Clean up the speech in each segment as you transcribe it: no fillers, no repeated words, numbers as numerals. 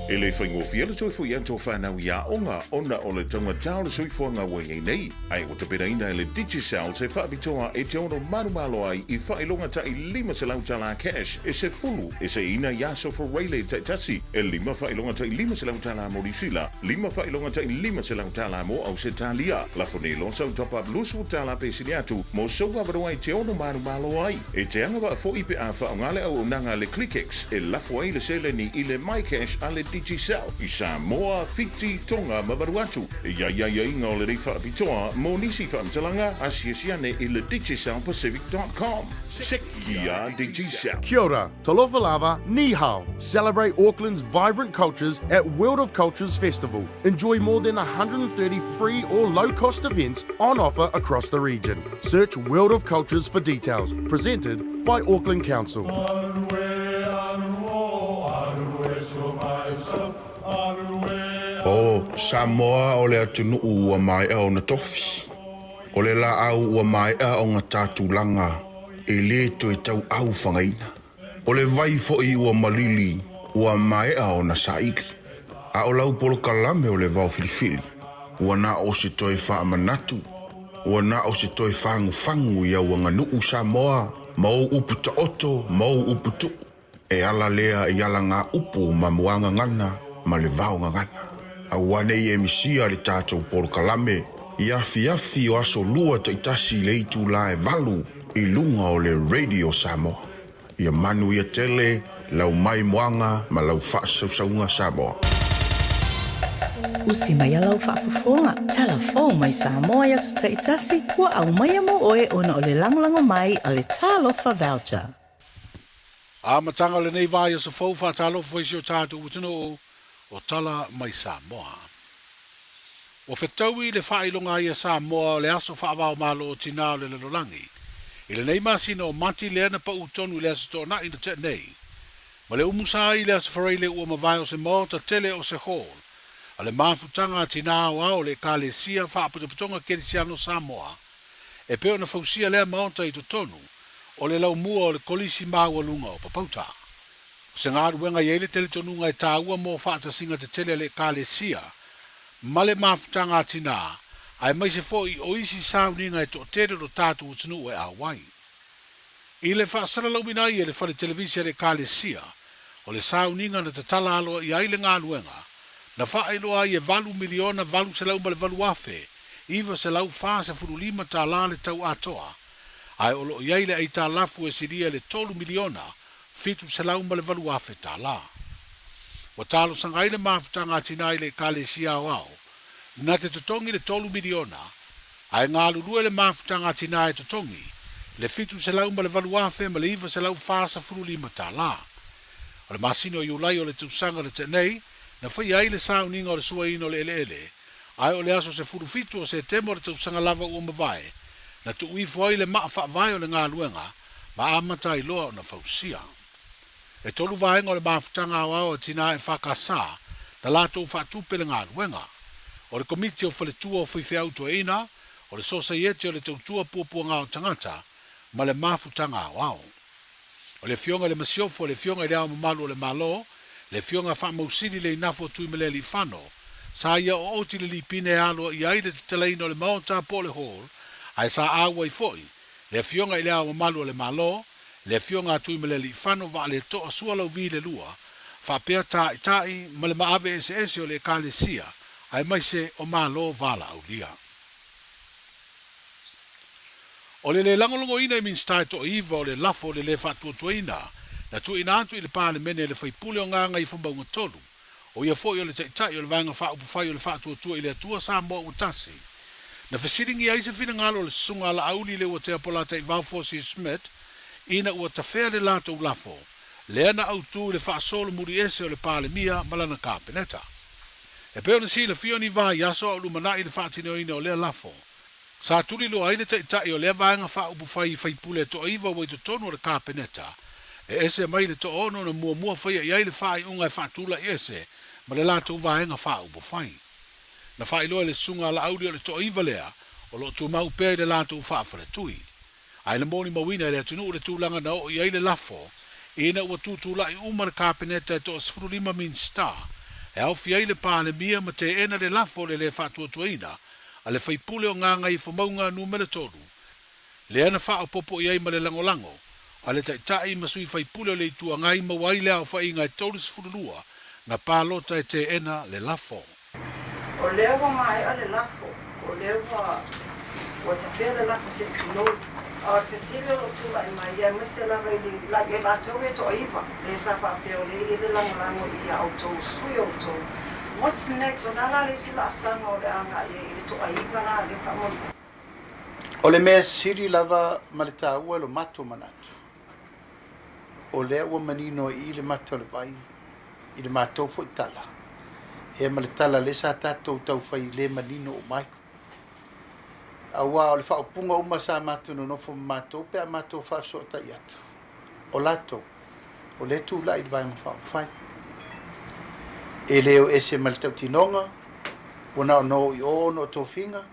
E le whaingofia le toi fo i anto whanau ia onga ona o le tonga tau le soifuanga wei nei. Ai o te peraina le Digicel te whaapitoa e te ono marumalo ai I whailonga ta I lima se lau tala cash e se fulu e se ina yaso for Rayleigh te tasi e lima whailonga ta I lima se lau tala mo risila lima whailonga ta I lima se lau tala mo au se talia la fonelo sa topa lusu tala pe siniatu mo so wabaro ai te ono marumalo ai e te anga wa fo ipe a whaongale au nanga le ClickX e la fo le sele ni I le MyCash a le Digicel I Samoa Fiti Tonga Mavaruatu ia inga o le rei whaapitoa mo nisi whaamtalanga asiasiane I le DigicelPacific.com Sekia Digicel. Kia ora, talofa lava, ni hao. Celebrate Auckland's vibrant cultures at World of Cultures Festival. Enjoy more than 130 free or low-cost events on offer across the region. Search World of Cultures for details. Presented by Auckland Council. O Samoa o le atunu ua mai au na tofi. O le la au ua mai au ngā tātulanga e le to e tau au whangaina. O le vai fo I ua malili ua mai au na saiki. A o lau polo kalame o le vau filifili. Ua na o se toi wha manatu. Ua na o se toi whangu ia ua nganuu Samoa. Mau upu ta oto, mau upu tu. E ala lea I ala ngā upu ma muanga ngana ma le vau ngana. A wane I emisia le tātou polo kalame. I afi o aso lua ta itasi le itu la e valu I lunga o le Radio Samoa. Ia manu ia tele, lau mai moanga ma lau whaasaunga Samoa. Usi mai alau whaafafonga. Telefon mai Samoa ia sa itasi. Wa au mai mo oe ona o le langolango mai a le talofa voucher. A matanga le nei vai o sa faufa talofa isi o tātou utino o tala mai Samoa. O whetaui le whailonga ia Samoa o le aso whaavao malo o tina o le lalolangi. I le nei masina o mati lea na pa utonu le aso tōna I na te nei. Ma le umusa I le aso whareile ua mawai o se mōta tele o se hall. A le mafutanga tina o ao le ka le sia whaaputoputonga kerisiano Samoa. E peo na fausia lea maonta I tonu o le lau mua o le kolisi maua lunga o papauta. Se ngāru wenga iele tele tonunga e tāua mō whaatasinga te tele le ka le sia. Ma le mafutanga tina ai mai se fo I o isi sauninga e to tere ro tātu utinu e awai. I le whaasara laumina I e le whare televisia le ka le sia o le sauninga na te tala aloa I aile ngā luenga na whaailoa I e valu miliona valu se lau ma le valu afe iwa se lau wha se furu lima tā la le tau atoa ai olo I aile ai tā lafu e siria le tolu miliona fitu se lau ma le valu afe tā la. Wa talo sanga ile mafutanga tina ile kale sia wao. Na te totongi le tolu miliona. Ai ngā lulua le mafutanga tina e totongi. Le fitu se lau ma le valuafe ma le iwa se lau fasa furu lima tā la. O le masino I ulai o le tusanga le tenei. Na whai ai le sauninga o le suaino le ele. Ai o le aso se furu fitu o se temo le tusanga lava ua mawai. Na tu uifu ai le maa whaavai o le ngā luenga. Ma amata I loa o na fausia. E tolu vaenga o le mafutanga au o tina e whakasa, na lato whaatupe le ngā ruenga. O le komiti o whaletua o whiwhi auto e ina, o le sosaiete o le tautua puapua ngā o tangata, ma le mafutanga au. O le fionga le masiofo, le fionga I le au mamalu o le malo, le fionga whaamausiri le inafo tui mele li whano, sa ia o oti le lipine alo I aile te teleino le maonta po le hall, ai sa awa I foi, le fionga I le au mamalu o le malo, le fionga tui mele li whano wa le toa sua lau vi le lua, whapea tai ma le maave ese o le kale sia, ai mai se o malo vala au lia. O le langolongo ina I min stai to iwa o le lafo le whaatua ina, na tu ina atu I le pāle mene le whaipule o nganga I whambaunga tolu, o ia fo I o le taitai o le vanga whaupufai o le whaatua I le atua Samoa utasi. Na whasiringi aise whina ngalo le sunga ala auli le ua te apolata I Vaufosi Smith, ina ua tawhea le lato lafo, le ana autu le whaasolo muri ese o le pāle mia malana kāpeneta. E peo na si le fioni vai aso au lumana I le whaatino ina o lea lafo. Sa tuli lo aile tai o lea vaenga whaupufai whaipule to iwa wai to tonu o le kāpeneta. E ese mai le to ono na mua whaia I aile whai unga e whaatula I ese, ma le lato vaenga whaupufai. Na whailoa le sunga ala auli o le to iwa lea, o lo tu mau pēi le lato whaafare tui. Ai le moni mawina le atunu le tūlanga na o I aile lafo, ina ua tūtula I umar kāpeneta e to asfuru lima min star, E au fiai le pāle mia ma te ena le lafo le whātua tuaina, a le whaipule o ngā ngai whamaunga numera tolu. Le ana wha popo i ai ma le langolango, a le tai masui whaipule o le tua ngai ma waile au whai ngai taulis furulua, ngā pālota e te ena le lafo. O lewa mai a le lafo, o lewa o te whea le lafo se kino, a te sile o tula i mai ia mese lawa i la i la tau e to iwa, le sa whapea o le i le langolango i a auto sui o to. What's next? O nala le sila asanga o le anga i le to iwa na le whamoni. O le mea siri lava ma le tāua lo mato manatu. O lea ua manino i le mato le vai, i le mato fo i tala. E ma le tala le sa tātou tau whai le manino o mai. Aua o le whaupunga uma sa mato no nofo mato, pe a mato whaaso ta i atu. O lato, o le tū lai vai ma whai. E leo ese ma le tau tinonga, wana o no i o no tō whinga,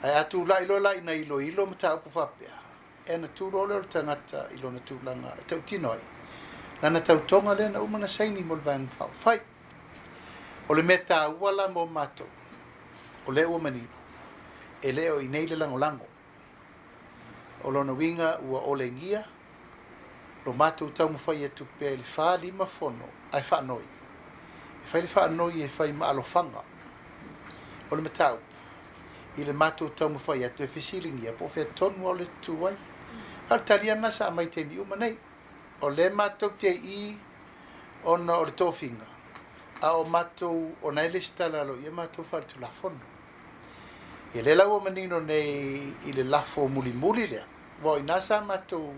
ai atu la ilo la ina ilo mata aku whapea. E na tūro leo tangata ilo na tūlanga e tau tinoi. Nana tau tonga lea na umana saini mo le vang whai. O le meta uala mo mato. O leo ua manino. E leo i nei le lango. O lona winga ua ole ngia. Lo mato tau mo whai e tupea le wha lima fono. Ai wha noi. E whai le wha noi e whai maalofanga. O le meta upa. I le mato tau mo whai atu e whisilingia. Po whea tonu o le tuai. Al talia nasa a mai te mi umanei. O le mato te i ona o le tōwhinga. A o mato o nei le stala lo ia mato whārtu la fono. I le lau o manino nei i le lafo muli lea. Wa i nasa mato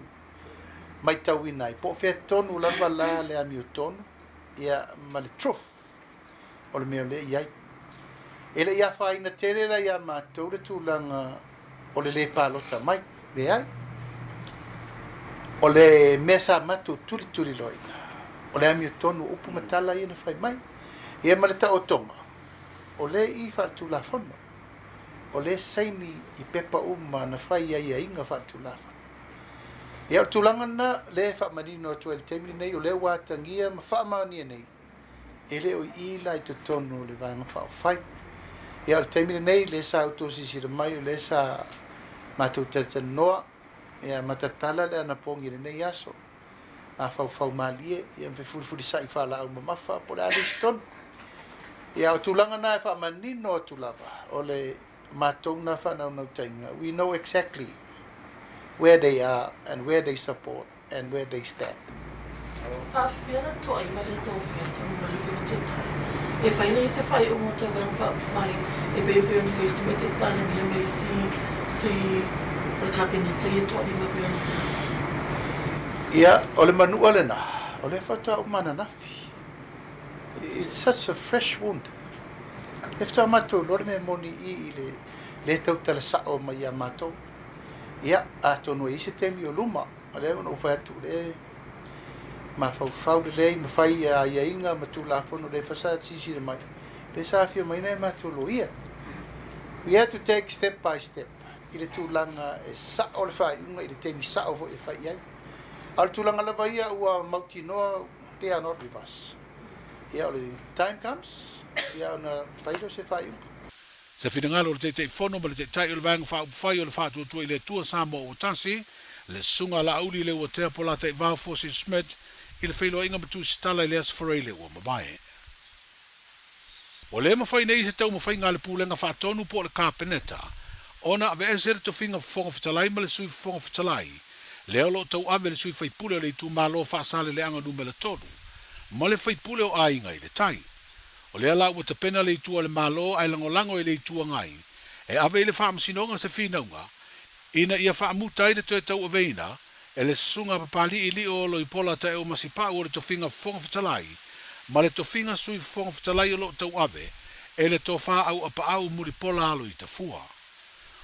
mai tau inai. Po whea tonu lava la le ami o tonu. Ia ma le truf. O le mea le iai. E le ia whaina tere la ia mato le tūlanga o le pālota mai. Le ai. O le mesa mato turi loina. O le ami o tonu upu matala i na whai mai. Ia ma le ta o tonga. O le i whātu la fono. O le saini i pepa uma na whai ia inga whātu la fono. Ia o tūlanga na le whamanino atua le temini nei o le wātangia ma whaamania nei. E le o i la i to tonu le vanga whai. Ia o le temini nei le sa autosisira mai o le sa mato tata noa. Ia matatala le ana pongi nei aso. A fau malie ia me furi sai fala au mamafa po le aliston. Ia o tulanga na e whamanino o tulava. O le matou na whanau nau tainga. We know exactly where they are and where they support and where they stand. Whawhiana toi ma le tōwhia ka uma le whina te tai. E whai nei se whai o ngota wang whai e be whina whai te me te tana mia me sui o kapinita i toi ma whina te. Ia, o le manua le na. O le whata o mana nafi. It's such a fresh wound. E whata matou, lore me moni i le tautala sao ma ia matou. Ia, a tonu e ise temi o luma. O le wana uwhai atu le ma fau le lei, ma whai a ia inga, ma tu la fono le whasa tisi le mai. Le sāwhia mai nei matou lo ia. We have to take step by step. I le tūlanga e sa o le whai unga, i le temi sao vo e whai iai. Al tulanga lava ia ua mauti noa te anor rivas. Ia o le time comes, ia ona whairo se whai unga. Se whingalo le te whono ma le te tai o le vanga whai o le whātua tua i le tua Samoa o tasi, le sunga la auli le ua tea pola te vau Forsyth Smith, i le whailo inga matu sitala i le asfarai le ua mawae. O le mawhai nei se tau mawhai ngā le pūlenga whātonu po le kāpeneta, ona ave esere to whinga whonga whatalai ma le sui whonga whatalai, leo lo tau ave le sui whaipule le tu malo whaasale le anga numela tolu, ma le whaipule o ainga i le tai. O lea la ua te pena le itua le malo ai langolango e le itua ngai, e ave i le whaamasinonga se whinaunga, ina ia whaamutai le toe tau aveina, e le sunga papali i li o lo i pola ta e o masipa o le tofinga whonga whatalai, ma le tofinga sui whonga whatalai o lo tau ave, e le tofa au apa au muri pola alo i tafua.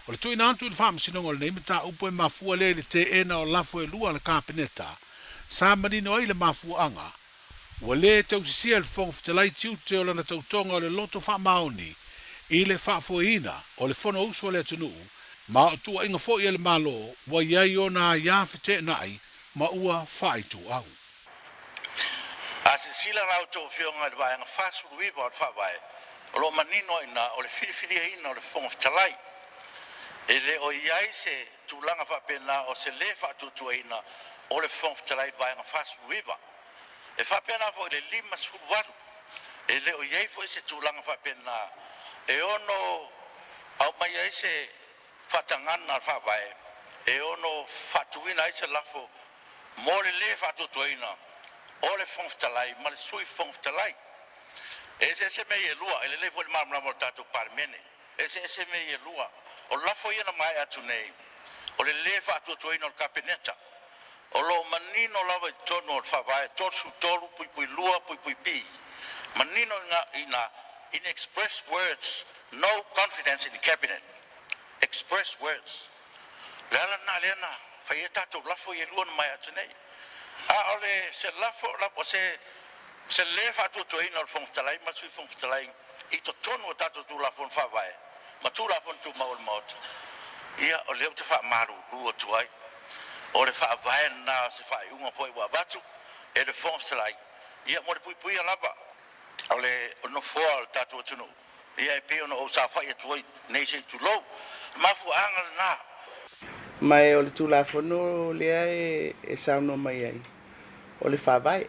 O le tui nantu i le whaamasinonga o le neimata upo e mafua le te ena o lafo e lua le kāpeneta, sa manino ai le mafua anga, ua le tau sisia le whonga whatalai tiu te o lana tau tonga o le loto wha maoni, i le whaafoina o le whono usua le atunu, ma o tua inga fo i le malo, wa iai o na ia white nai, ma ua whaitu au. a se sila lau tō whionga le vai ngā whāsuru iwa o le whawai. O lo manino ina o le whiriwhiri ina o le whongafitalai. E le o iai se tūlanga whapena o se le whātutua ina o le whongafitalai vai ngā whāsuru iwa. E whapena fo le 5 suluwaru. E le o iai fo se tūlanga whapena e ono au mai ai se whatangana whawai. E ono whatuina ai se lafo mo le whātutua ina o le whongafitalai, ma le sui whongafitalai. E se me e lua, e le lepo le mamla mo tātou parmene. E se me e lua, o lafo ia na mai atu nei, o le whātutua ina o le kapeneta. O lo manino lawa i tonu o le whawai, torsu toru, pui lua, pui pi. Manino in express words, no confidence in the cabinet. Express words. Lala na lena, whai e tātou lafo i lua na mai atu nei. A ole se lafo se le whātutua ina o le whongafitalai, ma sui whongafitalai, i to tonu o tātou tū lafo na whawai, ma tū lafo na tū maua le maota. Ia o leo te whaamaru rua tuai, o le whaawai na se whai unga poi wa batu, e le whongafitalai. Ia mo le pui alaba, o le ono fua o le tātou atunu. Ia e pe ono o sa whai atuai, nei se tu lou, mafu anga le nā. Mai o le tūlafono lea e sauno mai ai. O le whawai.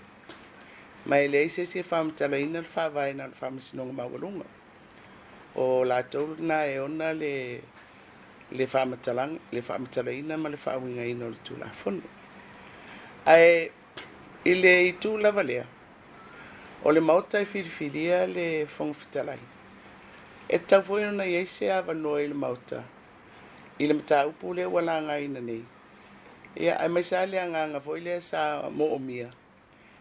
Mai le se whamatalaina le whawai na le whamasinonga mawalunga. O la tau na e ona le whamatalaina ma le whawinga ina o le tūlafono. Ai, i le i tūlava lea. O le mautai whiriwhiria le whongawhitalai. E tau fwino na iese awa noa i le mauta. I le mata upu le walanga ina nei. Ia ai mai sa le anga foi le sa mo o mia.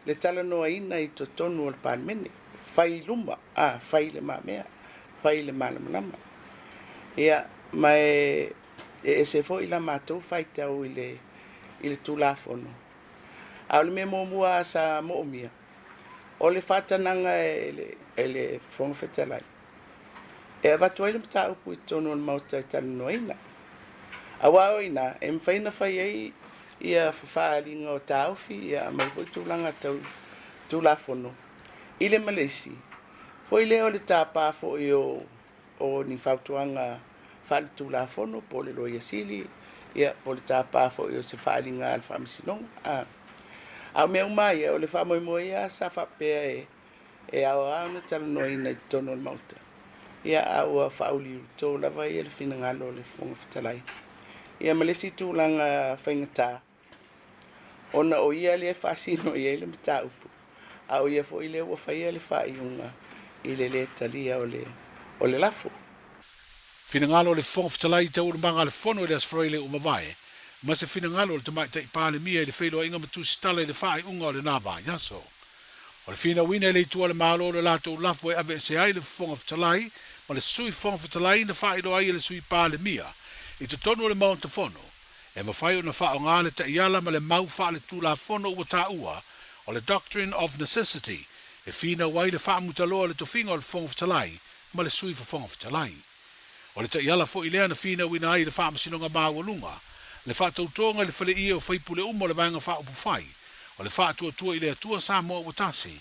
Le tala noa ina i to tonu o le palmene. Fai luma, fai le mamea, fai le malamalama. Ia mai e se foi la matou fai tau i le tulafono. Au le me mua sa mo o mia. O le whatananga e le whongawhitalai. E watu ai le mata upu i tonu o le mauta i tala noa ina. Awa ina, e mwhaina whai ei ia whawhaaringa o tāuwhi, ia mai fwoi tūlanga tūlafono. I le Malesi, fwoi leo le tāpā fwoi o ni whautuanga whale tūlafono, po le loia sili, ia po le tāpā fwoi o se whaaringa al whamisinonga. Au mea umai, o le whamoimoe ia sa whapea e au na tala noa ina i tono o mauta. Ia au a whauli tō lava ia le whinangalo le whongawhitalai. Ia Malesi tūlanga whaingatā. Ona o ia le whasino ia le mata upu. Au ia fo ile wa whaia le whaiunga i le talia o le lafo. Finangalo le whongawhitalai te urumanga le whono i le asfroile o mawai. Ma se finangalo le tamai te ipale mia i le whailo inga matu stala i le whaiunga o le nāwā yaso. O le whina wina le tua le malo le lato lafo e ave se ai le whongawhitalai ma le sui whongawhitalai na whailo ai le sui pale mia. I te tonu le maunta whono, e mawhai o na wha o ngā le ta iala ma le mau wha le tūla whono ua tā ua o le Doctrine of Necessity, e whina wai le wha mutaloa le tofinga o le whongawhitalai ma le sui whongawhitalai. O le ta iala fo i lea na whina wina ai le wha masinonga māwalunga, le wha tautonga le whale ia o whaipule umo le vanga wha upu whai, o le wha tua i lea tua Samoa watasi,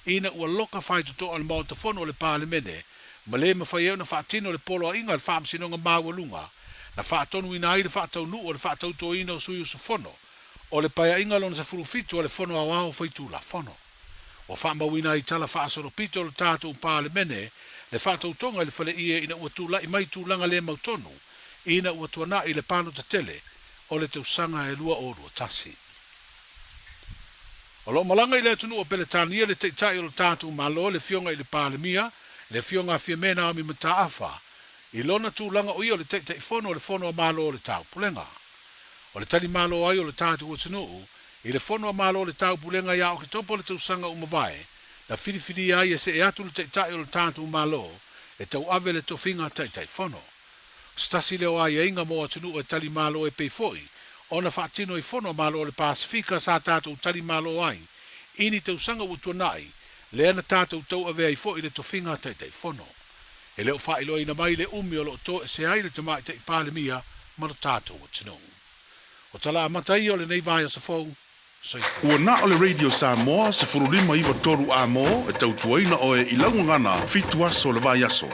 ina ua loka whai tutoa le maunta whono o le pālemene, ma le mawhai eo na wha tino le polo a inga le wha masinonga māwalunga, na whaatonu ina ai le whaatonu o le whaatauto ina o sui o se whono, o le paia inga lona sa furufitu o le whono a wao whaitu la whono. O whaamawina i tala whaasoropito o le tātou pāle mene, le whaatautonga i le whale ia ina ua tūla i mai tūlanga le mautonu, ina ua tuana i le pāno ta tele, o le tausanga e lua o rua tasi. O lo malanga i le atunu o peletania le teitai o le tātou malo le fionga i le pāle mia, le fionga fia mena o mi mata afa, I lona tūlanga o i o le te whono o le whono a malo o le tau pulenga. O le tali malo ai o le tātu o tunuu, i le whono a malo o le tau pulenga ia o ke topo le tausanga o mawai, na whiriwhiri ai e se e atu le te tai o le tātu malo, e tau ave le tofinga te whono. Stasi leo ai e inga mo a tunuu e tali malo e pei foi, o na whaatino i whono a malo o le Pasifika sa tātu tali malo ai, ini tausanga o tuanai, le ana tātu tau ave ai foi le tofinga te whono. E leo whailo ina mai le umi o lo to e se aile te mai te ipale mia ma lo tātou o tino. O tala amatai o le nei vai o sa fau, soifua. Ua na o le Radio Samoa se furulima iwa toru a mo e tautuaina o e ilaungangana fitu aso le vai aso.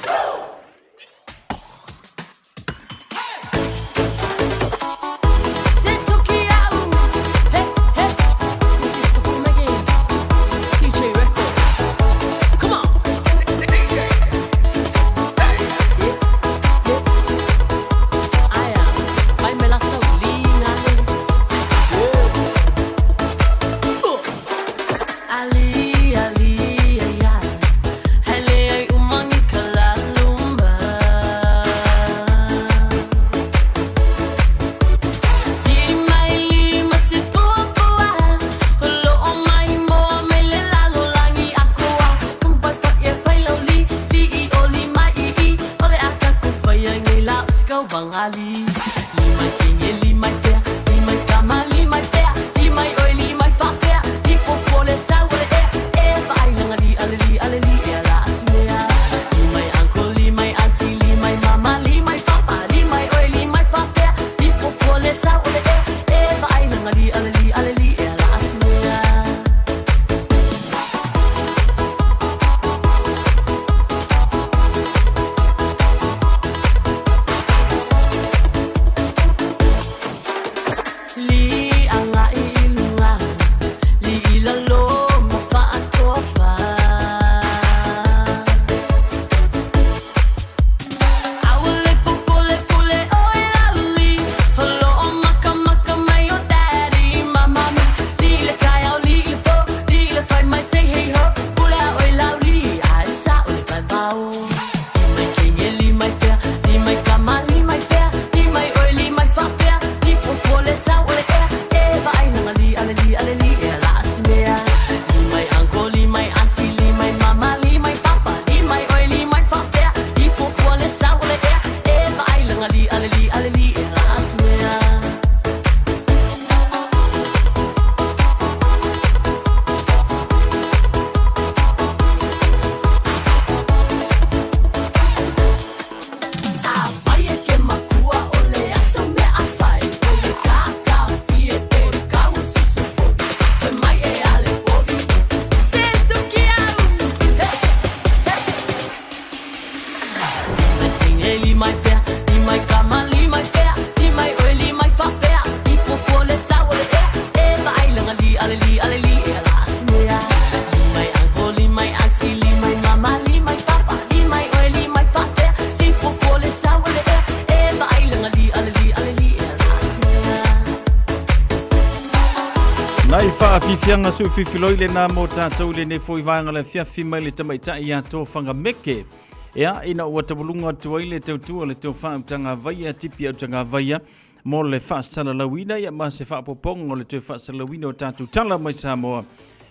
Fianga su fifiloi le na mo tātou le ne foi vanga le fiafi mai le tamaita ia tō whanga meke. Ea ina ua tabulunga tuai le tautua le tō whautanga vaia tipi au tanga vaia mo le whaasala lawina ia ma se whaapopongo le tō whaasala lawina o tātou tala mai Samoa.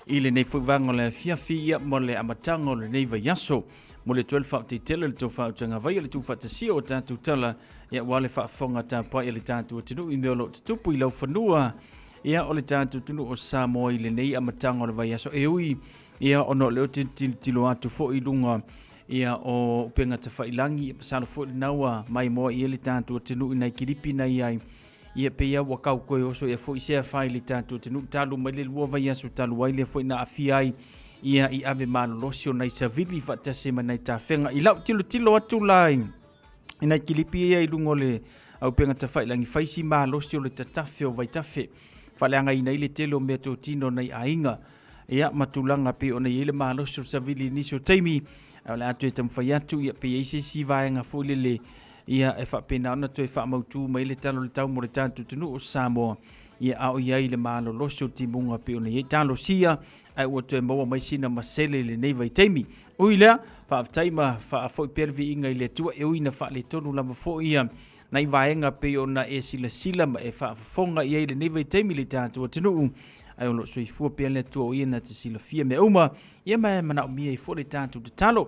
I le ne foi vanga le fiafi ia mo le amatango le nei vai aso. Mo le 12 whaatitele le tō whautanga vaia le tō whaatasio o tātou tala ia wale whaafonga tāpai le tātou tinu i meolo tupu i lau whanua. Ia o le tātou tunu o Samoa i le nei amatanga o le vai aso e ui ia ono leo tilo atu fo i lunga ia o upenga ta whailangi salo fo i naua mai moa i le tātou tunu i nei kiripi nei ai ia pe ia wakau koe oso ia fo i sea whai le tātou tunu talu mai le lua vai aso talu ai le fo i na afi ai ia i ave malolosio nei savili whatase ma nei tā whenga i lau tilo atu lai i nei kiripi ia i lunga le au penga ta whailangi whaisi malosio le tatafe o vai tafe Whaleanga ina ile telo mea tō tino nei ainga. Ia matulanga pe o nei ele mahaloso savili niso taimi. Au le atu e tamwhai atu ia pe eise si vaenga fōlele. Ia e whapena ona tō e whamautu mai le talo le tau mo le tātu tunu o Samoa. Ia au ia ile mahaloloso timunga pe o nei talo sia. Ai ua tō e maua mai sina masele le nei vai taimi. Ui lea, whaaftaima whaafoi pervi inga ile tua e uina whaale tonu lama fō ia. Nai vaenga pe ona e sila ma e whaafonga i eile neve teimi le tātua tinu. Ai ono sui fua pe le tua o iena te sila fia me uma. Ia mai mana o mia i fo le tātua te talo.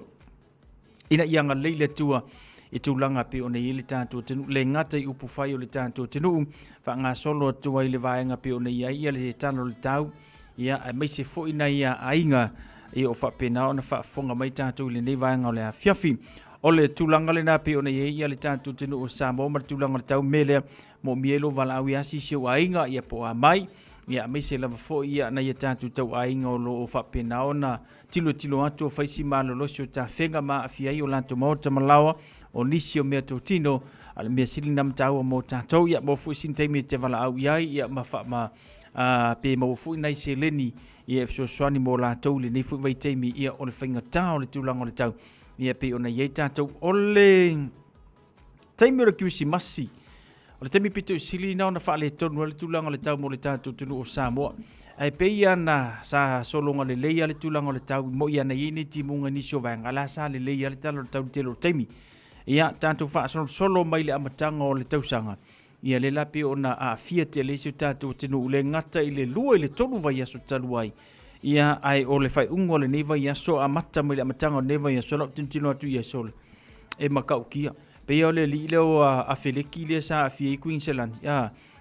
Ina ianga leile tua i tūlanga pe ona i le tātua tinu. Le ngata i upu whai o le tātua tinu. Wha ngā solo tua i le vaenga pe ona ia le tano le tau. Ia mai se fo ina ia ainga i o whapena ona whaafonga mai tātua i le nei vaenga o le a fiafi. O le tūlanga le napi o nei ia le tātou tinu o Samoa ma le tūlanga le tau mele mo mielo wala au asi sio ainga ia po a mai ia mai se lava fo ia na ia tatu tau ainga o lo o whapena ona tilo atu o whaisi malolosi o ta whenga ma awhiai o lanto maota malawa o nisi o mea tino ala mea sili nam tau o mo tatou ia mo fu sin teimi te wala au iai ia ma wha ma pe mo fu nai se leni ia so swani mo lantou le nei fu vai teimi ia o le whainga tau o le tūlanga o le tau ia pe ona iei tatou o le teimi o le kiwisi masi o le temi pito sili na ona whaale tonu le tūlanga le tau mo le tātou tunu o Samoa. Ai pe ia na sa solonga le leia le tūlanga le tau mo ia na ini timunga ni so vanga la sa le leia le talo le tau telo temi. Ia tātou wha solo mai le amatanga o le tausanga. Ia le lapi ona a fia te le si tātou tinu le ngata i le lua i le tonu vai aso taluai. Ia ai o le whai ungo le neva i aso amata mai le amatanga o neva i aso lau tintino atu i aso le. E makau kia. Pe o le li leo a feleki le sa a fie i Queensland.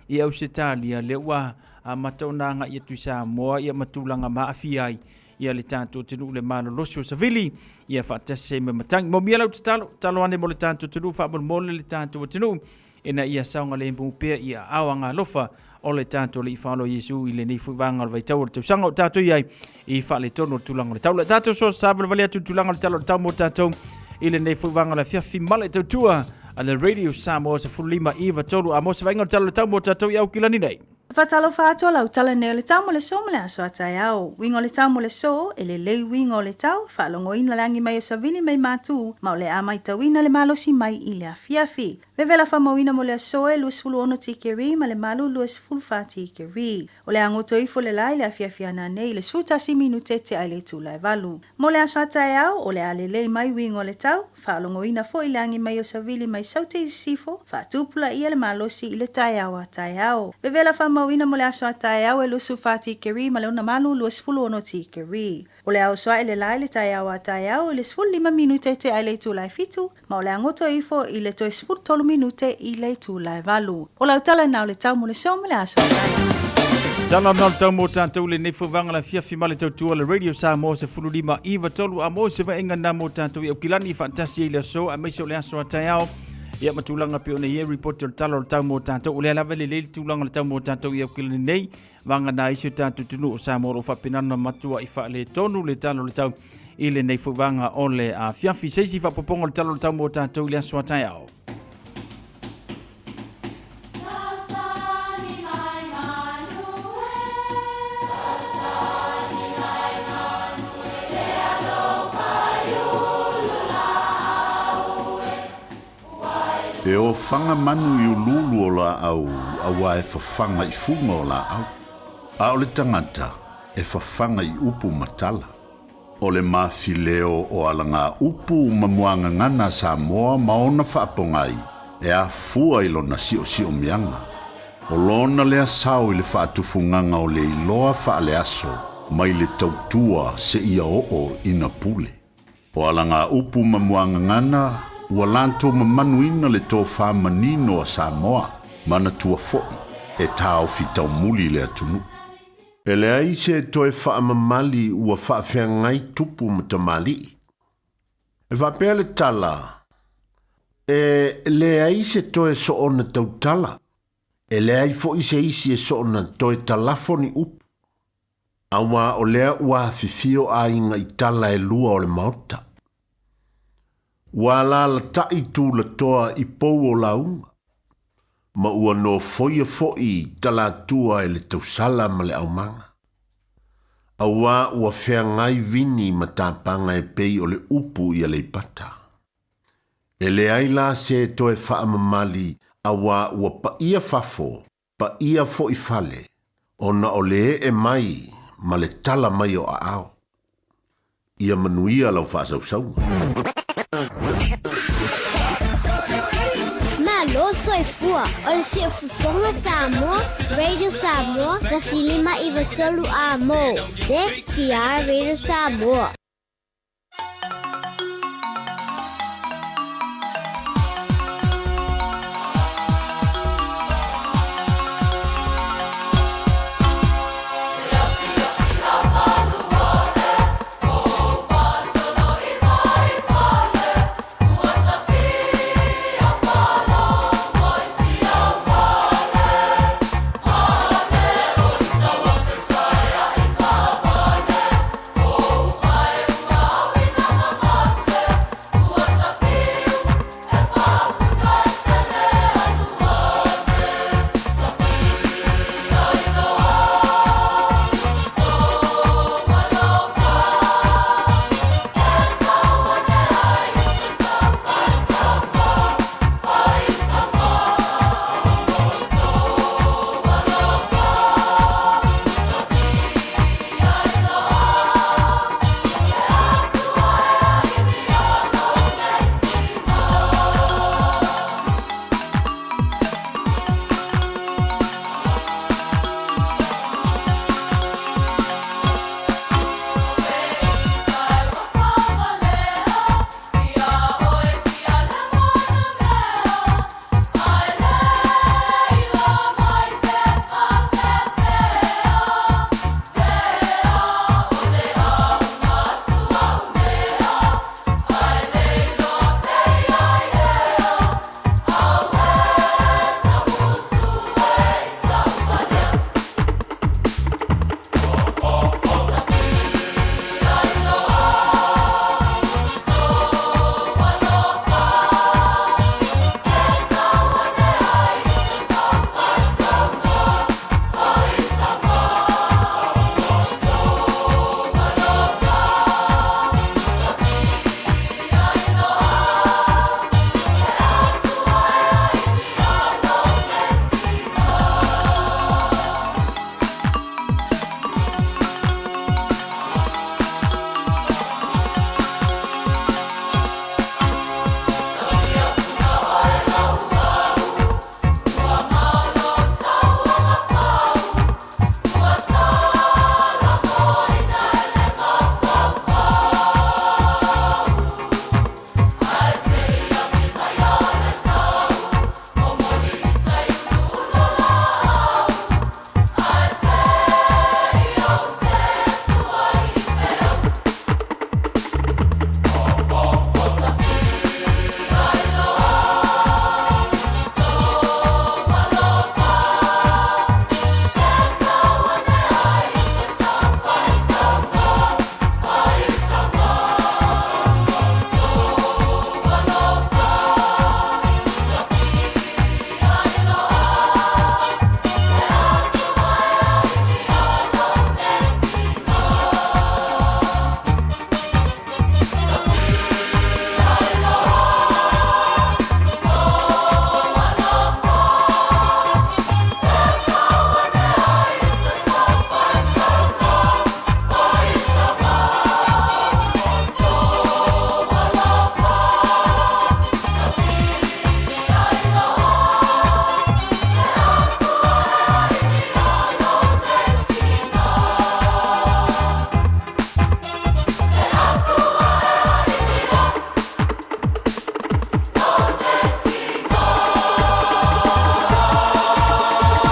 I au se talia le ua a matauna nga i atu Samoa i a matulanga ma a fie ai. Ia le tātou tinu le malo losio sa vili. Ia whaatase me matangi. Mo mia lau te talo ane mo le tātou tinu. Whaamon mole le tātou tinu. Ena ia saunga le mpupea ia awanga lofa. O le tātou le i whaalo Yesu i le nei fuivanga le vaitau o le tausanga o tātou iai. I whaale tono tulanga le tau. Le tātou so sabra vale atu tulanga le talo le tau mo tātou. Ile nei fuivanga la fiafi male tautua a le radio Samoa se fulima iwa tolu a mo se vainga talo le tau mo tātou iau kilani nei. Fatalo fato la utala ne le tau mo le so mo le aso atai au. Wingo le tau mo le so, ele lei wingo le tau, whalongo ina langi mai o savini mai matu, ma o le amai tawina le malosi mai i le afiafi. Vevela whamawina mo le aso e luas fulu ono tikeri, ma le malu luas fulu fa tikeri. O le angoto ifo le lai le afiafi ana nei, le sfutasi minute te ai le tula e valu. Mo le aso atai au, o le ale lei mai wingo le tau, whalongo ina fo i langi mai o savili mai saute i sifo, whatupula ia le malosi i le tai au atai au. Vevela whamawina mo le aso atai au e lusu fa tikeri, ma le una malu luas fulu ono tikeri. O le au soa le lai le tai au atai au, le sfulu 5 minute te ai le tula e fitu, ma o le angoto ifo i le toi sfulu 3 minute i le tula e valu. O la utala nao le tau mo le so mo le aso atai au. Tala nao tau mo tātou le nei fuivanga la fiafi male tautua le radio Samoa se fulu 5 iwa tolu a mo se vaenga na mo tātou i au kilani fantasi i le so a meise o le aso atai au. Ia matulanga pe ona ye report o talo tau mo tātou o le alava le le tulanga le tau mo tātou i au kilani nei. Vanga na iso tātou tunu o Samoa o whapinana matua i wha le tonu le talo le tau i le nei fuivanga o le a fiafi seisi whapoponga le talo le tau mo tātou i le aso atai au. E o whanga manu i ululu o la au, awa e whawhanga i funga o la au. A o le tangata e whawhanga i upu matala. O le mawhileo o alanga upu mamuanga ngana Samoa maona whaapongai e a fua i lona sio mianga. O lona lea sao i le whaatufunganga o le iloa whaale aso mai le tautua se ia o ina pule. O alanga upu mamuanga ngana ua lantou mamanuina le tō whamanino a Samoa, mana tua fo'i, e tāo fitau muli le atunu. E le aise toe whaamamali ua whaafeangai tupu matamali. E whapea le tala, e le aise toe soona tautala, e le ai fo'i se isi e soona toe talafoni upu. Awa o lea ua fifio a inga i tala e lua o le maota. Wala la tai tu la toa i pou o launga. Ma ua no foia foi tala tua e le tausala ma le aumanga. Awa ua fea ngai vini ma tāpanga e pei o le upu i a le pata. E le aila se toe whaamamali awa ua pa ia fafo, pa ia fo i fale. Ona o le e mai ma le tala mai o a ao. Ia manuia lau whaasausaunga. Malo soy fua, o si fufonga Samoa, Radio Samoa, tasilima iwa tolu amo, se kia Radio Samoa. Samoa.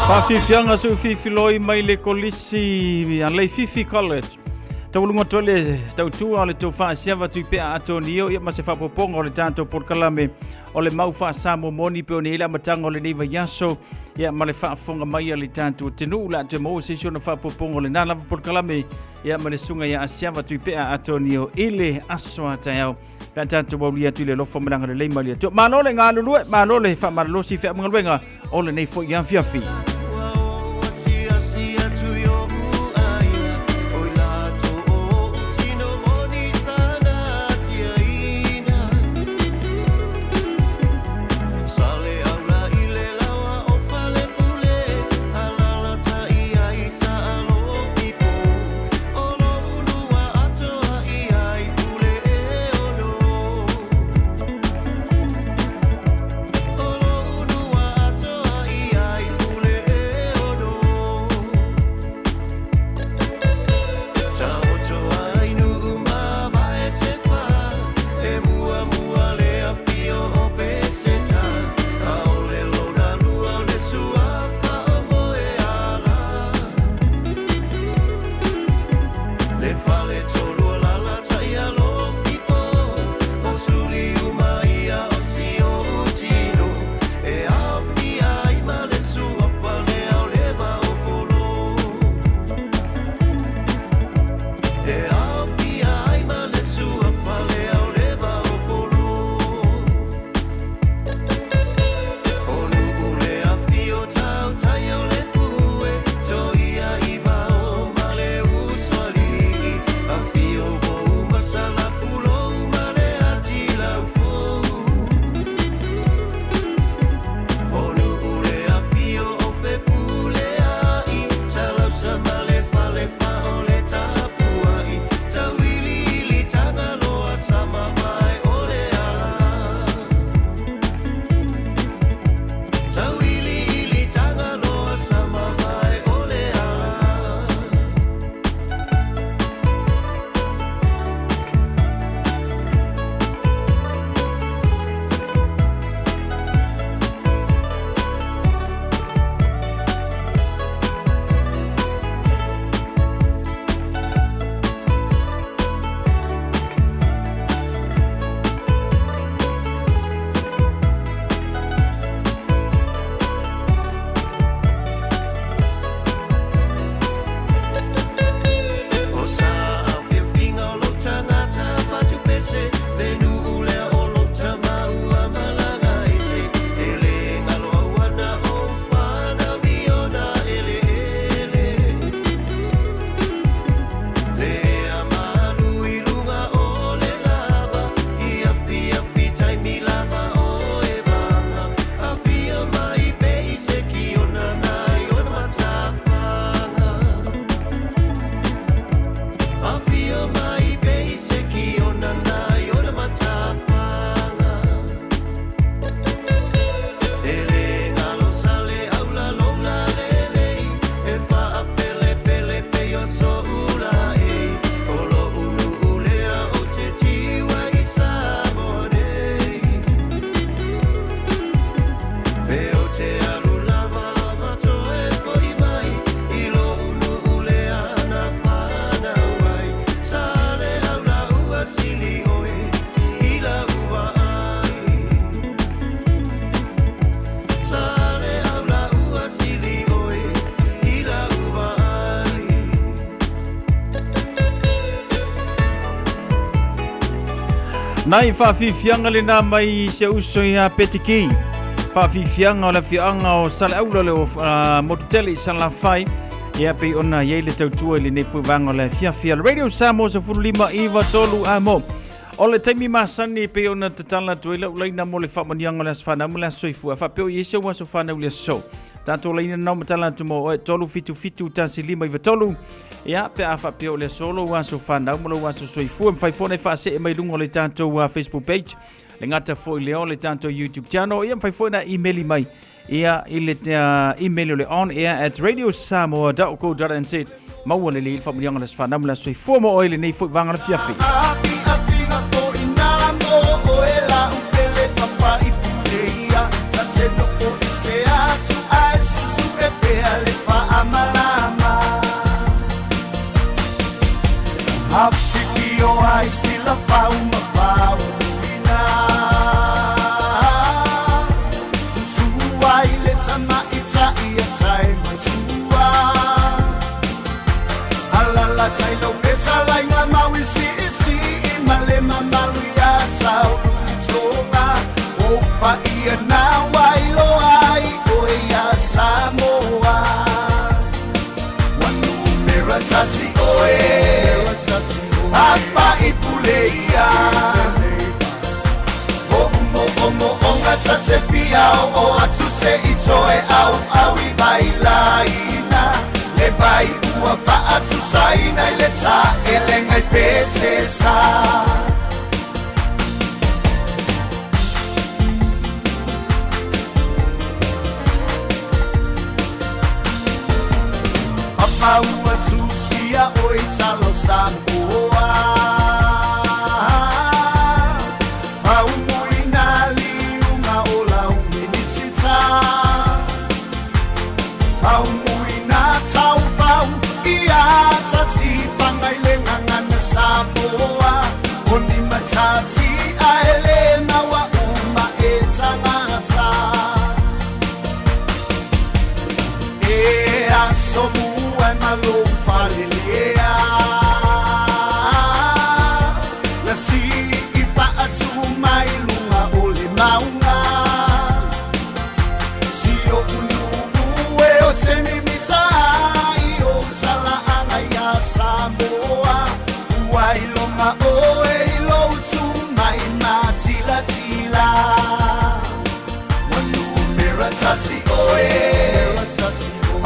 Whawhiwhianga su whiwhiloi mai le kolisi a lei Fifi College. Taulunga tole tautua o le tau whaasiawa tui pea ato nio ia mase whapoponga o le tātou porkalame o le mau whaasamo moni peo ni ila matanga o le neiva yaso ia ma le whaafonga mai a le tātou tenu la te mo se siona whapoponga o le nalawa porkalame ia ma le sunga ia asiawa tui pea ato nio ile asoa taiao. Pea tātou waulia tui le lofa mananga le leima lia tu. Manole ngā lulue, manole whamaralosi wha mangaluenga o le nei fo ian fiafi. Nai whawhiwhianga le nā mai se uso i a Petiki. Whawhiwhianga o la whianga o sale aula le o motutele i sala whai. Ia pei ona iei le tautua le nefu vanga o le whiawhia. Radio Samoa sa furulima iwa tolu a mo. O le taimi masani pei ona tatala tuela ulaina mo le whamanianga le aswhana mo le asoifua. Whapeo i ese waso whana uli aso. Tato leina nau matala tumo o e tolu fitu tasi lima iwa tolu. Ia pe a whapeo le solo waso whanau mo le waso soifua. Mwhaifone whaase e mai lungo le tato Facebook page. Le ngata fo i leo le tato YouTube channel. Ia mwhaifone emaili mai. Ia i le email le on air at radiosamoa.co.nz. Maua le le whamanianga le whanau mo le soifua mo oile nei fo i vanga le fiafi. Sa se no o se a tu ai su su e pe apa ipuleia Onga tate piao o atu se itoe au I bailaina Le bai ua pa atu saina I le ta elenga I pete sa Papa ua tu sia o italo Samoa Fau moina liunga o lau minisita Fau moina tau fau ia tati pangai le ngangana Samoa O ni matati a Elena wa uma e tangata E a somu e malo falelea Na si I pa atu mai lunga o le maunga Si o ulugu e o te mimita I o tala anga ia Samoa Ua ilonga o e ilo tu mai matila tila Wanu mera tasi o e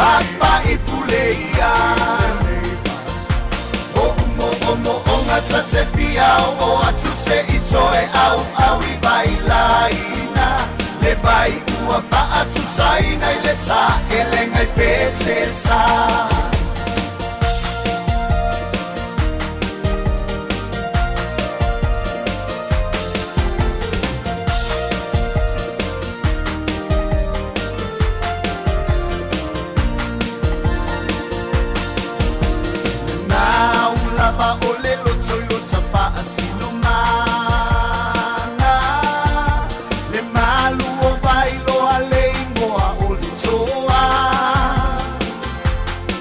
Apa ipuleia Onga tate piao o atu se itoe au I bailaina Le bai ua pa atu saina I le ta elenga I pete sa Lava o le loto I lota pa asino mana Le malu o bailo a le ingoa o le toa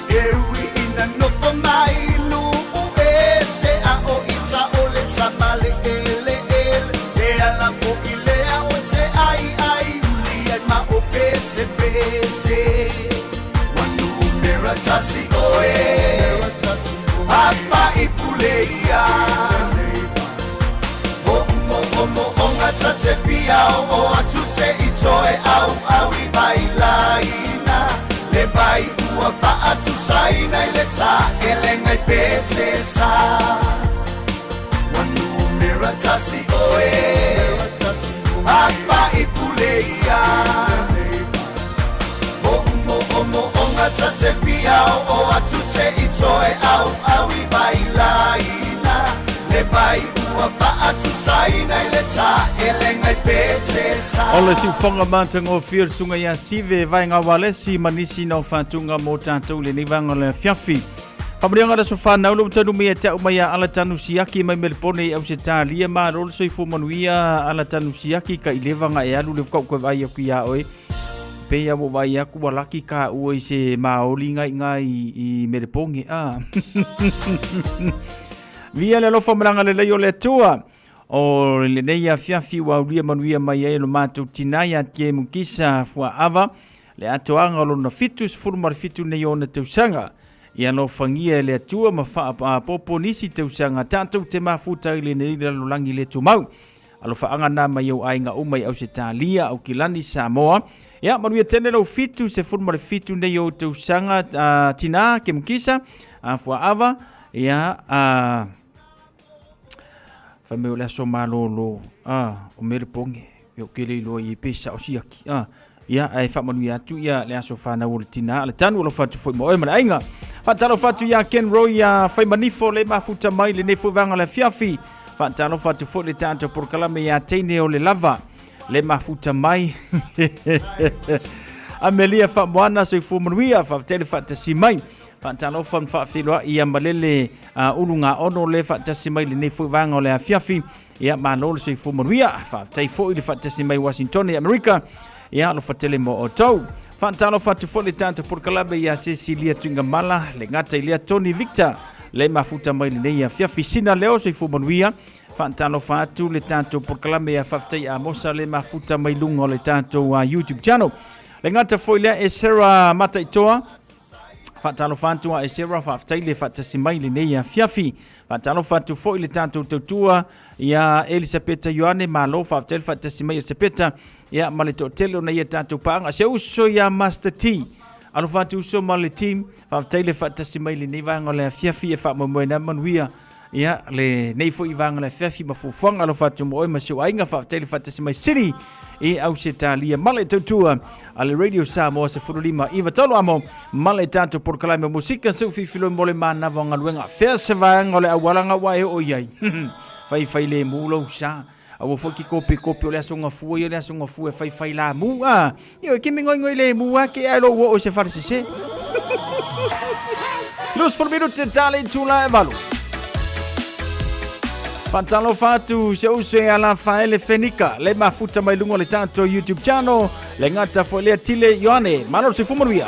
E ui ina nofo mai lu u e se a o ita o le tamale ele E ala po I lea o te ai uli ai ma o pese Wanu mera tasi oe Apa ipuleia Onga tate piao o atu se itoe au I bailaina Le bai ua pa atu saina I le ta elenga I pete sa Wanu mera tasi oe Apa ipuleia Onga tate piao o atu se itoe au I bailaina Le bai ua pa atu saina I le ta elenga I pete sa Ole si fonga mantanga o fir sunga ia sive vai nga wale si manisi no fatunga mo tātou le nivanga le fiafi Pamrianga da sofa na ulo tanu me ta umaya ala tanu siaki mai melpone au se talia ma rol so fu manuia ala tanu siaki ka ilevanga e alu le ko vai ku ia oi pe ia mo vai aku walaki ka o se maoli ngai I melponge Via le lo famranga le yo le tua o le nei fiafi wa lia manuia mai e no matu tinaya ke mukisa fua ava le atoanga lo na fitus furmar fitu nei ona tausanga ia no fangia le tua ma fa popo nisi tausanga tanto te mafuta le nei le langi le tumau alo fa anga na mai o ainga umai au se talia au kilani Samoa ia manuia tene lo fitu se furmar fitu nei o tausanga tina ke mukisa fua ava ia fa me la so malolo o merponge yo kele lo I pesa o siaki ia ai fa manuia tu ia le aso fa na ultina le tanu lo fatu foi mo e mana ainga fa talo fatu ia Ken Roy ia fa manifo le mafuta mai le nefo vanga le fiafi fa talo fatu foi le tanto por kalame ia teine o le lava le mafuta mai Amelia fa moana so fu manuia fa tele fa tasi mai Pantalo fan fa filwa ia malele ulunga ono le fa tasimai le nefu vanga o le afiafi ia manol se fu manuia fa tai fo le fa tasimai Washington e America ia lo fa tele mo o tau Pantalo fa tu fo le tanto por kalabe ia Cecilia Tungamala le ngata ilia Tony Victor le mafuta mai le ia afiafi sina leo se fu manuia Pantalo fa tu le tanto por kalabe ia fa tai a mosa le mafuta mai lungo le tanto YouTube channel le ngata fo ilia e Sarah Mataitoa Whaatalo whantua e sera whaaftaile whaatasimai le nei a fiafi. Whaatalo whatu fo i le tātou tautua ia Elisabeta Ioane malo whaaftaile whaatasimai Elisabeta ia malito tele na ia tātou paanga se uso ia Master T. Alo whatu uso ma le team whaaftaile whaatasimai le nei vanga le a fiafi e whaamamoena manuia ia le nei fo i vanga le fiafi mafufuanga alo whatu mo oi masio ainga whaaftaile whaatasimai City e au se talia male tautua ale Radio Samoa se furulima iwa tolo amo male tanto por kalame musika se fifilo mole mana vanga luenga fea se vanga ole awalanga wae o iai fai le mulo sa awo foki kopi ole asonga fu ole asonga fu e fai la mu yo kimi ngoi le mu ke alo o se farsi se los por minuto tale tula e valo Pantalo fatu se use ala faele fenika le mafuta mai lungo le tanto YouTube channel le ngata fo le tile Ioane malo se fumoria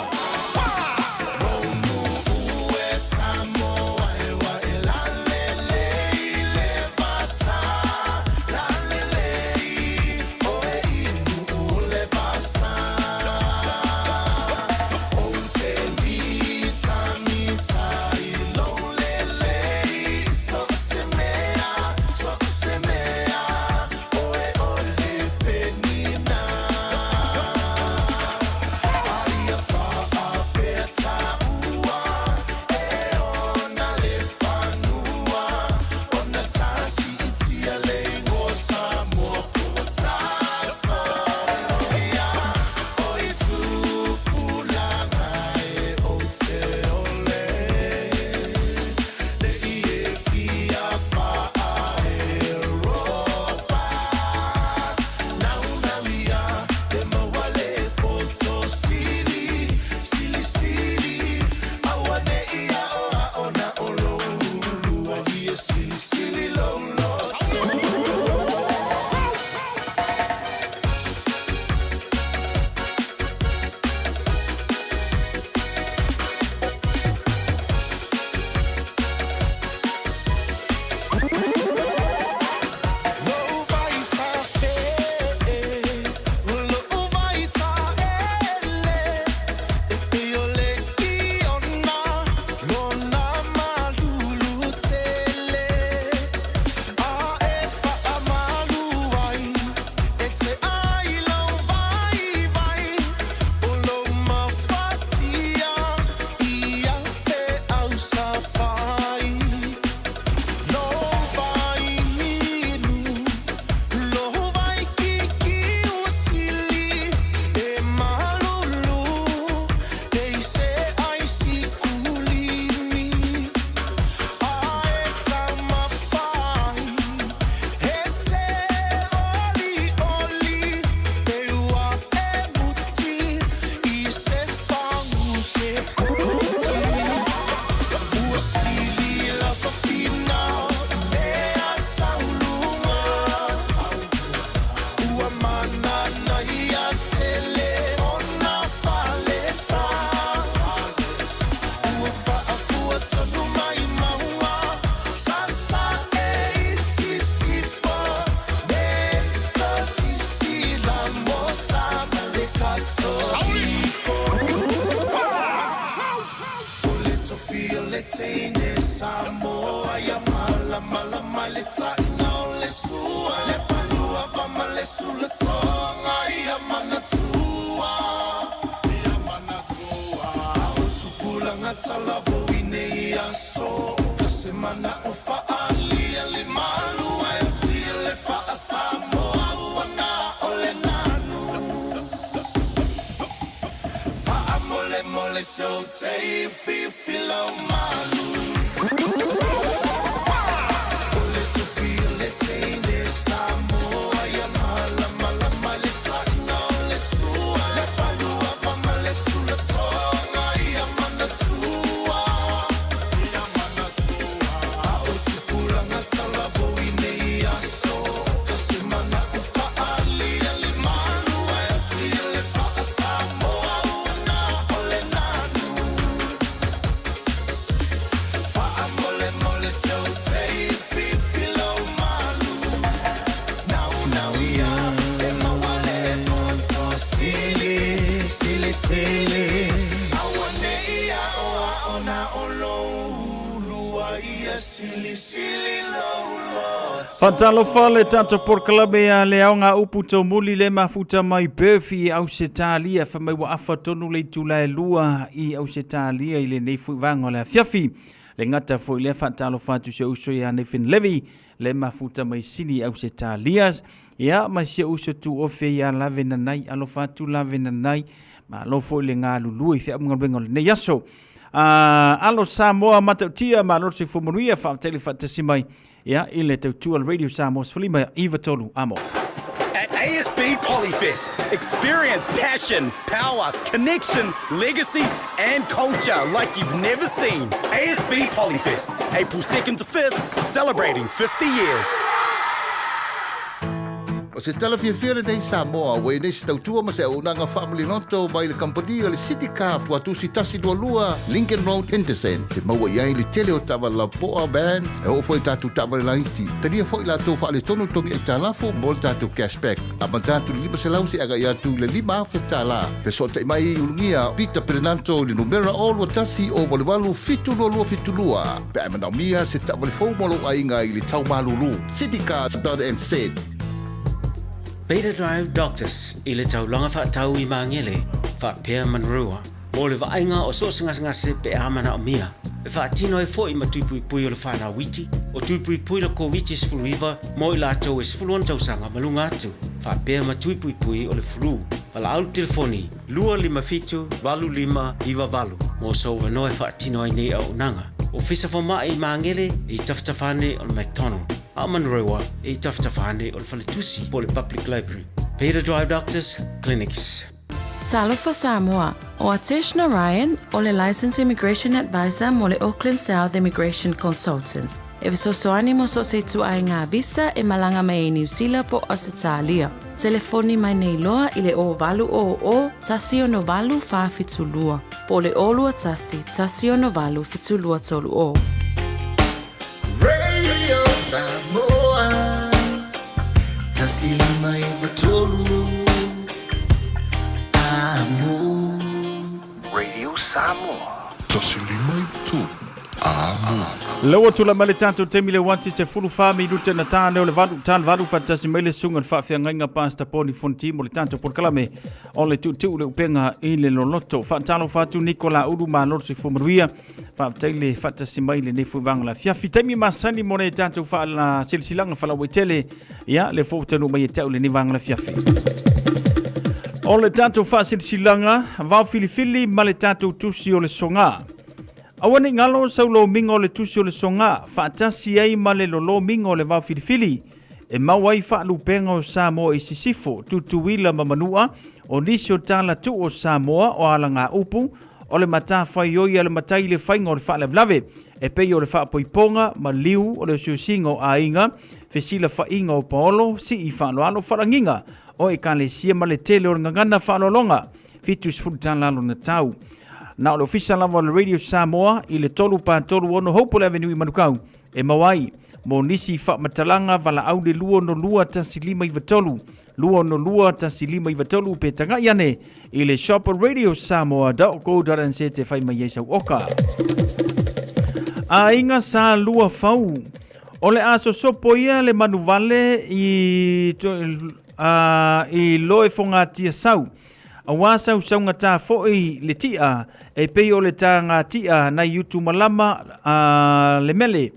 Silly, I want ia o ona olo lua ia sili lo. Fatalo fale tato por kalabea le aonga upu tau muli le mafuta mai Burfi au se talia fa mai wa afa tonu le tula e lua I au se talia I le neifu vango le fiafi. Le ngata fo le fatalo fatu se uso ya nefin levi le mafuta mai sini au se talias. Ia ma se uso tu ofe ya lave na nai alo fatu lave na nai ma lo fo le ngā lulu I fia mga bengo le ne yaso. Alo Samoa matautia ma lo se fumuria fa tele fatasimai. Ja, ile tautua Radio Samoa Sfalima Iva Tolu Amo. At ASB Polyfest, experience passion, power, connection, legacy and culture like you've never seen. ASB Polyfest, April 2nd to 5th, celebrating 50 years. O se tala fiafia nei Samoa, wei nei se tautua ma se unanga family noto mai le kampania le City Car watu si tasi dua lua Lincoln Road Henderson. Te maua iai le tele o tawa la poa band e o foi tatu tawa le laiti. Tania foi la tau wha le tonu tongi e talafu mo le tatu cashback. A man tatu lima se lausi aga i atu le lima afe tala. Pe so te mai ulungia Peter Perenanto le numera o lua tasi o wale walu fitu lua fitu lua. Pe amanau mia se tawa le fau molo ainga I le tau malulu. citycars.nz. Beta Drive Doctors I le taulanga whaatau I maangele whaapea manrua. Mo le vainga o so ngase pe amana o mia. E whaatino e fo I matupui pui o le whana witi. O tupui pui la COVID Faiva mo I lātou e sfuluan tausanga malunga atu. Whaapea matupui pui o le flu. Wala au telefoni, lua lima fitu, walu lima, iwa walu. Mo so wanoe whaatino ai nei au nanga. O fisa whama I maangele I taftafane o le McDonald. A Manrewa I taftafane o le Faletusi po le Public Library. Beta Drive Doctors Clinics. Talofa Samoa, o Ateshna Ryan, o le Licensed Immigration Advisor mo le Auckland South Immigration Consultants. E visosoani mo so se tu ai ngā visa e malanga mai New Zealand po Australia. Telefoni mai nei loa I le o valu o tasi o no valu wha fitulua. Po le olua tasi o no valu fitulua tolu o. Radio Samoa tasi lima I tolu amo. Radio Samoa tasi lima I tolu amo. Laua tula male tātou temi le wanti se fulu whami rute na tāne o le valu fatasi mele sungan whawhia ngainga pāsta pōni fonti mo le tātou porkalame o le tu le upenga I le loloto. Whaatalo whatu Nikola Uru ma loro se fumaruia whaataile fatasi maile ne fuwanga la fiafi. Temi masani mo ne tātou whaala silsilanga whalawe tele ia le fōtanu mai e tau le nivanga la fiafi. O le tātou wha silsilanga vau filifili ma le tātou tusi o le songa. Awane ngalo saulo mingo le tusi o le songa, whaatasi ai ma le lolo mingo le vau filifili, e mawai whaalu penga o Samoa I sisifo, tutuila mamanua, o nisi o tala tu o Samoa o ala ngā upu, o le mata whai oi ale matai le whainga o le whaale vlave, e pei o le whaapoiponga, ma liu o le siusinga o ainga, fesila whainga o paolo, si I whaaloalo wharanginga, o e ka le sia ma le tele o ngangana whaalolonga, fitus fultan lalo na tau. Na o le official lava o le Radio Samoa I le tolu pātolu ono Hopewell Avenue I Manukau e mawai mo nisi whaamatalanga wala au le lua no lua tasi lima I vatolu lua no lua tasi lima I vatolu pe tanga iane I le shop o Radio Samoa.co.nz te whai mai eisau oka. A inga sa lua fau o le aso sopo ia le manuvale I loe fongatia sau a wasa usaunga tā foi le tia e pei o le tanga tia na yutu malama le mele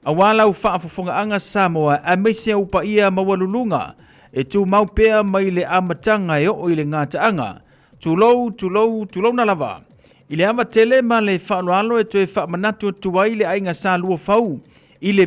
a wala u whaafafonga anga Samoa a meise upa ia mawalulunga e tu maupea mai le amatanga e o I le ngata anga tulou na lava I le ama tele ma le whaaloalo e toe whaamanatu tuai le ainga sa lua fau I le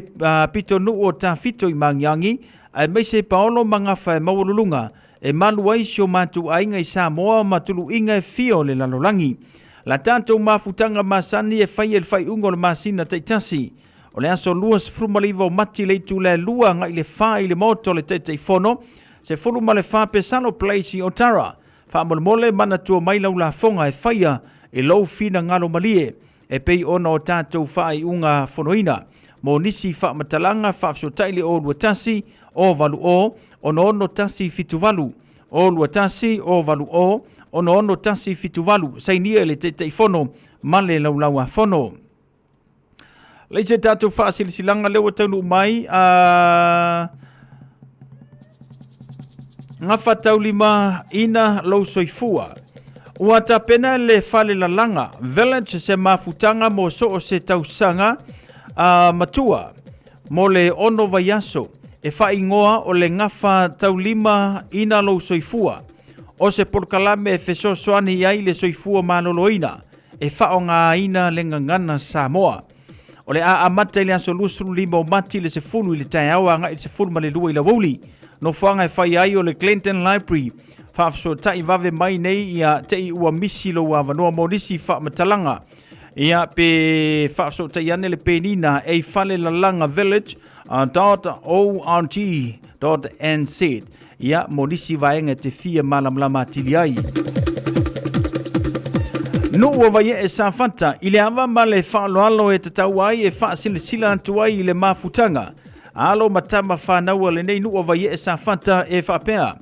pito nuu o tā fito I mangiangi a meise paolo mangafa e mawalulunga e maluai sio matu ainga I Samoa matulu inga e fio le lalolangi. La tātou mafutanga masani e whai el whai ungo le masina teitasi. O le aso luas frumaliva o mati le tu le lua ngai le whai le moto le teitei fono. Se furu ma le wha pesano place I Otara. Wha mole mana tua mai lau la fonga e whaia e lau fina ngalo malie. E pei ona o tātou whai unga fonoina. Mo nisi wha matalanga wha fsotaile o luatasi o valu o. Ono tasi fituvalu, o luatasi o valu o ono tasi fituvalu sainia le te fono male laulaua fono. Lei se tātou whaasilanga lewa taunu mai ngā whatau lima ina lau soifua. Ua ta pena le whale la langa, village se mafutanga mo so o se tausanga matua, mo le ono vaiaso, e whaingoa o le ngafa tau lima ina lau soifua, o se porkalame e feso soani iai le soifua maloloina, e whaonga ina le ngangana Samoa. O le a amata i le aso lusuru lima o mati le se fulu i le tai awa nga i se fulu ma le lua i la wauli, no whanga e whai ai o le Clinton Library, whaafso tai vave mai nei ia te i ua misi lo wa vanoa monisi wha matalanga. Ia pe whaafso tai ane le penina e whale la langa village.org.nz. Ia monisi vaenga te fia malamlama tili ai. No ua vai e sa fanta, i le awa ma le whaaloalo e tatau ai e wha sila antu ai i le mafutanga. Alo matama whanaua le nei nua vai e sa fanta e whapea.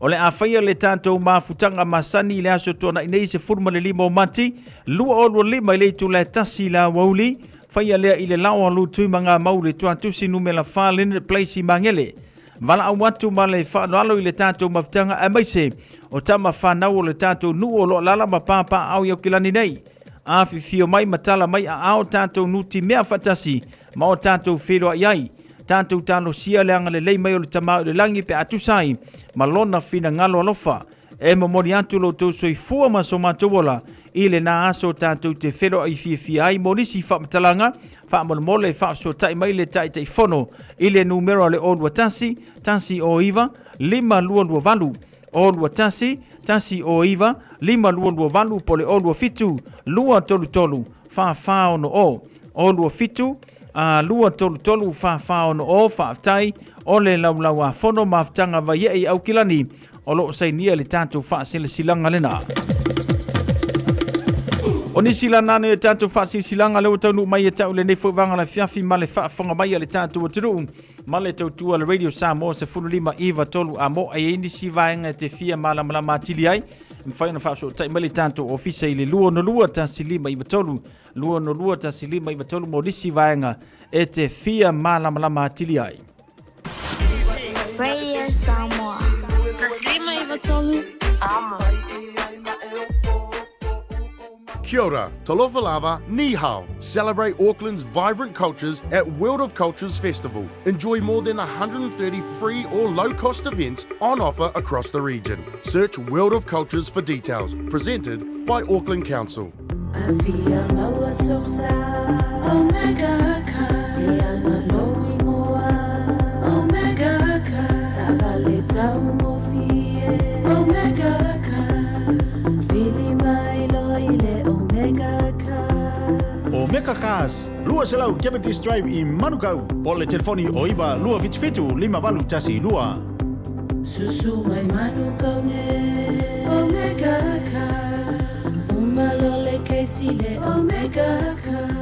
O le awhaia le tātou mafutanga masani le aso tōna i nei se furma le lima o mati, lua olua lima i le tu le tasi la wauli, whaia lea i le lawa lu tuimanga maule tuatusi numela whalene place i mangele. Vala au watu ma le whaanoalo i le tātou mafutanga a maise, o tama whanau o le tātou nuu o lo lala mapapa au iau kilani nei. Awhi fio mai matala mai a ao tātou nuti mea fatasi, ma o tātou wheroa iai. Tātou tāno sia leanga le lei mai o le tamau le langi pe atusai, ma lona fina ngalo alofa, e mamori atu lo tau soi fua ma so matowola, i le nā aso tātou te whero ai fia ai, monisi whamatalanga, whamole whaafso tai mai le tai tai fono, i le numero le olua tasi, tasi o iwa, 522 olua tasi, tasi o iwa, 522 po le olua fitu, lua tolu tolu, wha no o, olua fitu, lua tolu wha no o whaatai o le laulau a whono maftanga vai ei au kilani o lo sai nia le tātou wha silanga lena. O ni sila nane e tātou wha silanga leo taunu mai e tau le nefo vanga le fiafi ma le whaafonga mai le tātou o tiru ma le tautua le Radio Samoa se fululima iwa tolu a mo e inisi vaenga te fia malamala tili ai. Mwhaina whaafso tai mali tātou ofisa i le lua no lua ta silima iwa tolu. Lua no lua ta silima iwa tolu mo nisi vaenga e te fia malamala tili ai. Radio Samoa. Ta silima iwa tolu. Amo. Kia ora, talofa lava, ni hao. Celebrate Auckland's vibrant cultures at World of Cultures Festival. Enjoy more than 130 free or low-cost events on offer across the region. Search World of Cultures for details. Presented by Auckland Council. Omega Cars, lua selau Cavendish Drive i Manukau, po le telefoni o iwa lua fitu 5 tasi lua. Susu mai Manukau ne, Omega Cars, umalole keisi le Omega Cars.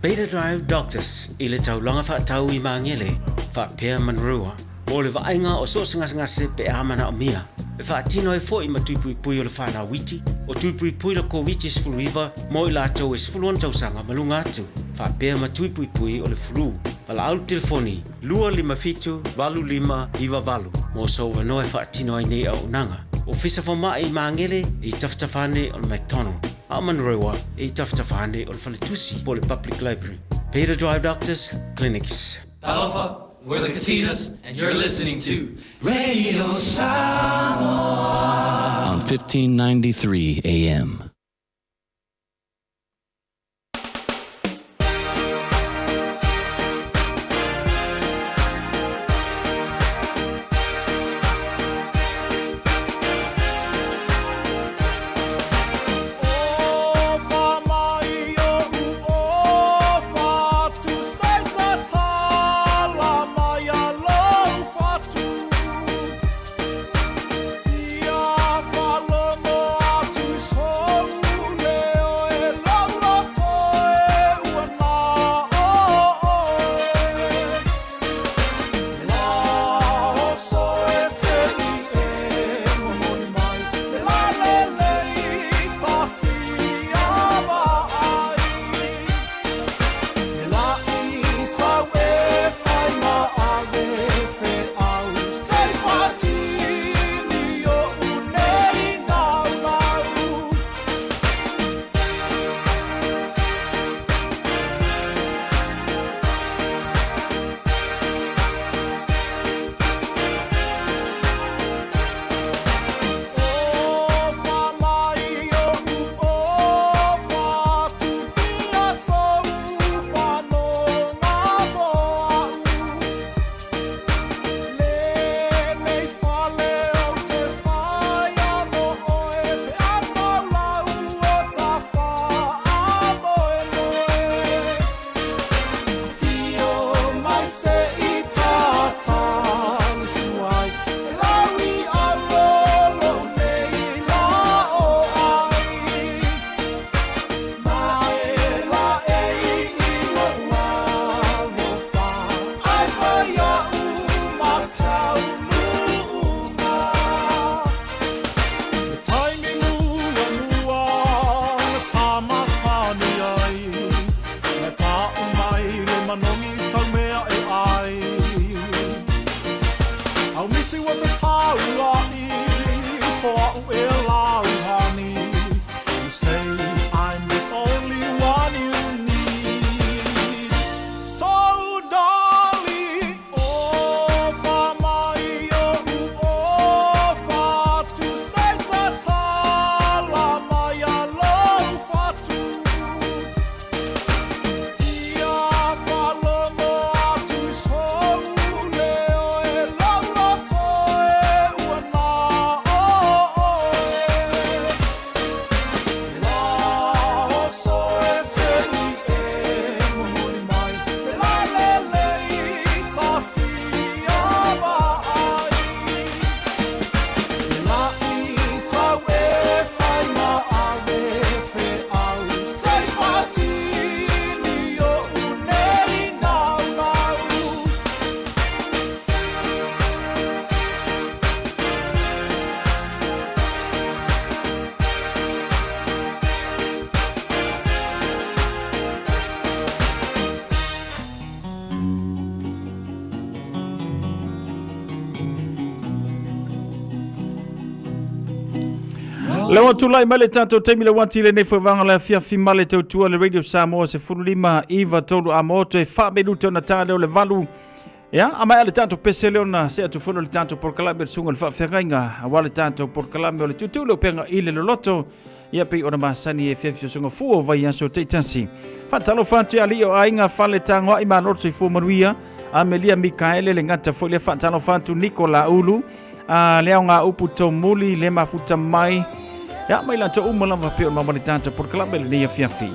Beta Drive Doctors, i le taulanga whaatau i mangele, whaapea manrua, mo le vaenga o so ngase pe amana o mia. E whaatino e fo i matupui pui o le whana witi, o tupui pui la COVID is flu river, mo i lātou is flu tausanga malunga atu. Whapea matupui pui o le flu. Wala au telefoni, 255-25 mo so wanoe whaatino ai nei au nanga. O fisa whama i maangele i taftafane o le McDonald. Amanrewa i taftafane o le whaletusi po le Public Library. Beta Drive Doctors Clinics. Aloha, we're the Katinas, and you're listening to Radio Samoa on 1593 AM. Home. Lewa tulai male tato taimi le wati le nefo vanga le fia fi male tau tua le Radio Samoa se fululima Iva tolu amoto e fa menuto na tale o le valu. Ya, ama ale tanto pese leona se atu fulu le tanto por kalame sunga le fa fiainga, awale tanto por kalame o le tutu le penga ile le loto. Ia pe ona masani e fia sunga fu o vai aso te tansi. Fa talo fanti ali o ainga fale tango i manot se fu maruia. Amelia Mikaele le ngata fo le fa talo fantu Nicola Ulu. Leonga upu tomuli le mafuta mai. Ya mai la to umala va pe ma tanto por kalame le ia fiafi.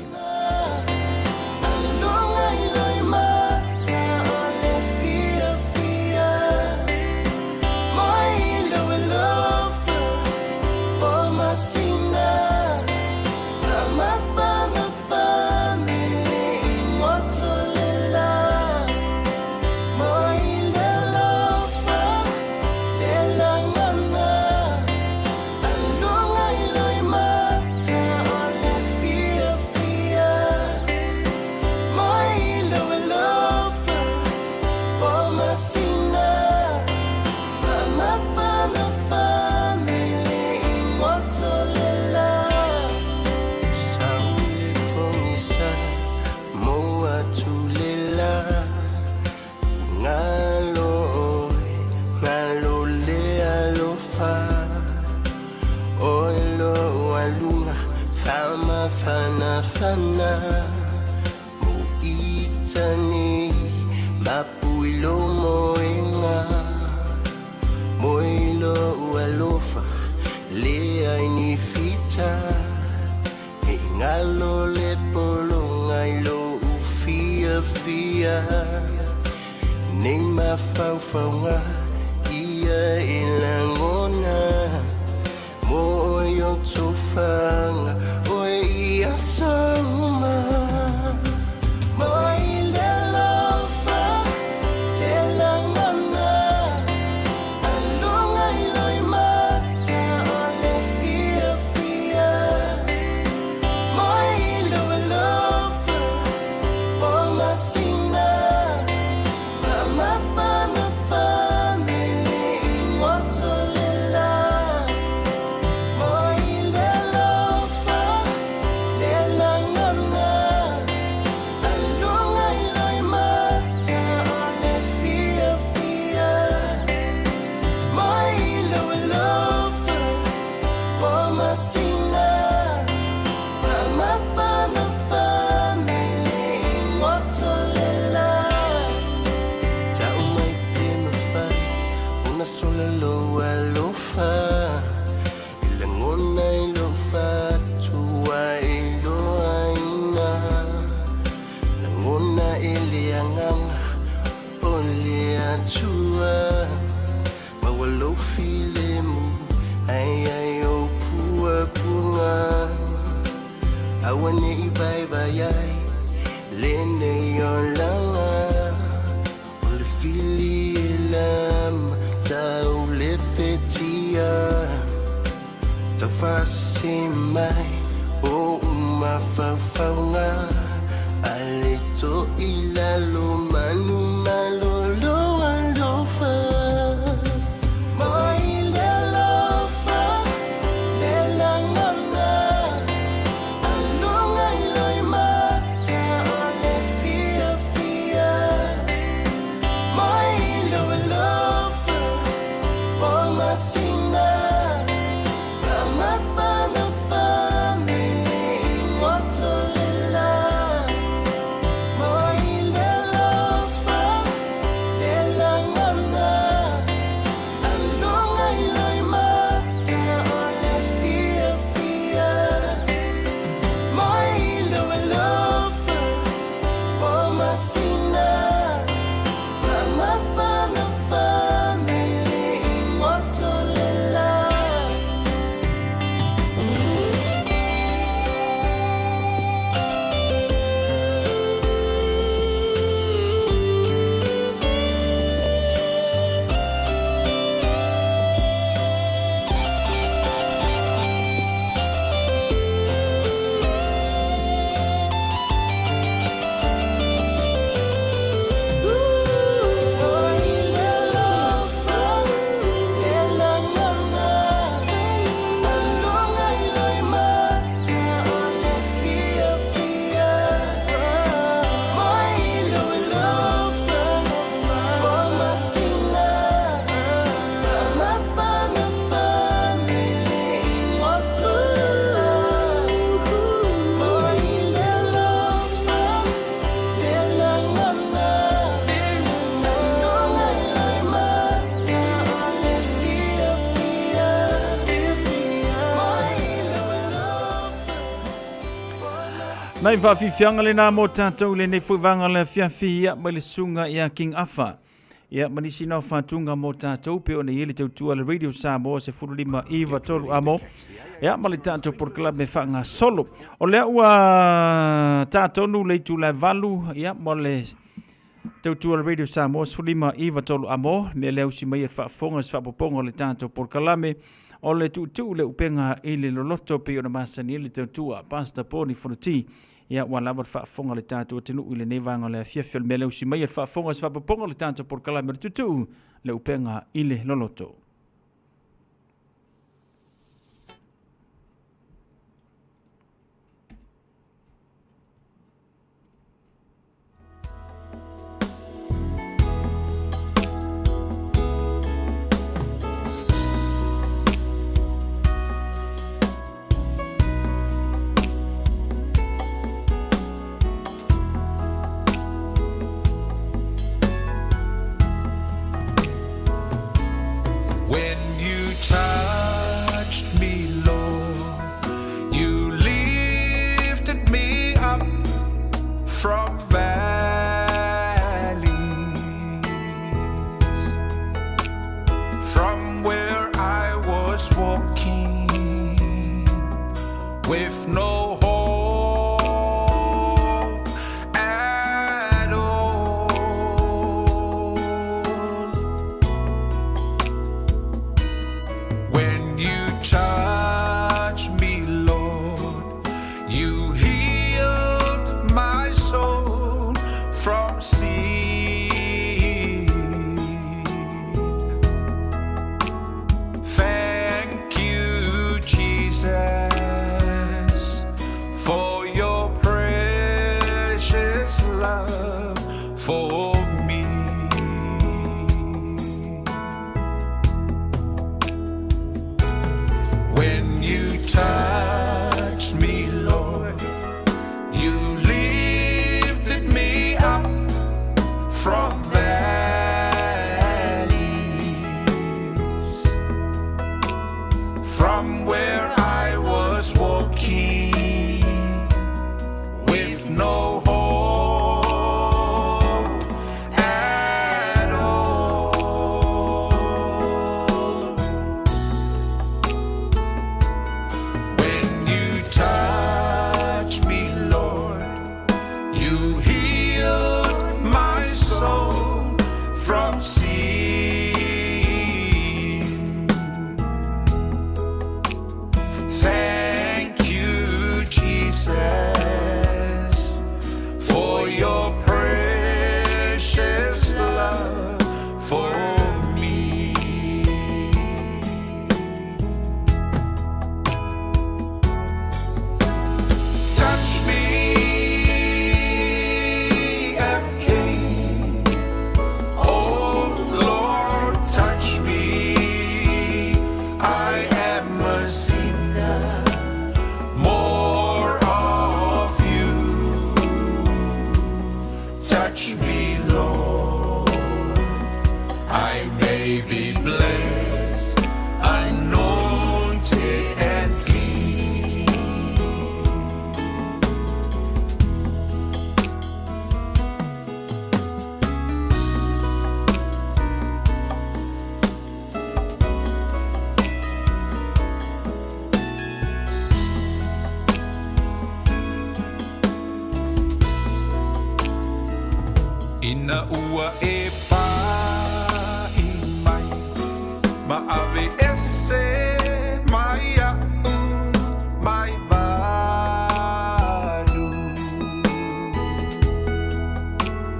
Nai whawhiwhianga le nā mō tātou le nei whuivanga le whiawhi ia mai le sunga ia King Afa. Ia manisi nao whātunga mō tātou pe o nei ele tautua le Radio Samoa se furulima iwa tolu amo. Ia mali tātou porkala me whanga solo. O lea ua tātou nu leitu le valu ia mo le tautua le Radio Samoa se furulima iwa tolu amo. Me leo si mai e whaafonga se whaapoponga le tātou porkala me. O le tu le upenga i le loloto pe o na masani le tautua Pastor Poni Furuti. Ia wala fa fonga le tātou tinu i le nevanga le fiafel me leu si mai fa fonga se fa ponga le tātou por kala mer tutu le upenga i le loloto. Ina ua e pa I mai Ma ave ese mai a mai vanu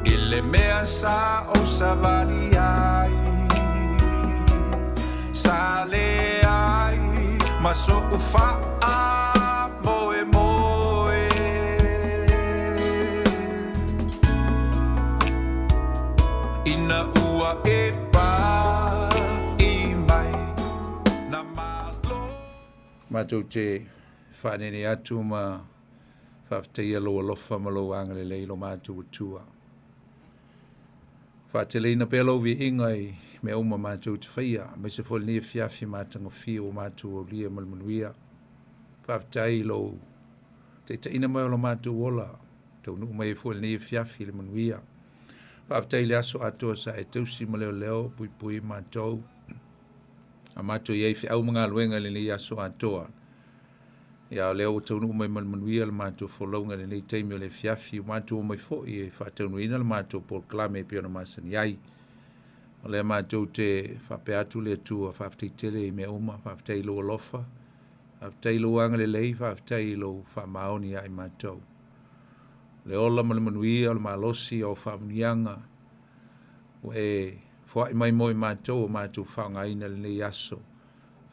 Ile mea sa o savani ai Sale ai Ma so ufa a moe moe Ina ua e pa I mai Na malo Mātou te whanene atu ma whafteia loa lofa ma lo angale leilo mātou atua. Whatelei na pelo vi ingai me uma mātou te whaia, me se fol nia whiawhi mātanga whio mātou o lia malmanuia. Whaftei lo te ina mai o lo mātou ola, tau nu mai fo le nei fiafi le manuia. Whaafitai le aso atoa sa e tausi ma leo pui pui mātou. A mātou iei fi au mga luenga le nei aso atoa. Ia leo tau nu mai manuia le mātou folaunga le nei teimi o le fiafi, mātou mai fo i e whaatau nuina le mātou por klame pio na masani ai. O le mātou te whapeatu le tua, whaafitai tele i mea uma, whaafitai lo alofa, whaafitai lo anga le lei, whaafitai lo whaamaoni ai mātou. Le ola ma le manuia o le malosi o whaamnianga, o e whaai mai moi mātou o mātou whaangaina le nei aso,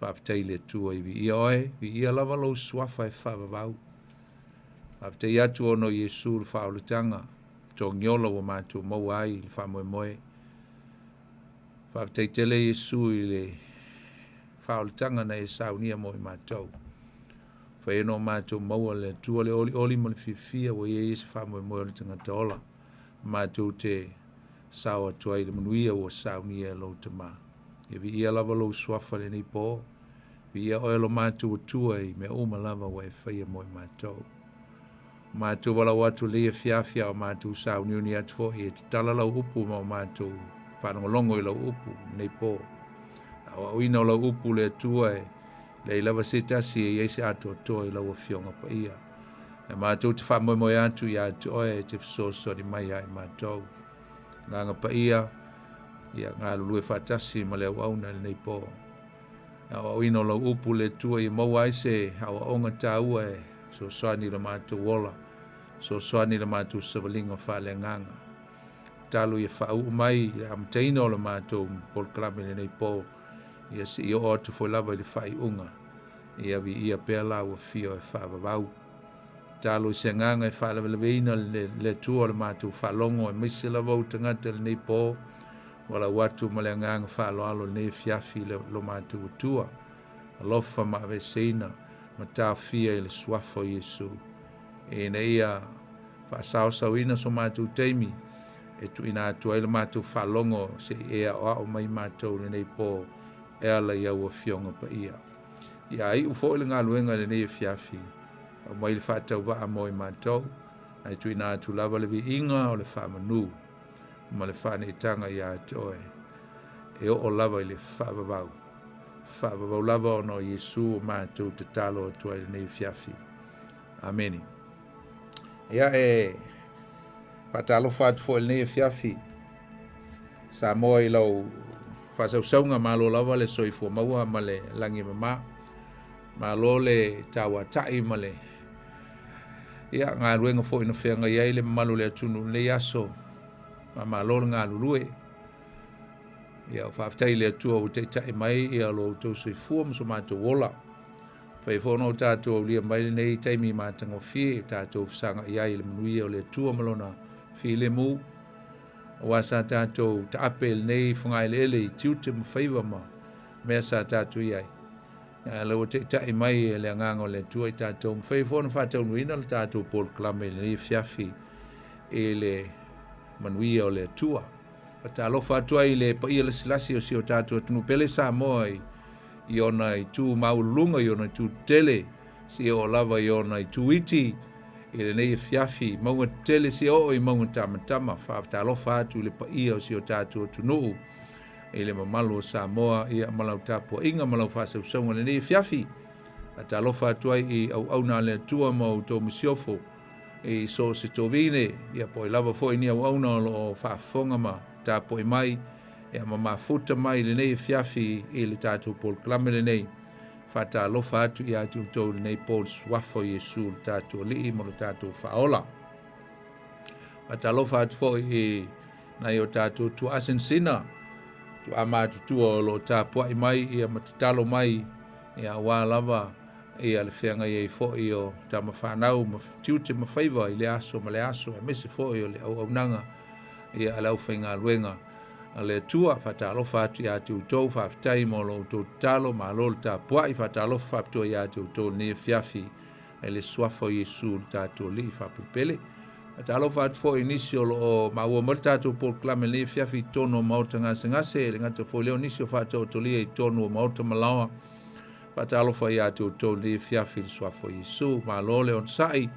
whaafitai le tua i vi ia oe, vi ia lava lo suafa e whaavavau. Whaafitai atu ono Yesu le whaolutanga, tō ngiola o mātou mau ai le whaamoe moe. Whaafitai tele Yesu i le whaolutanga na e saunia mo i mātou. Whaeno mātou maua le tua le oli mo le fifia o e ese whamoe moe le tangata ola. Mātou te sawa tuai le manuia o saunia e lo te mā. E vi ia lava lo suafa le nei pō. Vi ia oe lo mātou o tua i me uma lava o e whaia mo i mātou. Mātou wala watu le fiafia o mātou saunia ni atu fo e te talalau upu ma o mātou whanongolongo i lau upu nei pō. Awa uina o lau upu le tua e le lava se tasi e yeise ato toa i lau a fionga pa ia. E mātou te whamoe moe atu i atu oe te fisoso ni mai ai mātou. Nganga pa ia ngā lulue whatasi ma leo auna le nei pō. Awa uina o lau upu le tua i mau aise hawa onga tā ua e so soani la mātou wola. So soani la mātou savalinga whale nganga. Talo i whau mai am teino la mātou pol klame le nei pō. Ia si i o atu foi lava i le whai unga. Ia vi ia pēr lau a fio e whaavavau. Talo i se nganga e whaaleweina le tua le mātou whalongo e misi lava u tangata le nei pō. Wala watu ma le nganga whaaloalo le nei fiafi lo mātou tua. Alofa ma ave seina ma tā fia i le suafo Yesu. E na ia whaasau-sauina so mātou teimi. E tu ina atua i le mātou whalongo se ea o mai mātou le nei pō. E ala ia ua fionga pa ia. Ia ai ufo ili ngā luenga le nei fiafi. O mai le whātau waa moi mātou. Ai tu ina atu lava le vi inga o le whamanu. Ma le whāne itanga ia atoe. E o lava i le whaavavau. Whaavavau lava o no Yesu o mātou te talo atua le nei fiafi. Ameni. Ia e patalo whaatu fo le nei fiafi. Samoa i lau whasausaunga malo lava le soifua maua ma le langi mama. Malo le tawa tai ma le. Ia ngā ruenga fo ina whenga iai le malu le atunu le aso. Ma malo le ngā lulue. Ia whaftai le atua o te tai mai ia lo tau soifua mso mātou wola. Whaifono tātou au lia mai nei taimi mātango fie. Tātou whasanga iai le manuia o le atua malona fi le mu. Wasa tātou ta apel nei whangai lele i tiute ma Faiva ma mea sa tātou iai. Lau te tai mai e le angango le tua i tātou mwhaifono whātau nuina le tātou pol klame le nei fiafi e le manuia o le tua. Pata alo whātua i le pa ia le silasi o si o tātou tunu pele Samoa i ona i tū maulunga i ona i tū tele si o lava i ona i tū iti i le nei fiafi, maunga tele si o i maunga tamatama, whaafta alofa atu le pa ia o si o tātua tunuu, i le mamalu o Samoa, i a malau tāpua inga malau whaasau saunga le nei fiafi, a ta alofa atu ai i au auna le tua mau tō misiofo, i so se tō vine, i a poi lava fo i ni au auna o whaafonga ma, tāpua i mai, i a mamafuta mai le nei fiafi i le tātua pol klame le nei, Fata alofa atu i atu tau nei Paul swafo Yesu tātou li mo tātou whaola. Fata alofa atu fo i nai o tātou tu asen sina. Tu amatu tua o lo tāpua i mai i a matatalo mai i a wā lava i a le whianga i fo i o tā mawhanau tiute ma Faiva i le aso ma le aso e mese fo i o le au nanga i a lau whainga luenga. Le tua fata alofa atu i atu tau whaftai mo lo tau talo ma lo ta pua i fata alofa atu i atu tau ne fiafi e le swafo Yesu tātou li whapupele. Fata alofa atu fo inisio lo ma ua mol tātou pol klame le fiafi tono mauta ngase le ngata fo leo nisio fata o tolia i tono mauta malawa. Fata alofa i atu tau le fiafi le swafo Yesu ma lo le on sai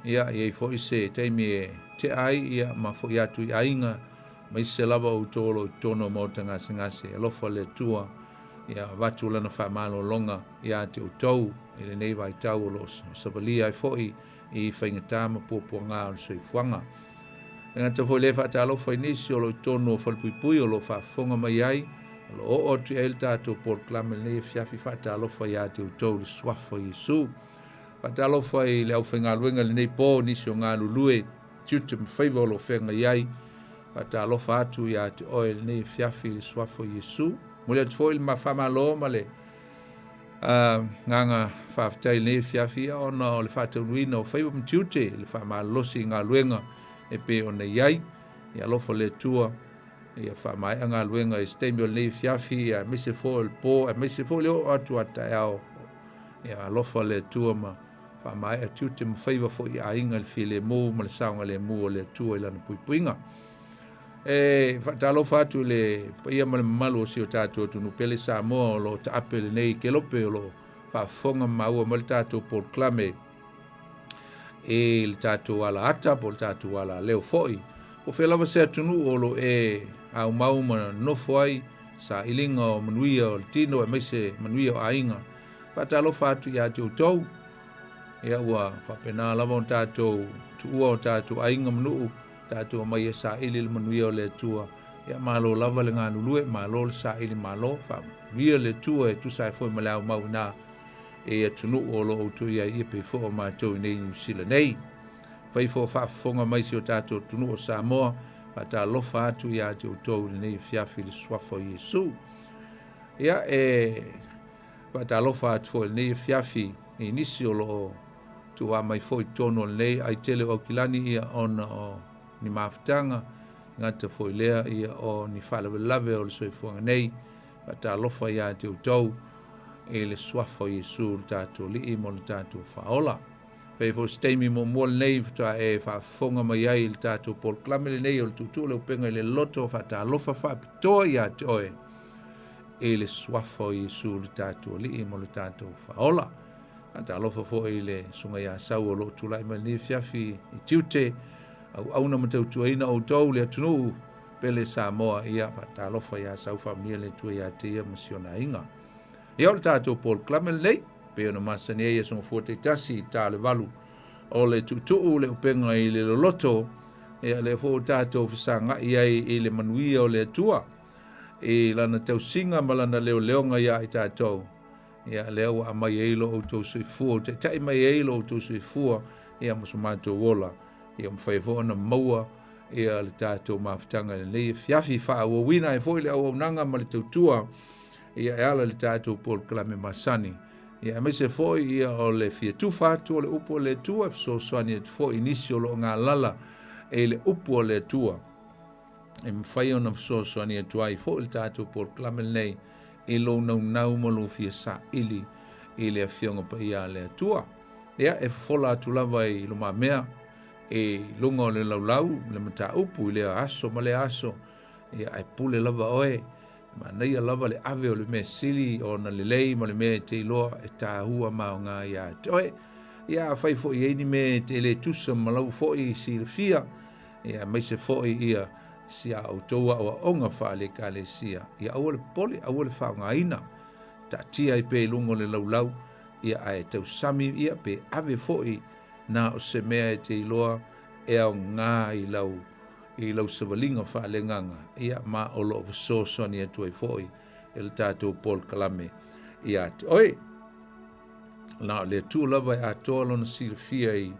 ia e fo se taimi te ai ia ma fo ia tu ainga mai se lava o tolo tono mo tanga singase lo fa le tua ia watu lana fa malo longa ia te utou ele nei vai tau lo sabalia ai fo i whaingata ma puapuanga o soi fuanga. Nga te fo le fa talo fa inisi o lo tono fa pui o lo fa fonga mai ai lo o tu el tato por clame le fiafi fa talo fa ia te utou le swafo Yesu. Patalo fai le au whenga luenga le nei pō nisi o ngā lulue, tiutu me Faiva o lo whenga iai, patalo fatu ia te oe le nei fiafi le swafo Yesu. Mule atu fōi le ma whamalo ma le nganga whaftai le nei fiafi ona o le whataunuina o Faiva mtiute le whamalosi ngā luenga e pe o nei iai, ia lofa le tua, ia whamai ngā luenga e steimi o le nei fiafi, ia mese fōi le pō, mese fōi le o atu atai au, ia lofa le tua ma fa mai atu te Faiva fo i ainga le file mo ma le saunga le mo le tua i lana puipuinga fa talo fatu le ia ma le malu o si o tātou tunu pele Samoa o lo ta apele nei ke lope o lo fa fonga maua ma le tātou Paul Klame e le tātou ala ata po le tātou ala leo foi po whelava se atunu o lo au mau ma nofo ai sa ilinga o manuia o le tino e meise manuia o ainga fa talo fatu ia te utou ia ua whapena lava o tātou tuua o tātou ainga manu tātou mai e sa ili le manuia o le tua ia malo lava le ngā nulue malo le sa ili malo whamia le tua e tu sai foi malau mau nā e atunu o lo o tu ia i pe fo o mātou nei New Zealand nei whai fo whafonga mai si o tātou tunu o Samoa pa tā lofa atu ia te utou nei fiafi le swafo Yesu ia pa tā lofa atu fo nei fiafi e nisi o lo tu a mai foi tono nei ai tele o kilani ia ona o ni maftanga ngata foi lea ia o ni fala lave o le soifuanga nei ta lofa ia te utou e le swafo Yesu tato li mo le tato faola pe fo stemi mo mo nei ta e fa fonga mai ai le tato Paul Klame nei o tutu le penga le loto fa ta lofa fa pitoia toe e le swafo Yesu tato li mo le tato faola ata alofa fo ile sunga ya sau o lo tula ima ni fiafi i tiute au na matau ina o tau le atunu pele Samoa ia ata alofa ya sau familia le tua ya te ia masiona inga ia o le tātou Paul Klame lei pe ona masani ia sunga fuate tasi ta le valu o le tutu le upenga i le loto ia le fo tātou fisanga ia i le manuia o le tua e lana tau singa malana leo leonga ia i tātou ia leo a mai eilo o tō sui fua, te tai mai eilo o tō sui fua, ia musumato wola, ia mwhaifo na maua, ia le tātou mawhitanga le nei, fiafi wha ua wina e fōi le au nanga ma le tautua, ia e ala le tātou Paul Klame Masani, ia me se fōi ia o le fia tufatu o le upo le tua, so soani e fōi inisi o lo ngā lala, e le upo o le tua, e mwhai o na so soani e tuai, fōi le tātou Paul Klame nei, e lo nau mo lo fia sa ili i le afionga pa ia le atua. Ia e fola atu lava i lo mea e lunga o le laulau, le mata upu i le aso, ma le aso, ia e pule lava oe, ma neia lava le ave o le mea sili o na le lei, ma le mea te iloa e tā hua ma o ngā ia te oe. Ia fai fo i eini me te le tusa ma lau fo i si le fia, ia meise fo i ia sia o toa o onga wha le ka le sia. Ia aua le pole, aua le wha ngā ina. Ta tia i pe lungo le laulau, ia ai tau sami ia pe ave foi na o se mea e te iloa e au ngā i lau savalinga wha le nganga. Ia ma o lo so soni e tuai foi, e le tātou Paul Klame. Ia te oi, na le tu lava e atoa lona silfia i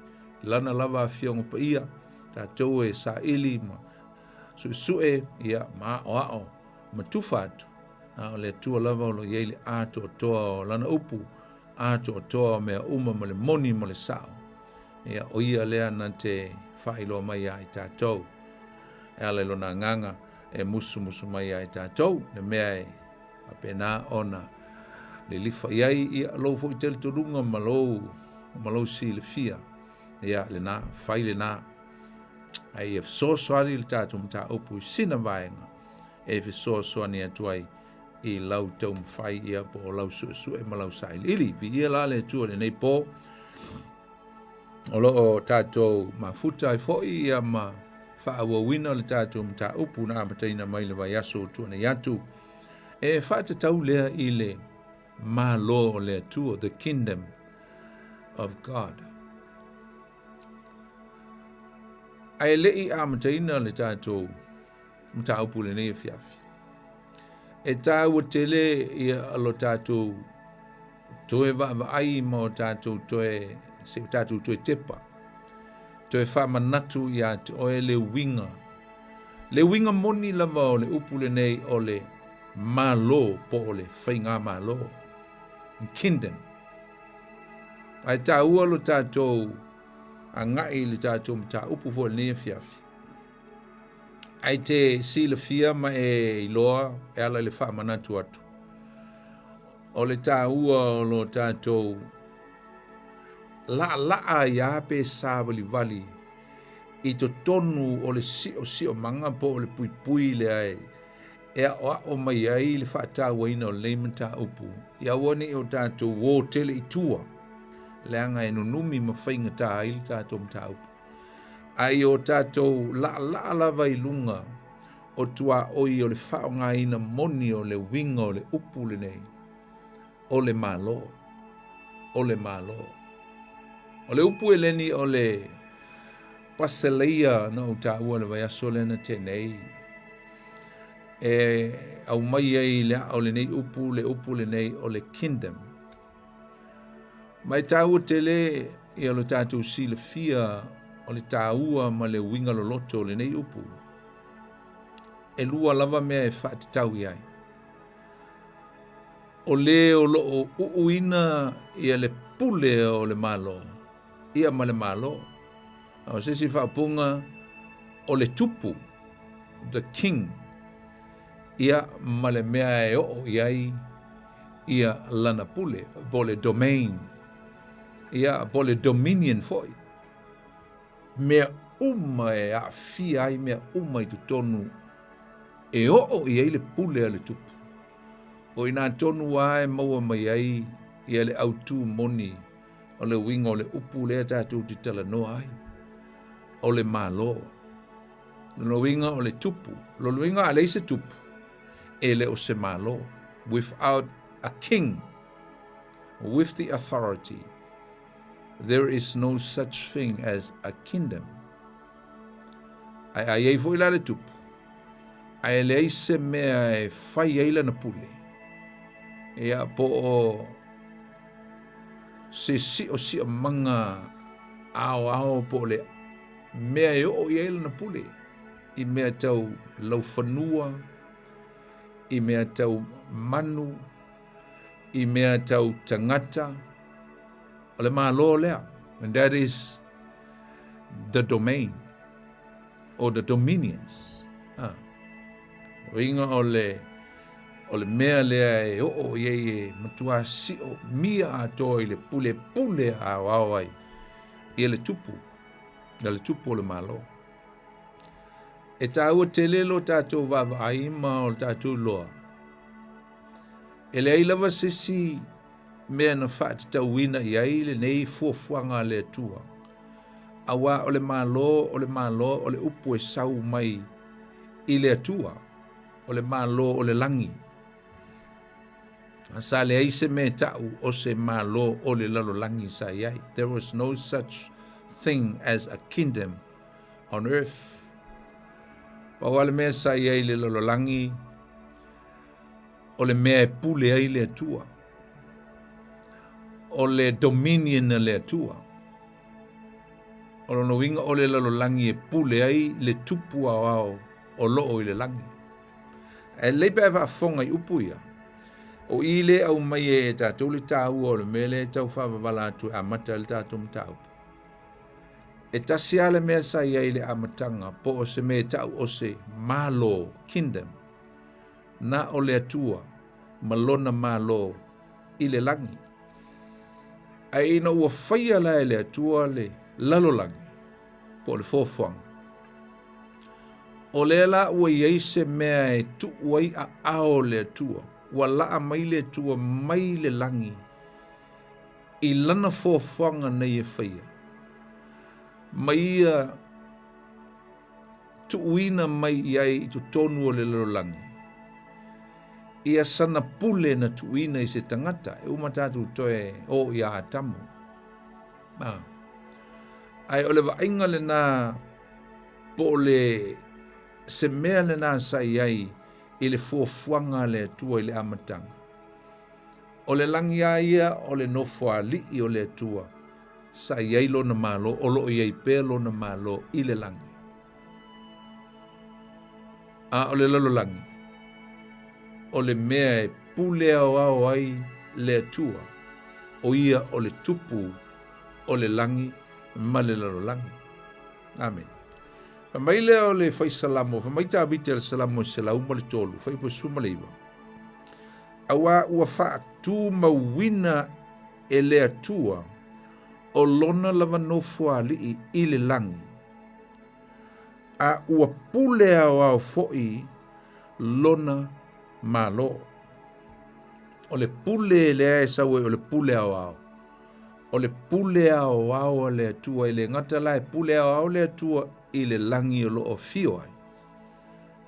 lana lava a fionga pa ia, tātou e sa ili ma sue ia ma o ao ma tufatu na le tua lava o lo yeile ato toa o lana upu ato toa me uma ma le moni ma le sao ia o ia lea na te whailo mai ai tātou e ale lona nganga e musu mai ai tātou le mea e apena ona le lifa iai ia lo fo i tele turunga ma lo si le fia ia le na whai le na ai e so soari le tātou mta upu i sina vaenga e so soani atuai i lau tau mwhai ia po lau su e ma lau saili ili vi ia la le tua le nei po O loo tātou mafuta I fo'i ia ma whaawawina le tātou mta upu na amataina mai le vai aso tuana yatu. E whātatau lea I le mālo o le atua, the kingdom of God. Ai lei amataina le tātou mta upu le nei fiafi. E tāua tele ia alo tātou toe ai mo tātou toe se tātou toe tepa. Toe whamanatu ia te oe le winga. Le winga moni lava o le upu le nei o le malo po o le whainga malo. Kingdom. Ai tā ua lo tātou a ngai le tātou mta upu fo le nei fiafi. Ai te sila fia ma e iloa e ala le whamanatu atu. O le tā ua o lo tātou la ia pe savali vali I to tonu o le sio manga po o le pui le ai e o mai ai le whaata waina o le mata upu ia wani o tātou wō tele I tua le anga e nunumi ma whainga tā I le tātou mata upu ai o tātou la lava I lunga o tua oi o le whaonga ina moni o le winga o le upu le nei o le malo o le malo o le upu eleni o le paseleia na o tāua le vai aso lena tenei e au mai ai le o le nei upu le nei o le kingdom mai tāua tele I o le tātou sila fia o le tāua ma le winga lo loto le nei upu e lua lava mea e whaatitau I ai o le o lo uina I le pule o le malo ia ma le malo o se si whaapunga o le tupu the king ia ma le mea e o iai ia lana pule po le domain ia po le dominion foi mea uma e a fia ai mea uma I tu tonu e o iai le pule a le tupu o ina tonu ai maua mai ai ia le autu moni o le winga o le upu le tātou ti tala noa ai o le malo lo winga o le tupu lo winga a leise tupu e le o se malo without a king with the authority there is no such thing as a kingdom ai foi la le tupu ai le se mea e fai ai la na pule e a po o se si o manga ao po le mea e o i na pule I mea tau lau whanua I mea tau manu I mea tau tangata o le malo lea and that is the domain or the dominions Ringa o le mea lea e o ye matua si o mia a toi le pule a wawai I le tupu o le malo e tāua tele lo tātou vavai ma o tātou loa e le ai lava sesi mea na whaatitau wina I ai le nei fuafuanga le atua awa o le malo o le upu e sau mai I le atua o le malo o le langi sa le ai se me tau o se malo o le lalo langi sa iai there was no such thing as a kingdom on earth pa wale mea sa iai le lalo langi o le mea e pule ai le atua o le dominion le atua o lo winga o le lalo langi e pule ai le tupu ao o loo I le langi e leipa e whaafonga I upu ia o ile au mai e tātou le tāu o le mele tau whawawala atu a mata le tātou mtau. E tasi ale mea sa iai le amatanga po o se me tau o se malo kingdom na o le atua malona malo I le langi. A ina ua whaia la le atua le lalolangi po le fōwhanga. O le la ua iei se mea e tu uai a ao le atua. Wa laa mai le tua mai le langi I lana fōwhanga nei e whaia. mai tuuina mai iai i tu tonu o le lalolangi. Ia sana pule na tuuina i se tangata, e umatatu toe o ia atamu. Ai ole vainga le na po le se mea le na sa iai i le fuafuanga le tua i le amatanga. O le langi a ia o le nofua li i o le tua, sa iai lo na malo, o lo iai pe lo na malo i le langi. O le lalo langi. O le mea e pule au ai le tua, o ia o le tupu o le langi ma le lalo langi. Amen. Mai le o le fai salamo, mai ta abite le salamo se la uma le tolu, fai po suma le iwa. Awa ua faa tu mawina e le atua o lona lava nofua li i le langi. A ua pule au foi lona malo. O le pule le ae sawe o le pule au. O le pule au le atua i le ngata la e pule au le atua i le langi o lo o fio ai.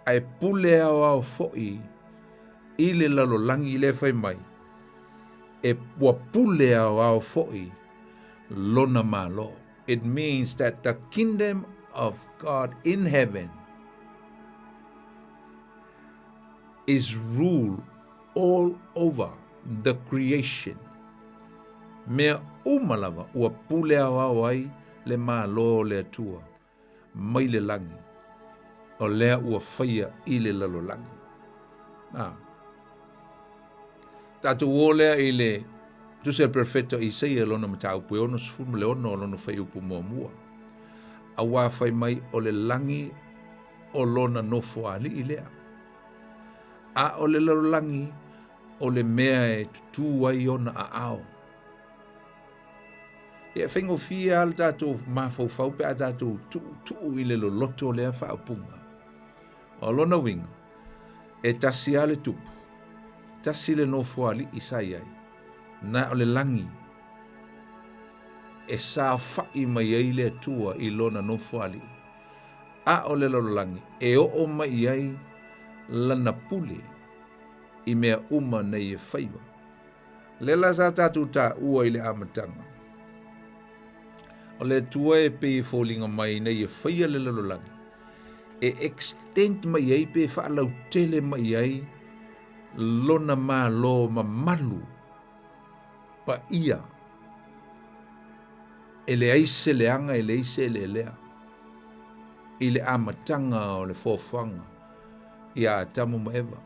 Ai pule au foi i le lalo langi le fai mai. E ua pule au foi lona malo. It means that the kingdom of God in heaven is rule all over the creation. Mea umalava ua pule au ai le malo le atua mai le langi o lea ua faia i le lalo langi. Tatu o lea i le tu se perfetto Isaia lona matau pue ono sfumu le ono lona fai upu mua. Awa fai mai o le langi o lona nofo ali i lea. A o le lalo langi o le mea e tutu ai ona a ao. Ia whengo fia al tātou mawhau pe a tātou tu i le loto lea whaapunga. O lona winga, e tasi ale tupu, tasi le nofo ali i sai ai, na o le langi, e sa whai mai ai le tua i lona nofo ali. A o le langi, e o mai ai lana pule i mea uma nei e Faiva. Lela sa tātou tā ua i le amatanga. O le tua e pe fōlinga mai nei e whaia le lalolangi. E extend mai ai pe whaalau tele mai ai lona mā lo ma malu pa ia. E le aise le anga e le aise le lea. I le amatanga o le fōwhanga i a tamu maeva.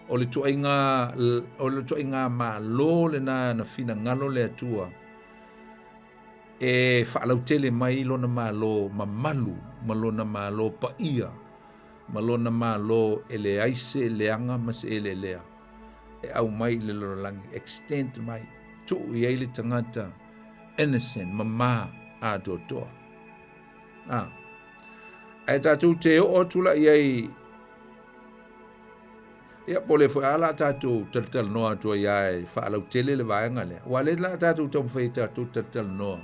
O le tuainga mā lo le na whina ngalo le atua. E whaalau tele mai lona malo ma malu, ma lona malo pa ia, ma lona malo e le aise le anga ma se ele lea. E au mai le lona langi, extend mai, tu i eile tangata, innocent, mama a toa. E tātou te o tula i ei, ia pole foi ala tātou tal noa tua i ai, whaalau tele le vaenga lea. Wale la tātou tom whai tātou tal noa.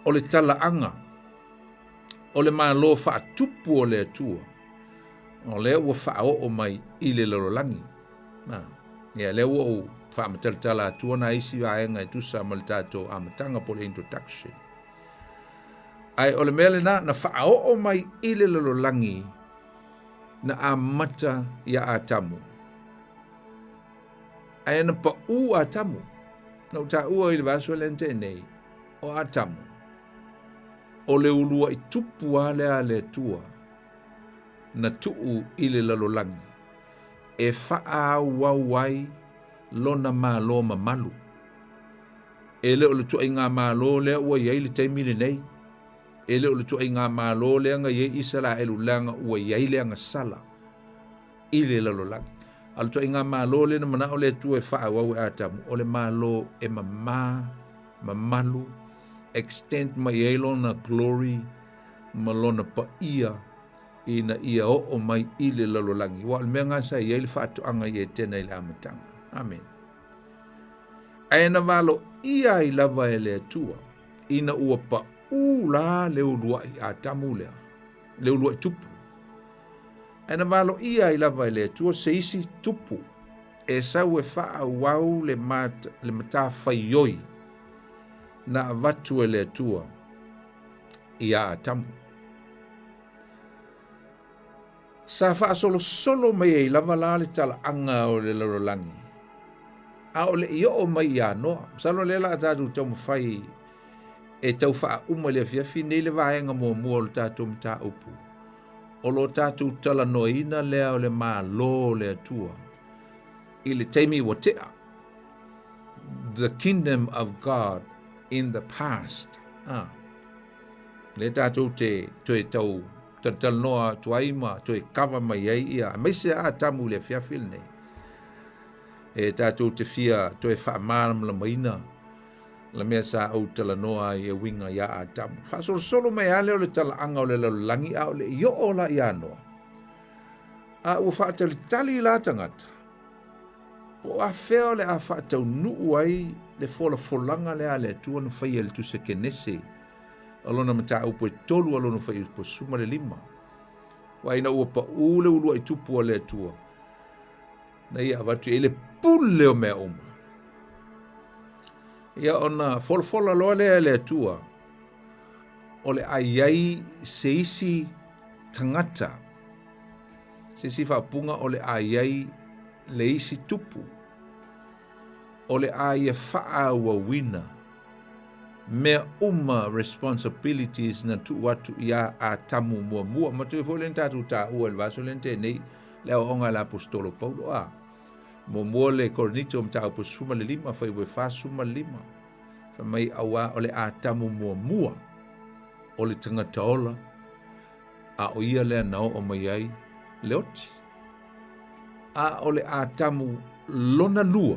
O le tala anga, o le malo wha tupu o le atua, o le ua wha o mai i le lalolangi. Ia le ua o wha mataltala atua na isi vaenga i tusa ma le tātou amatanga po le introduction. Ai o le mele na wha o mai i le lalolangi na amata ia atamu. Ai na pa u atamu, na uta ua i le vaso lente nei, o atamu. O le ulua i tupu ale ale tua na tuu i le lalolangi e faa wawai lona malo ma malu e le o le tua inga malo le ua iei le taimile nei e le o le tua inga malo le anga iei isala e lulanga ua iei le anga sala i le lalolangi al tua inga malo le na mana o le tua e faa wawe atamu o le malo e mamalu extend mai elona glory malona pa ia ina ia o mai i le lalolangi. Wa le mea ngasa i ele whaatu anga i e tena i le amatanga. Amen. Aena walo ia i lava e le atua ina ua pa la le ulua I a tamu lea. Le ulua tupu. Ana malo ia I lava le tua se isi tupu. E sau e faa wau le mata whaioi na vatu e le tua I a tamu. Sa faa solo mai e lava la le tala anga o le lorolangi. A o le io o mai ia noa. Salo le la tatu tau mwhai e tau faa uma le fiafi nei le vaenga mua o le tatu mta upu. O lo tatu tala noina lea o le maa lo le atua. I le teimi watea. The kingdom of God in the past. Le tatu te tau tal noa tuaima to e kava mai ai ia. Mai se a tamu le fiafi nei. E tatu te fia to e wha maram la maina. La mea sa au tala noa I e winga ia a tamu. Wha solo mai ale o le tala anga o le langi a o le io o la ia noa. A ua wha tali la tangata. Po a feo le a wha tau nuu ai le folanga le a le atua na whai le tu se kenese. Alona mata upo e tolu alona whai upo suma le 5. Wa ina ua pa ule ulua I tupu a le atua. Na ia watu ele pule o mea uma. Ia ona folfola loa le atua. O le aiai se isi tangata. Se isi whapunga o le aiai le isi tupu. O le aia wha wina. Mea uma responsibilities na tu watu ia a tamu mua. Matu e fole tatu ta ua le vaso lente nei. Leo onga la apostolo Paulo a. Mua le koronito mta apo suma le 5. Fai ue fa suma le 5. Fa mai awa o le a tamu mua. O le tangata ola. A o ia lea nao o mai ai. Leoti. A o le a tamu lona lua.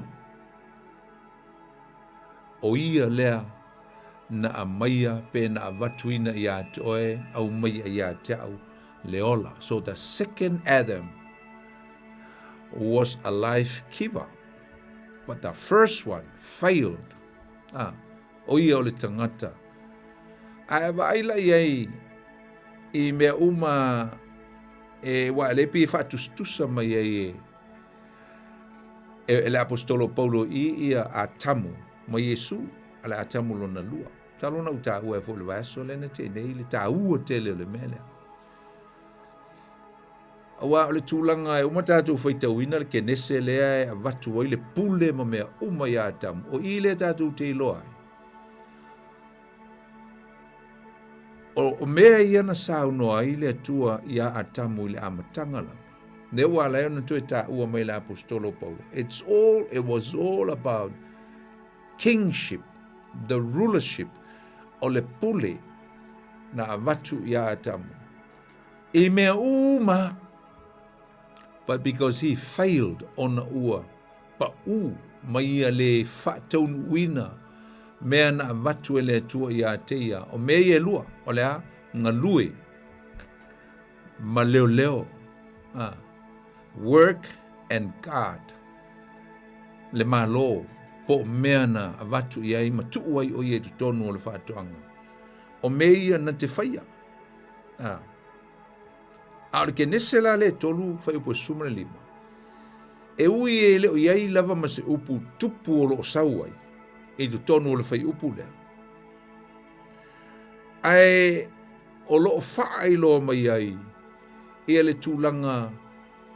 O ia lea na a maia pe na a vatuina I a te oe au maia I a te au leola. So the second Adam was a life giver. But the first one failed. O ia o le tangata. A eva aila iai I mea uma e wa le pi fatustusa mai ai e le apostolo Paulo I ia a tamu ma Yesu ala a tamu lona lua. Talona uta ua e fo le vaso le na te nei le ta ua tele le mele. Awa o le tūlanga e umatatu whaitauina le kenese lea e a watu ai le pule ma mea uma ia tamu. O I le tatu te iloa. O mea ia na sao noa I le atua ia a tamu I le amatanga la. Ne ua la na tue ta ua mai le apostolo Paulo. It was all about kingship, the rulership o le pule na a watu ia a tamu. I mea uma. But because he failed on ua, pa mai le whataunu wina, mea na watu ele tua I a teia, o mea I lua, o lea ngā lue, ma leo. Work and God, le malo, po mea na watu I ma tuu ai o I tu tonu o le whatuanga. O mea na te whaia. Aole ke nese la le tolu fai upo suma le 5. E ui e leo iai lava ma se upu tupu o lo sau ai. E tu tonu o le fai upu lea. Ai o lo fai lo mai ai. E le tūlanga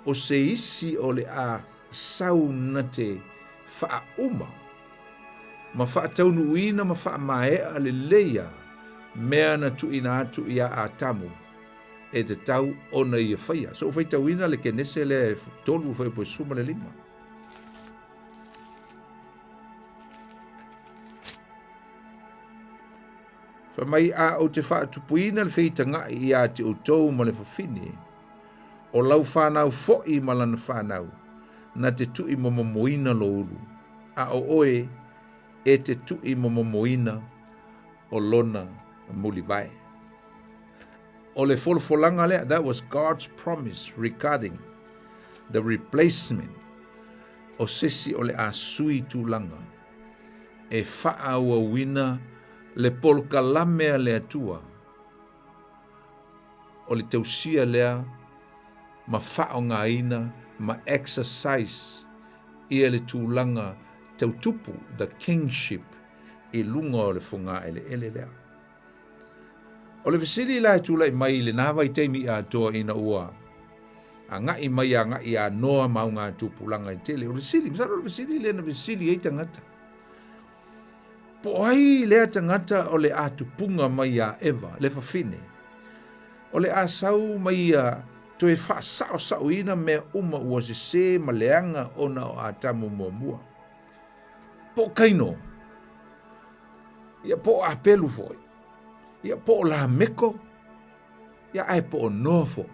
o se isi o le a sau na te faa uma. Ma faa taunu uina ma faa maea le leia. Mea na tu ina atu ia a tamu. E te tau ona ia whaia. So whai tauina le kenese le tolu whai po suma le 5. Wha mai a o te wha tupuina le whitanga I a te utou ma le whawhine. O lau whanau fo'i ma lana whanau. Na te tui momomoina lo ulu. A o oe e te tui momomoina o lona muli vai. O le folfolanga lea, that was God's promise regarding the replacement o sesi o le a sui tūlanga. E whaaua wina le polkalame le atua, o le tausia lea, ma whaongaina, ma exercise, ia le tūlanga, tautupu, the kingship, i lunga o le whunga ele lea. O le visiri la tūlai mai le nawa i teimi a toa ina ua, a ngai mai a ngai a noa maunga tūpulanga i tele. O le visiri, misaro le visiri le na visiri ei tangata. Po ai lea tangata o le atupunga mai a Eva, le whawhine. O le a sau mai a toe wha sao ina mea uma ua se ma leanga ona o a tamu mua. Po kaino, ia po a pelu foi, ia po la meko, ia ai po no foi.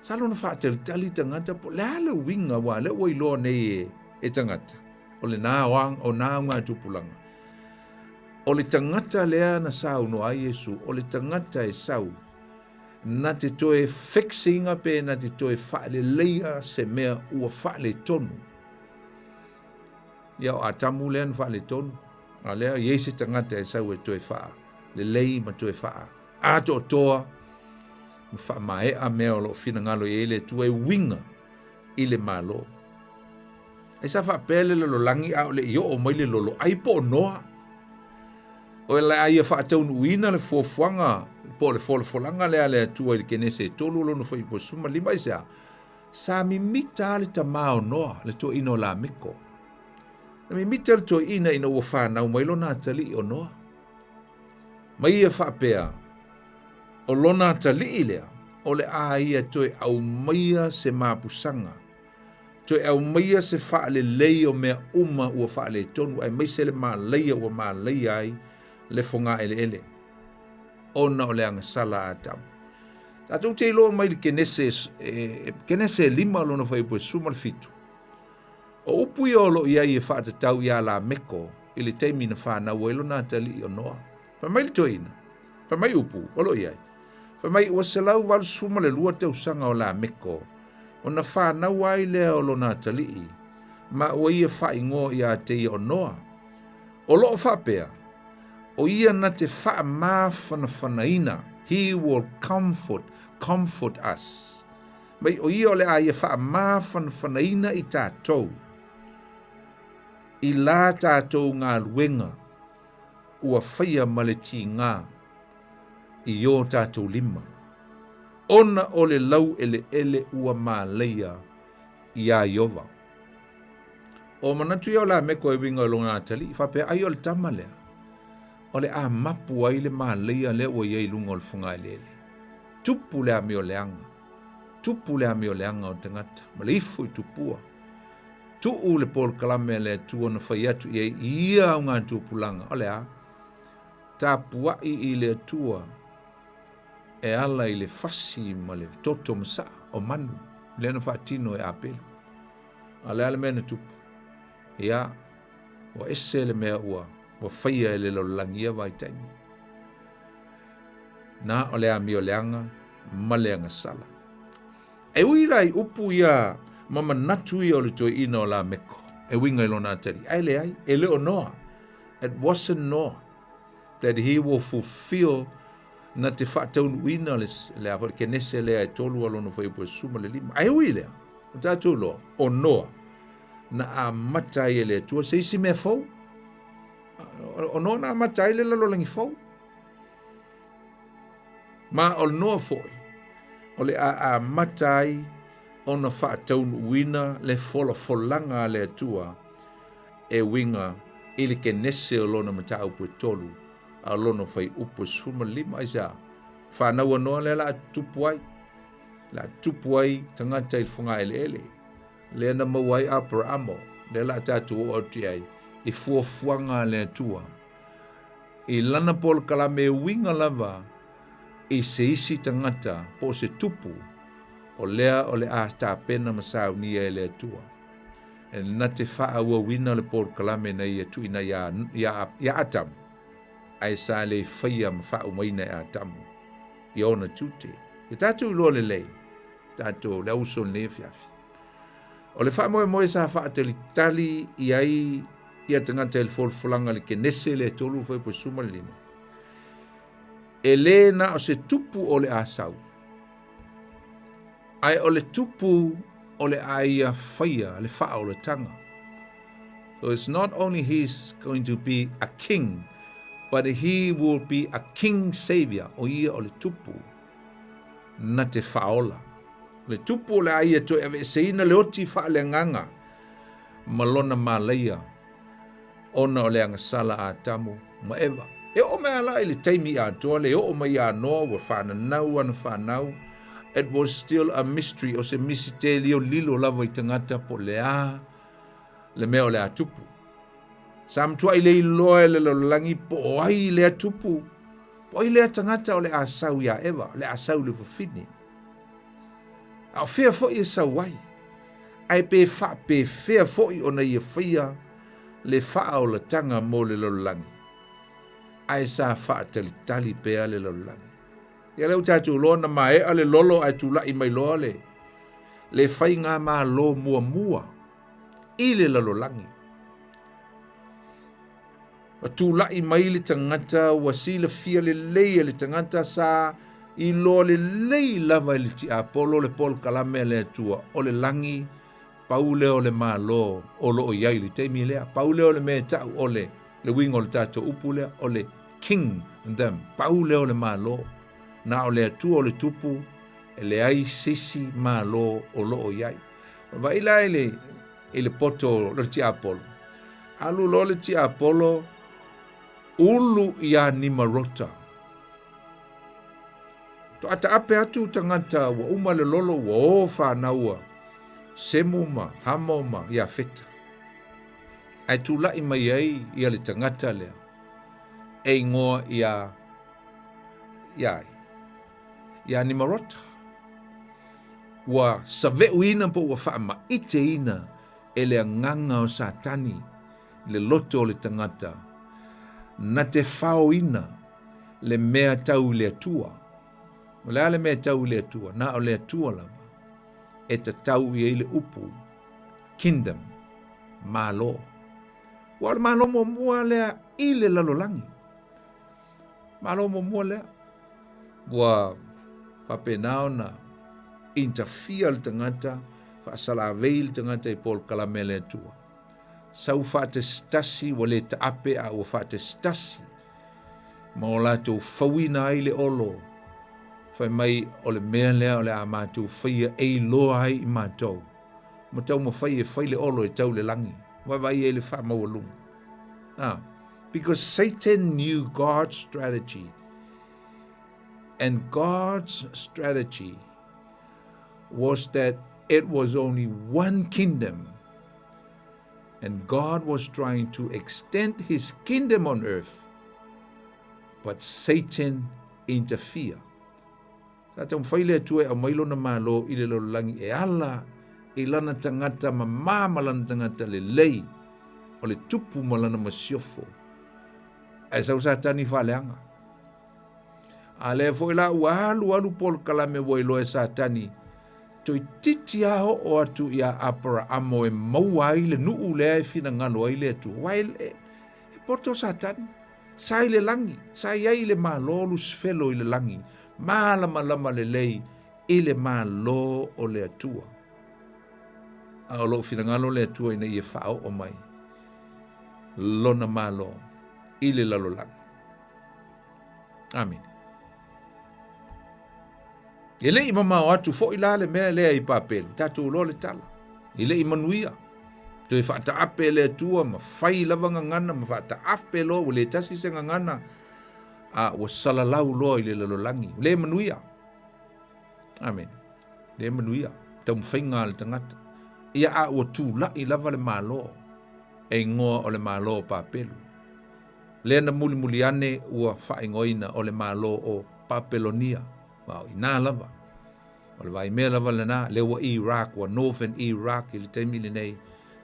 Salo na wha tali tangata po le ale winga wa le wailo nei e tangata. O le nā wang o nā ngā tupulanga. O le tangata lea na sau no a Yesu, o le tangata e sau, na te toe fixinga pe na te toe whaale leia se mea ua whaale tonu. Ia o a tamu lea na whaale tonu. A lea Yesu tangata e sau e toe whaa. Le lei ma toe whaa. A to toa, ma wha mae a mea o lo fina ngalo e le tu e winga i le malo. E sa wha pele le lo langi au le i o mai le lolo ai po noa. O le ai e wha taunu uina le fuafuanga po le folanga le tua i kene se tolu lo no fai po suma lima i sea. Sa mi mita le tamao noa le to ino la miko. Na mi mita le to ina ua whanau mai lo na tali o noa. Mai e wha pea o lona tali i lea o le a ia toe au maia se mapusanga. Toe au maia se wha le lei o mea uma ua wha le tonu ai mai se le maa leia ua maa leia ai le fonga ele. Ona o le anga sala a tamu. Tatou te ilo mai kenese lima lona whai pue suma le fitu. O upu i olo i ai e whaata tau i ala meko i le teimi na whana uelo na tali o noa. Pa mai le toina. Pa mai upu, olo i ai. Pa mai ua se lau walu suma le lua tau sanga o la meko. O na whana uai lea olo na tali i. Ma ua ia whai ngō i a te i o noa. O loo whapea. O ia na te wha maa whanaina. He will comfort us. Mai o ia o le a ia wha maa whanaina i tātou. I la tātou ngā luenga. Ua whaia maleti ngā. I o tātou lima. Ona o le lau ele ua maa leia. I a Iova. O manatu ia o la meko e winga o longa atali. Whapea ai o le tamalea. O le a mapu ai le maa leia le ua iei lunga o le funga ele. Tupu le ami o leanga. Tupu le ami o leanga o tangata. Ma le ifu i tupua. Tuu le pol kalame le tua na whai atu iei ia o ngā tupulanga. O le a. Tā puai i le tua. E ala i le fasi ma le toto masa o manu. Le na whaatino e apelu. A le ala mena tupu. Ia. O ese le mea ua. Wa whaia e le lo langia vai taimi. Na o le ami o leanga, ma leanga sala. E uirai upu ia mama natu ia o le toi ina o la meko. E winga i lona atari. Ai le ai, e le o noa. It wasn't Noah that he will fulfill na te whaataunu ina le awhare kenese lea e tolu alono whai pua suma le lima. Ai ui lea, o tātou loa, o Noa, na a matai e lea tua, se isi mea fau. O Noa na a matai le lalo langi fau. Ma o Noa foi, o le a matai o na whaataunu ina le folanga lea tua e winga ili kenese o lona matau pua tolu. A lono fai upo suma lima isa. Whanau anoa le la tupuai. La tupuai tangata il funga ele. Le na mawai Abrahamo. Le la tatu o tiai. I fuafuanga le tua. I lana pol kalame winga lava. I se isi tangata po se tupu. O lea o le a ta pena masau ni e le tua. E na te wha ua wina le pol kalame na ia tu ina ya atam. Ai sa le whaia ma wha umaina e a tamu. I ona tute. I tātou loa le lei. Tātou le auso le fiafi. O le wha moe sa wha tali tali i ai ia tangata le folfolanga le kenese le tolu foi po suma le lima. Elena o se tupu o le asau. Ai o le tupu o le aia faia, le faa o le tanga. So it's not only he's going to be a king, but he will be a king savior o ia o le tupu na te faola. Le tupu o le aia to eve seina le oti faa le nganga malona malaia ona o le angasala a tamu ma eva. E o mea la ili taimi a toa le o mai a noa wa whananau ana whanau. It was still a mystery o se misite lio lilo lava i tangata po le a le mea o le a tupu. Sam tua i le iloa le langi po ai le a tupu. Po ai le a tangata o le a sau ia eva, le a sau le fufini. Au fea fo i sau wai. Ai pe fea fo i ona i fia le faa o le tanga mo le langi. Ai sa faa tali pea le langi. Ia leu tātou loa na mae ale lolo ai tula i mai loa le fai ngā mā lo mua i le lalolangi. Tula i mai le tangata wasila fia le lei le tangata sa i loa le lei lava le ti apolo le pol kalame le tua o le langi paule o le mā lo o lo o iai le teimi lea paule o le me tau o le wingo le tātou upu lea o le king and them paule o le mā lo na o le atua o le tupu, e le ai sisi mā lo o lo o iai. Wa ila ele poto le ti apolo. Alu lo le ti apolo, ulu ia ni marota. To ata ape atu tangata wa uma le lolo wa o whanaua, semuma, hamoma, ia feta. Ai tu lai mai ai ia le tangata lea. E ngoa ia ni marota. Wa save uina po wa whaama ite ina ele nganga o satani le loto le tangata. Na te whao ina le mea tau le atua. Wala le mea tau le atua. Na o le atua lava. E ta tau i ele upu. Kingdom. Malo. Wa le malo mo mua lea i le lalolangi. Malo mo mua lea. Wa papenao na interfere le tangata, whaasalavei le tangata I pol kalamele atua. Sau whaate stasi wa le taape a o whaate stasi. Ma o lato whawina ai le olo. Whai mai o le mea lea o le a mātou whaia ei loa ai I mātou. Ma tau ma whai e whai le olo e tau le langi. Wai e le wha maua because Satan knew God's strategy. And God's strategy was that it was only one kingdom. And God was trying to extend his kingdom on earth. But Satan interfered. Sa tau whaile atue a mailo na malo I le lolangi e ala I lana tangata ma lana tangata le lei o le tupu malana masiofo. E sau satani whaleanga. A le fo ila alu pol kalame wo ilo e satani. Toi titi aho o atu ia apara amo e maua ai le nuu lea e fina ngalo ai le atu. Wail e porto satani. Sai le langi. Sai ai le malolu sfelo I le langi. Malama le lei I le malo o le atua. A o lo fina ngalo le atua ina I e whao o mai. Lona malo I le lalo langi. Amin. E le mama o atu fo ila le mea lea I papelu. Tatu lo le tala. I le manuia. To e whaata ape le atua ma whai lava ngangana ma whaata ape lo le tasi se ngangana. A wa salalau lo I le lalolangi. Le manuia. Amen. Le manuia. Tau mwhainga le tangata. Ia a ua tū la I lava le malo. E ngoa o le malo papelu. Le na muli ane ua whaingoina o le malo o Papelonia. Wow, ina lava. O le vai mea lava lana, le wa Iraq, wa Northern Iraq, I le taimi le nei,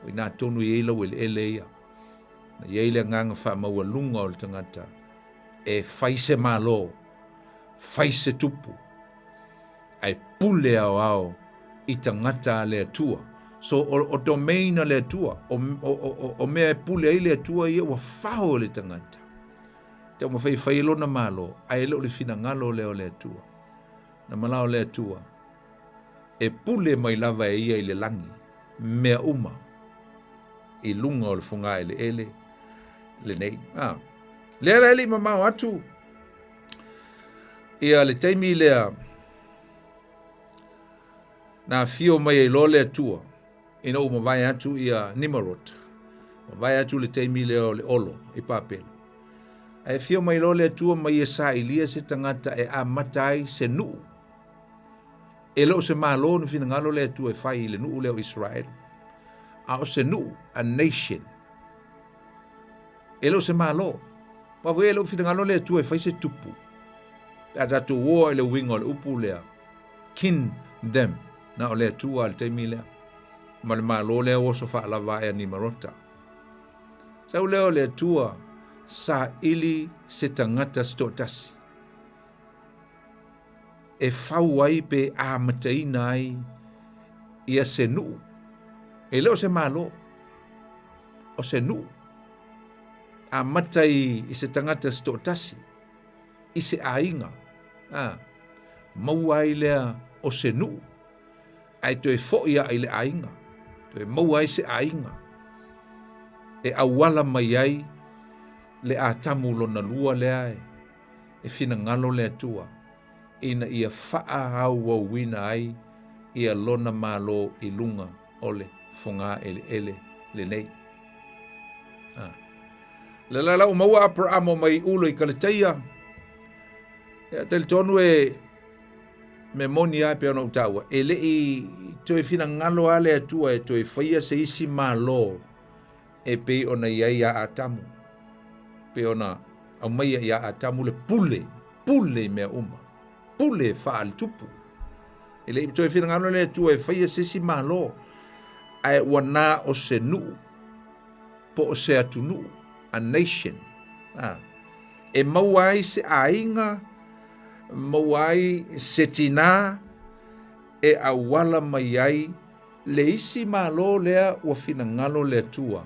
o ina tonu I eila o le elea. Na I eila nganga wha maua lunga o le tangata. E whaise malo, whaise tupu. Ai pule au I tangata le atua. So o domain le tua, o mea pule ai le tua ia ua whao le tangata. Te ma fai lona malo, ai le o le fina ngalo le o le tua. Na malao le tua, e pule mai lava e ia i le langi, mea uma, i lunga o le funga e le ele, le nei. Lea ele mamao atu, ia le taimi lea, na fio mai e lo le tua, ina uma vai atu ia Nimarot, vai atu le taimi lea o le olo, i papelo. Ai fio mai lo le tua mai e sa ilia se tangata e a matai se nuu. E leo se malo no fina ngalo le tua e fai le nuu leo Israel. A o se nuu, a nation. E leo se malo. Pa voi leo fina ngalo le tua e fai se tupu. A tatu woa e le wingo le upu lea. Kin them. Na o le tua al teimi lea. Ma le malo lea oso fa lava e Nimarota. Sau leo le tua sa ili se tangata stotasi. E fau ai pe a mataina ai ia se nuu. E leo se malo. O se nuu. A matai i se tangata stotasi. I se ainga. Mau ai lea o se nuu. Ai to e fo ia ai le ainga. To e mau ai se ainga. E awala mai ai le a tamu lona lua lea e fina ngalo lea tua. Ina ia faa au wawina ai ia lona malo i lunga ole funga ele le nei. Le la o maua Abrahamo mai ulo i kaleteia. Ia tel tonu e me moni ai pe ona utaua. E le i to e fina ngalo ale atua e to e faia se isi malo e pe ona ia a tamu. Pe ona au mai ia a tamu le pule mea uma. Pule fa tupu. Ele to e fina ngalo le tu e faia sisi malo. Ai wana o se nu. Po o se atunu. A nation. E mauai se ainga. Mauai se tina. E awala mai ai. Le isi malo lea ua fina ngalo le tua.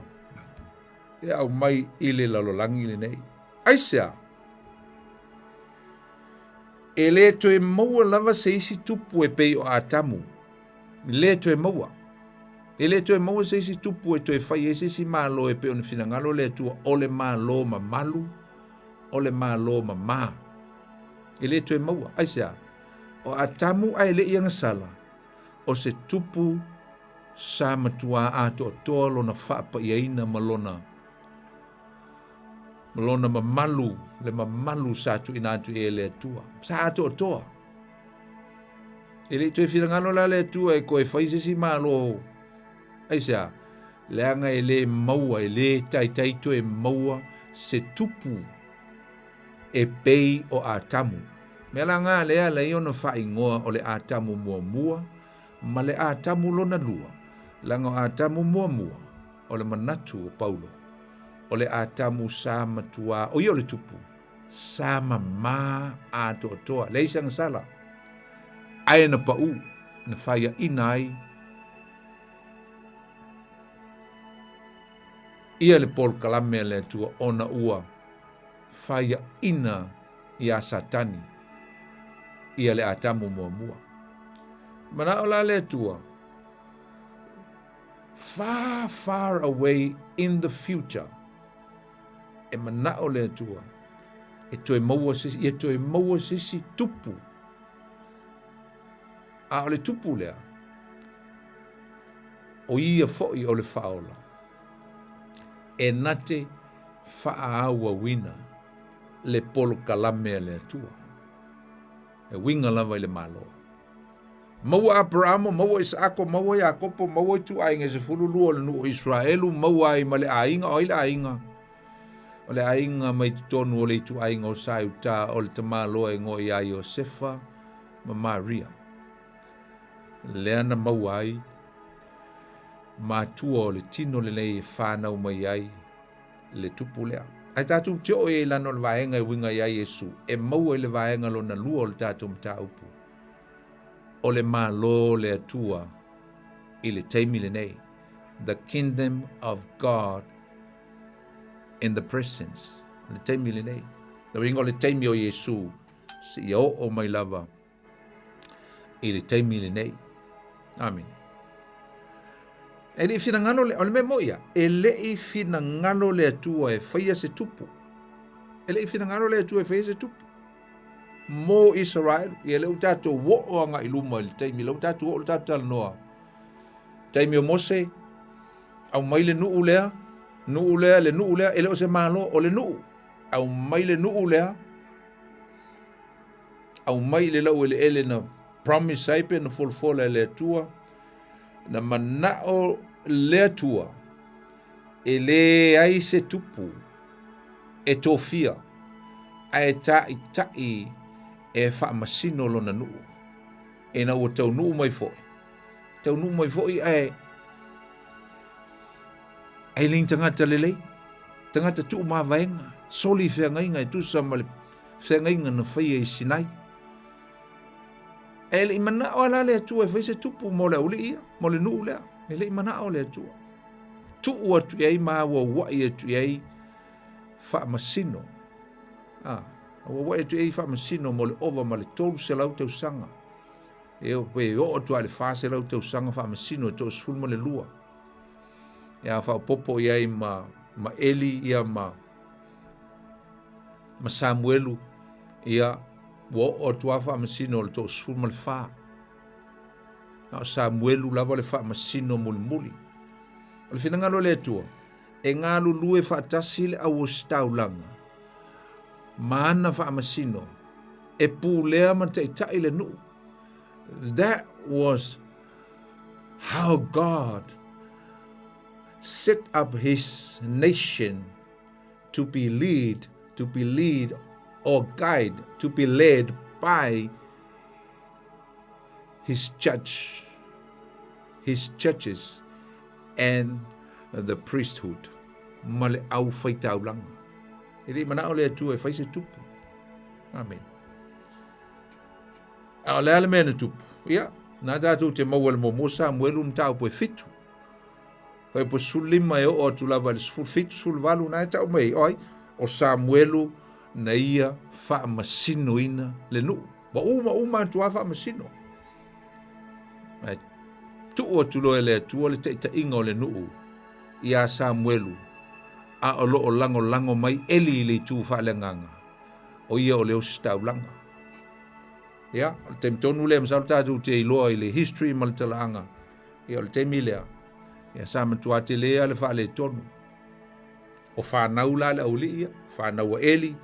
E au mai ile lalolangi le nei. Aisea. E le to e maua lava se isi tupu e pei o atamu. Le to e maua. E le to e maua se isi tupu e to e fai e se isi malo e pei o ni fina ngalo le tua o le malo ma malu. O le malo ma ma. E le to e maua. Aisea. O atamu ai le ianga sala. O se tupu sa matua ato o toa lona whaapa iaina malona. Malona ma malu. Le mamalu sa tu inatu e le tua. Sa ato o toa. E le toi whira ngano la le tua e koe whaise si malo. Aisea, le anga e le maua, e le tai to e maua se tupu e pei o atamu. Me la ngā lea le iona whai ngoa o le atamu mua, ma le atamu lona lua. Langa o atamu mua, o le manatu o Paulo. O le atamu sa matua, o i o le tupu. Sa mama ato toa. Le isang sala. Ai na pau, na whaia inai. Ia le pol kalame le tua ona ua. Whaia ina ia satani. Ia le atamu mua. Mana o la le tua. Far away in the future. E mana o le tua. E toi maua sisi tupu. A o le tupu lea. O ia foi o le faola. E nate faa aua wina le polo kalame le tua. E winga lava i le malo. Maua Abrahamo, maua Isako, maua Jakopo, maua tu ainga se fululu o le nu Israelu, maua ai ma le ainga o i le ainga. O le ainga mai tonu o le tu ainga o sa uta o le tamalo e ngo ia Iosefa ma Maria. Le ana mauai matua o le tino le nei e whanau mai ai le tupu lea. Ai tātum te o e lano le vaenga e winga ia Yesu. E maua i le vaenga lo na lua o le tātum ta upu. O le malo le atua I le taimi le nei. The kingdom of God in the presence. Le taimi le nei. Na wingo le taimi o Yesu. Si ia o mai lava. I le taimi le nei. Amen. E le fina ngano le, ole me moia, e le i fina ngano le atua e whaia se tupu. E le i fina ngano le atua e whaia se tupu. Mo Israel, i le utato wo o anga i luma le taimi, le utato wo o tato ala noa. Taimi o Mose, au mai le nuu lea, le nuu lea, e le o se malo o le nuu. Au mai le nuu lea, au mai le lau ele na promise saipe na folfola le atua, na manao le atua, e le ai se tupu, e tofia, a e tai e wha masino lo na nuu. E na ua tau nuu mai foi. Tau nuu mai foi ai ling tangata lelei. Tangata tu ma vaenga. Soli whengainga e tu sa male whengainga na whaia i sinai. E le imana o ala le atua e whaise tupu mo le uli ia, mo le nuu lea. E le imana o le atua. Tu ua tu iai maa ua wai e tu iai wha masino. Ua wai e tu iai wha masino mo le ova ma le tolu se lau tau sanga. E o pe o tu ale fa se lau tau sanga wha masino e tau sulma le lua. Ia wha popo iai ma Eli ia ma Samuelu ia o tu wha masino le tau sulma le wha. Samuelu lava le wha masino muli muli. Le fina ngalo le atua. E ngalu lue wha tasi le au stau langa. Maana wha masino. E pūlea man te itai le nuu. That was how God set up his nation to be lead or guide, to be led by his churches and the priesthood. Male au whaitau langa. Iri mana ole atu e whaise tupu. Amen. A le ale mena tupu. Ia, nā tātou te mauale mo Mosa mwelu mtau po e fitu. Whai po sulima e o atu lava le sfur fitu sulvalu nā e tau mei. Oi, o Samuelu na ia wha masino ina le nu. Wa uma atua wha masino. Tu o tulo e le atua le te inga o le nuu. Ia Samuelu. A o lo o lango mai eli le tu wha le nganga. O ia o leo stau langa. Ia, o te mtonu le msau tātou te iloa i le history maltalanga. Ia o le te milea. Ia sa matua te lea le wha le tonu. O whanau la le auli ia. Whanau a eli.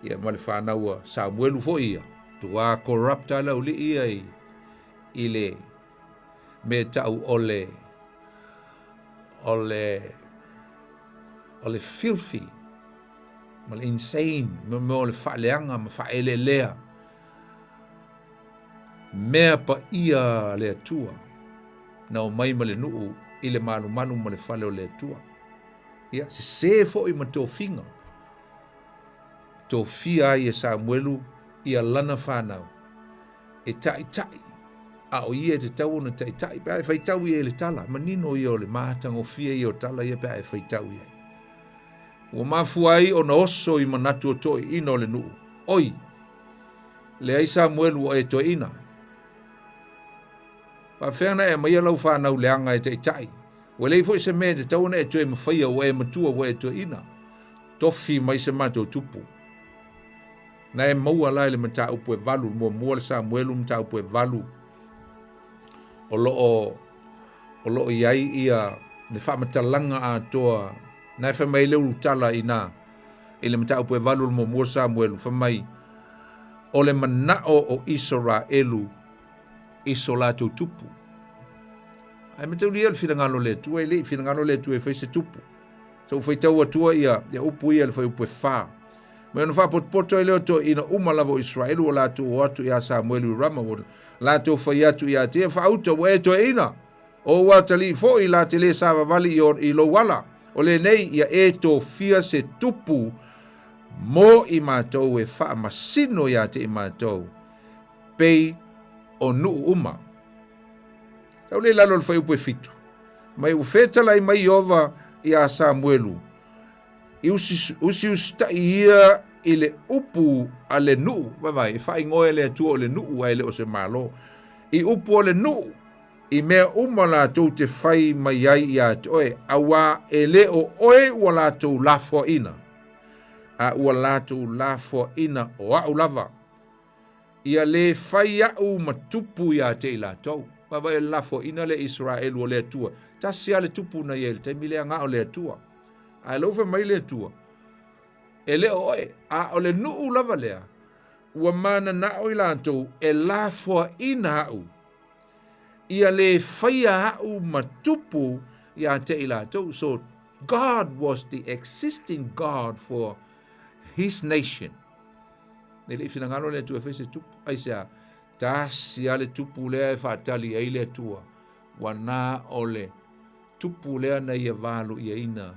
Ia ma le whanau a Samuelu fo ia. Tua corrupta le auli ia i le me tau ole filthy, ma le insane, ma ole whaaleanga, ma whaele lea. Mea pa ia le atua, na o mai ma le nuu, i le manu ma le whale o le atua. Ia, se fo i ma tō whinga. Tō whia i e Samuelu, i a lana whanau. E tai, a o ia te tau na tai, pe ai whaitau i e le tala, ma nino i o le mātang o whia i o tala i e pe ai whaitau i e. Ua mafuai o na oso i manatu o toi ina o le nuu. Oi, le ai Samuelu o e toi ina. Pa whiana e mai alau whanau leanga e te itai. Ua lei fwoi se mea te tau na e toi mawhaia o e matua o e toi ina. Tofi mai se mato tupu. Na e maua lai le mata upu e valu, mua le Samuelu mata upu e valu. O loo iai ia le whamatalanga a toa. Na e mai leu tala ina. I le mata upu e valu mo mua Samuelu. Whamai o le manao o Israelu isolatu tupu. Ai matau lia le whingalo le tua. I le whingalo le tua e whaise tupu. So whaitau atua ia upu ia le whai upu e wha. Me ono wha potpoto i leo to ina umalavo Israelu o latu o atu ia Samuelu rama o latu whai atu ia te whauta o e to ina. O watali fo i la te le sawa vali i lo wala. O le nei ia e to fia se tupu mo i mātou e wha masino ia te i mātou. Pei o nuu uma. Tau le lalo le whai upo e fitu. Mai u whetalai mai ova i a Samuelu. I usi usta ia i le upu a le nuu. Vai, e whai ngoe le atua o le nuu ai le o se malo. I upu o le nuu. I mea umala tau te whai mai ai i a toe. Awa e le o oe ua la tau lafo ina. A ua la tau lafo ina o au lava. Ia le whai au matupu i a te i la tau. Vai e lafo ina le Israel o le atua. Tasia le tupu na iele. Te milea ngā o le atua. A lofa mai le atua. E le oe. A o le nuu lava lea. Ua mana na o i la tau. E lafo ina au. Ia le whaia au matupu i a te i la tau. So God was the existing God for his nation. Ne le ifina ngalo le tua fese tupu. Aisea, tasi ale tupu lea e whaatali ei le tua. Wana ole tupu lea na ia valu ia ina.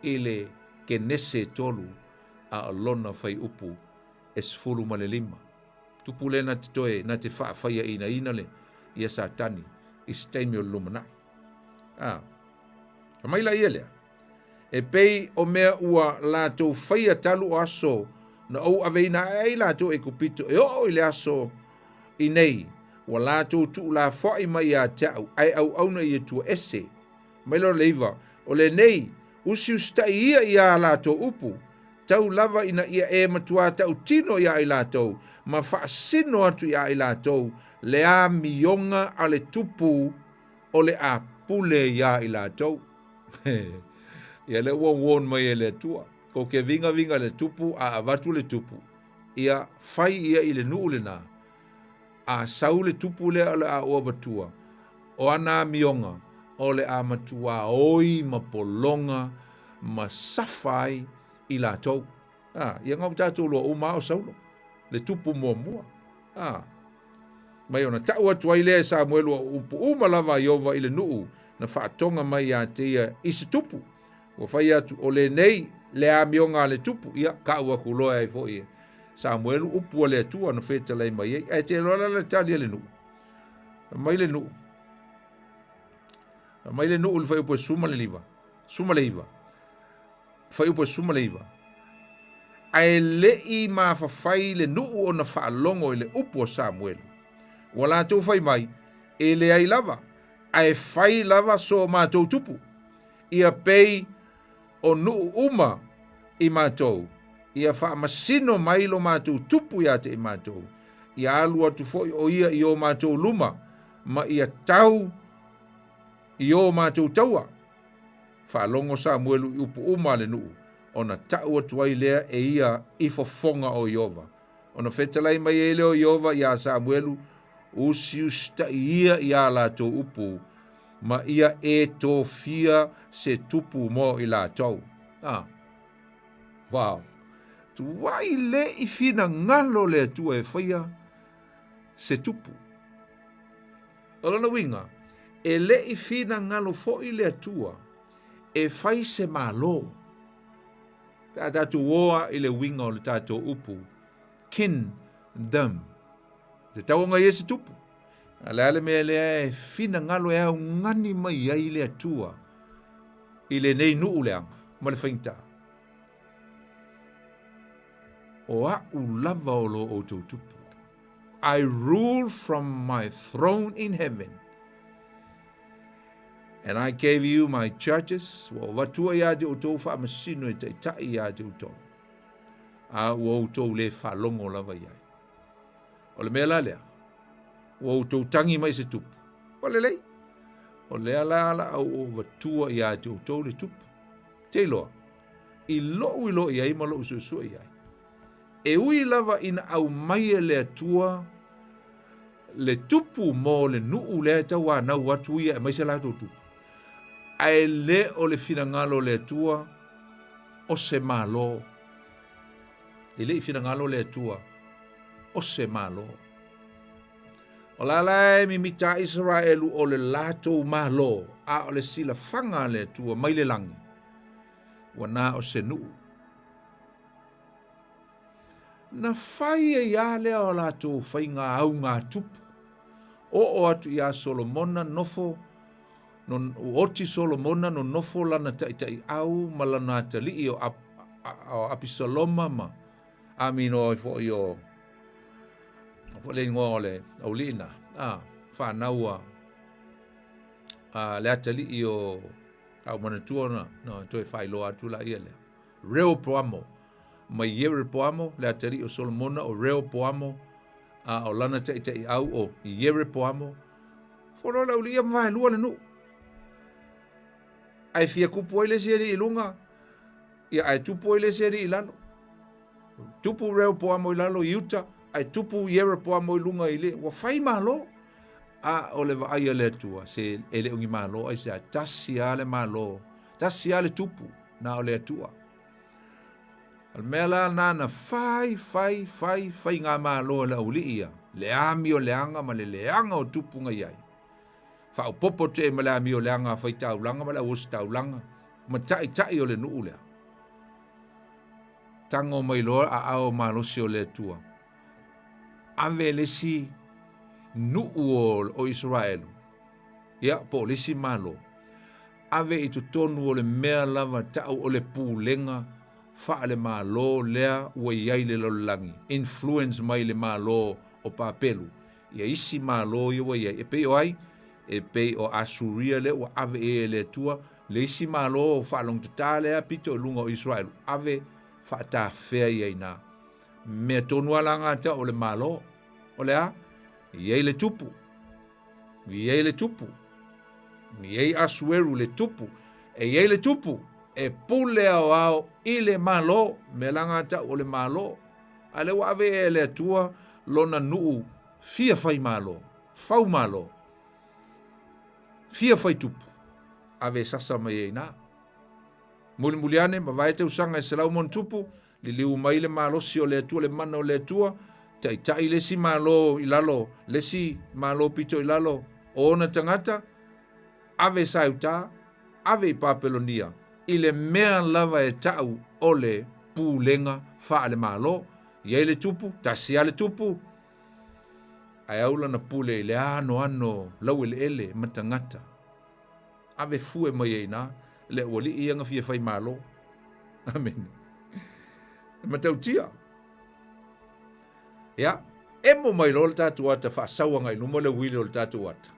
Ele kenese tolu a alona whai upu esfulu ma le lima. Tupu lea na te toe, na te whaia ina le. Ia satani, istaimi o lumana. Maila ia lea. E pei o mea ua la tau whaia talu o aso, na au aveina ai la tau e kupito, e o i le aso i nei, ua la tau tu la whai mai a tau, ai au auna i tua ese. Maila leiva, o le nei, usi ustai ia ia la tau upu, tau lava ina ia e matua tau tino ia i la tau, ma wha sino atu ia i la tau, le a mionga a le tupu o le a pule ia i la tau. Ia le uon mai e le tua. Ko ke vinga le tupu a avatu le tupu. Ia fai ia i le nuu le na. A sau le tupu le a ua vatua. O ana mionga o le a matua oi ma polonga ma safai i la tau. Ia ngau tātou loa uma o saulo. Le tupu mua mua. Mai ona tau atu ai lea Samuelu upu umalava iova i le nuu na whaatonga mai a te ia isi tupu. Ua whai atu o le nei le a mionga le tupu. Ia ka ua kuloa ai fo ia. Samuelu upu le atua na wheta lei mai ei. Ai te rola le tali le nuu. Mai le nuu. Mai le nuu le whai upu suma le liva. Suma le iva. Whai upu suma le iva. Ai le i ma whawhai le nuu o na whaalongo i le upu o Samuelu. Wala tau fai mai, e le ai lava, ai fai lava so mātou tupu. Ia pei o nuu uma i mātou. Ia wha masino mai lo mātou tupu ia te i mātou. Ia alua tu foi o ia i o mātou luma, ma ia tau i o mātou taua. Wha longo Samuelu i upu uma le nuu. Ona tau atu ai lea e ia i fofonga o Iova. Ona whetalai mai e leo Iova ia Samuelu, usi usta ia ia la tau upu, ma ia e tō fia se tupu mo i la tau. Wow. Tu wai le i fina ngalo le tua e whaia se tupu. Alana winga, e le i fina ngalo fo i le tua, e whai se malo. Ka tatu woa i le winga o le tato upu, kin them. Te taonga Yesu tupu. Ale mea lea e fina ngalo e au ngani mai ai le atua. I le nei nuu leanga. Ma le whainta. O au lava o lo o tau tupu. I rule from my throne in heaven. And I gave you my judges. Wa watua ia te o tau wha masino e te tai ia te o tau. A o tau le whalongo lava iai. O le mea la lea. O tau tangi mai se tupu. O le lei. O lea la ala au o watua ia te o tau le tupu. Te loa. I lo iai ma lo ususua iai. E ui lava ina au mai e le atua le tupu mo le nuu lea tau anau watu ia e mai se la tau tupu. Ai le o le finangalo le atua o se malo. E le i finangalo le atua o se malo. O la mi mita Israelu o le lato malo a o le sila fanga le tua mai le langi. Wana o se nuu. Na whai e ia lea o lato whai ngā au ngā tupu. o atu ia Solomona nofo, no oti Solomona no nofo lana tai au ma lana atali o Apisaloma ma amino fo yo fo le ngole au lina fa naua le atali o au mana tuona no toi fai lo atu la ia le reo poamo ma yere poamo le atali o Solomona o reo poamo o lana tai au o yere poamo fo lo la ulia vai lua no ai fia kupo ile seri ilunga ia ai tupo ile seri ilano tupu reo poamo ilalo yuta ai tupu yere poamo ilunga ile wa fai malo o le vai le tua se ele ungi malo ai sa tasiale malo tasiale tupu na o le tua al mela na fai nga malo la ulia le ami o le anga ma le anga o tupu nga yai fa o popo te ma le ami o le anga fai tau langa ma le us tau langa ma tai o le nu le tango mai lo ao malo si o le tua ave le si nu o Israel ya polisi malo ave i tu tonu o le mea lava tau o le pulenga fa le malo lea ua iai le lolangi influence mai le malo o papelu ia isi malo ia ua iai e pei o ai e pei o Asuria le ua ave e le tua le isi malo o fa long tutale a pito lunga o Israel ave fa ta fea iai na me tonu alanga ta o le malo o lea iai le tupu iai Asueru le tupu e iai le tupu e pule ao i le malo me langa ta o le malo ale wa ave e le tua lona nuu fia fai malo fau malo fia fai tupu ave sasa mai e na muliane ma vai te usanga e selau mon tupu li liu mai le malo si o le tua le mana o le tua tai le si malo ilalo le si malo pito ilalo ona tangata ave sauta ave papelonia ile mea lava e tau ole pulenga fa le malo ia le tupu tasia le tupu ai aula na pule le ano lau ele matangata ave fue mai ina le wali ia nga fia fai malo amen matautia ya emo mai lo tatu ata fa sawa ngai no le wili lo tatu ata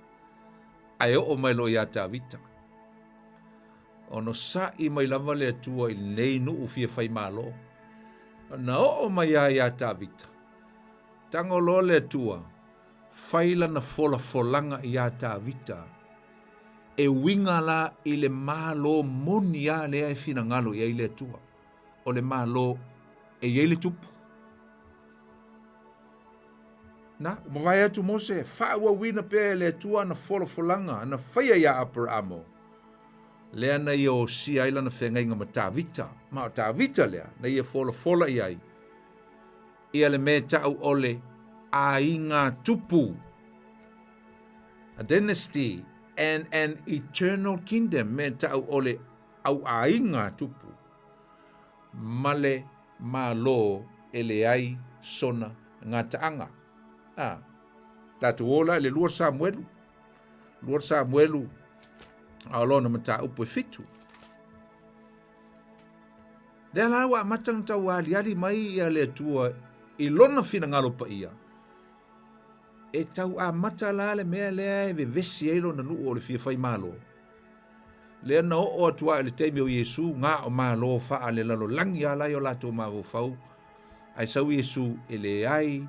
ai o mai lo ya ta vita ono sa i mai lava le tua i nei no u fia fai malo na o mai ya ta vita tango lo le tua faila na folanga ya ta vita e winga la i le malo monia le ai fina ngalo ia i le tua o le malo e ia le tupu na mawai atu Mose fa ua wina pe le tua na folanga na faia ya Abramo lea na ia o si aila na whenga inga ma tāwita ma tāwita lea na ia fola iai ia le me tau ole a inga tupu a dynasty and an eternal kingdom me tau ole au a inga tupu male ma lo ele ai sona ngā taanga tatu ola le luar Samuelu alona mata upo fitu de la wa matang tau ali mai ia le tua i lona fina ngalo pa ia e tau a mata la le mea le e vesi e lona nu o le fia fai malo le na o atua le teimi o Yesu ngā o malo fa ale lalo langi ala i o lato mawo fau ai sau Yesu ele ai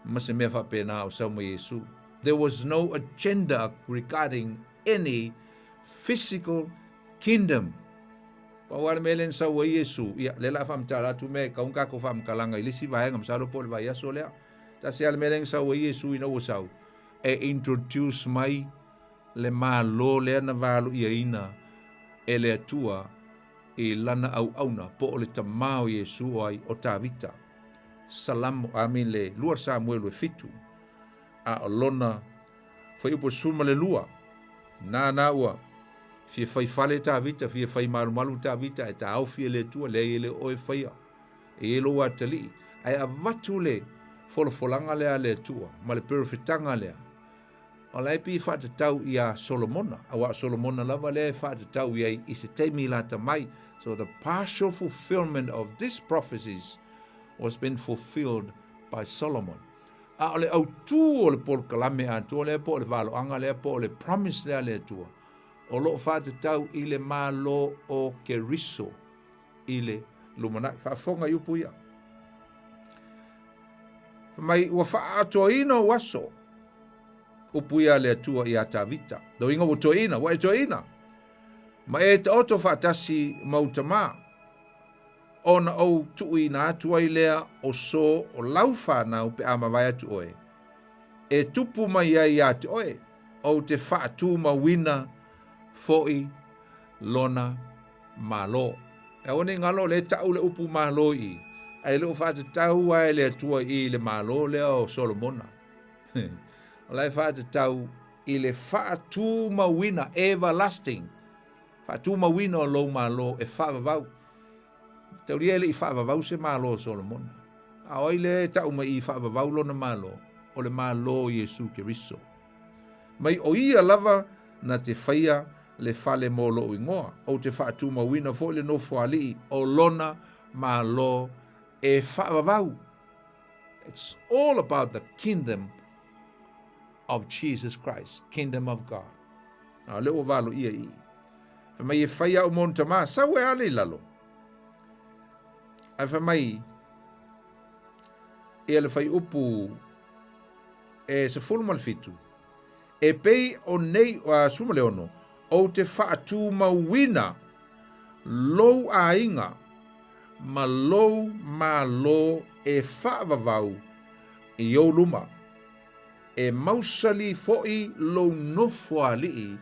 mase mea fa pena o sau mo Yesu. There was no agenda regarding any physical kingdom. Pawal melen sa wa Yesu ia le la fam tala tu me ka unka ko fam kalanga ilisi va ngam sa lo pol va ya solea ta se al melen sa wa Yesu ina wo sau e introduce mai le malo le na valu ia ina ele tua e lana au auna po le tamao Yesu ai o tavita salam amin le luar Samuel we fitu a lona foi po suma le lua na ua fie fai fale ta vita fie fai malu ta vita e ta au fie le tua le ele o e fai e lo atali ai avatu le folanga le ale tua ma le perfetanga le O lai pi whātatau i a Solomona. Awa Solomona lava le whātatau i se teimi la tamai. So the partial fulfillment of these prophecies was been fulfilled by Solomon. A ole au tū o le pol kalame a tua le po le valo anga le po le promise le tua. O lo whātatau i le mālo o Keriso i le lumanak. Whaafonga yupu ia. Mai ua whaatoina waso upuia le tua i a tawita. Do inga wo toina, wa e toina. Ma e te oto whaatasi mautama. Ona au tui na atua i lea o so o lau whanau pe ama vai atu oe. E tupu mai ai atu oe. O te whaatu mawina foi lona malo. E one ngalo le tau le upu malo i. Ai leo whaatau ai le atua i le malo lea o Solomona. Lai whaatau i le whaatu mawina everlasting. Whaatu mawina o lo malo e whaavavau. Tauria ele i whaavavau se malo o Solomona. A oi le tau mai i whaavavau lona malo. O le malo Yesu Keriso. Mai o ia lava na te whaia le whale mo lo ingoa. O te whaatu mawina fo le no whaali o lona malo e whaavavau. It's all about the kingdom of Jesus Christ, kingdom of God. Leo valo ia i. Mai e whaia o mon tama, sau e ale lalo. Ai mai e ale whai upu e se fulma le fitu. E pei o nei o a suma leono, o te whaatu mawina lou a inga, ma lou ma lo e whaavavau i o luma. E mausali foi lo nofo ali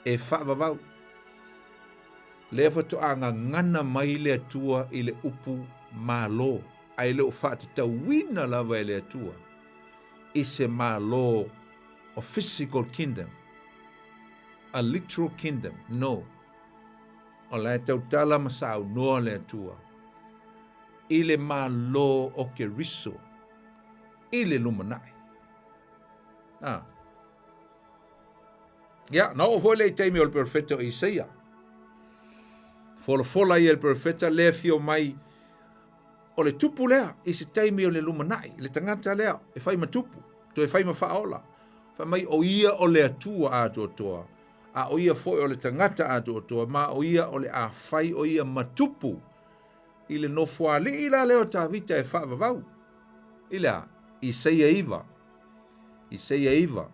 e whaavavau. Le whatoanga ngana mai le atua i le upu malo. Ai leo whaatitau wina lava i le atua. I se malo a physical kingdom. A literal kingdom. No. O le tautala masau noa le atua. I le malo o Keriso. I le lumanai. Ya, no foi le teimi o le profeta Isaia. Fola i el profeta le fio mai o le tupu lea i se teimi o le lumanai, le tangata lea, e fai matupu, to e fai mawhaola. Fai mai o ia o le atua a toa, a o ia foi o le tangata a toa, ma o ia o le a fai o ia matupu, i le nofua li i la leo ta vita e whaavavau. I lea, Isaia iwa. Isaia iwa.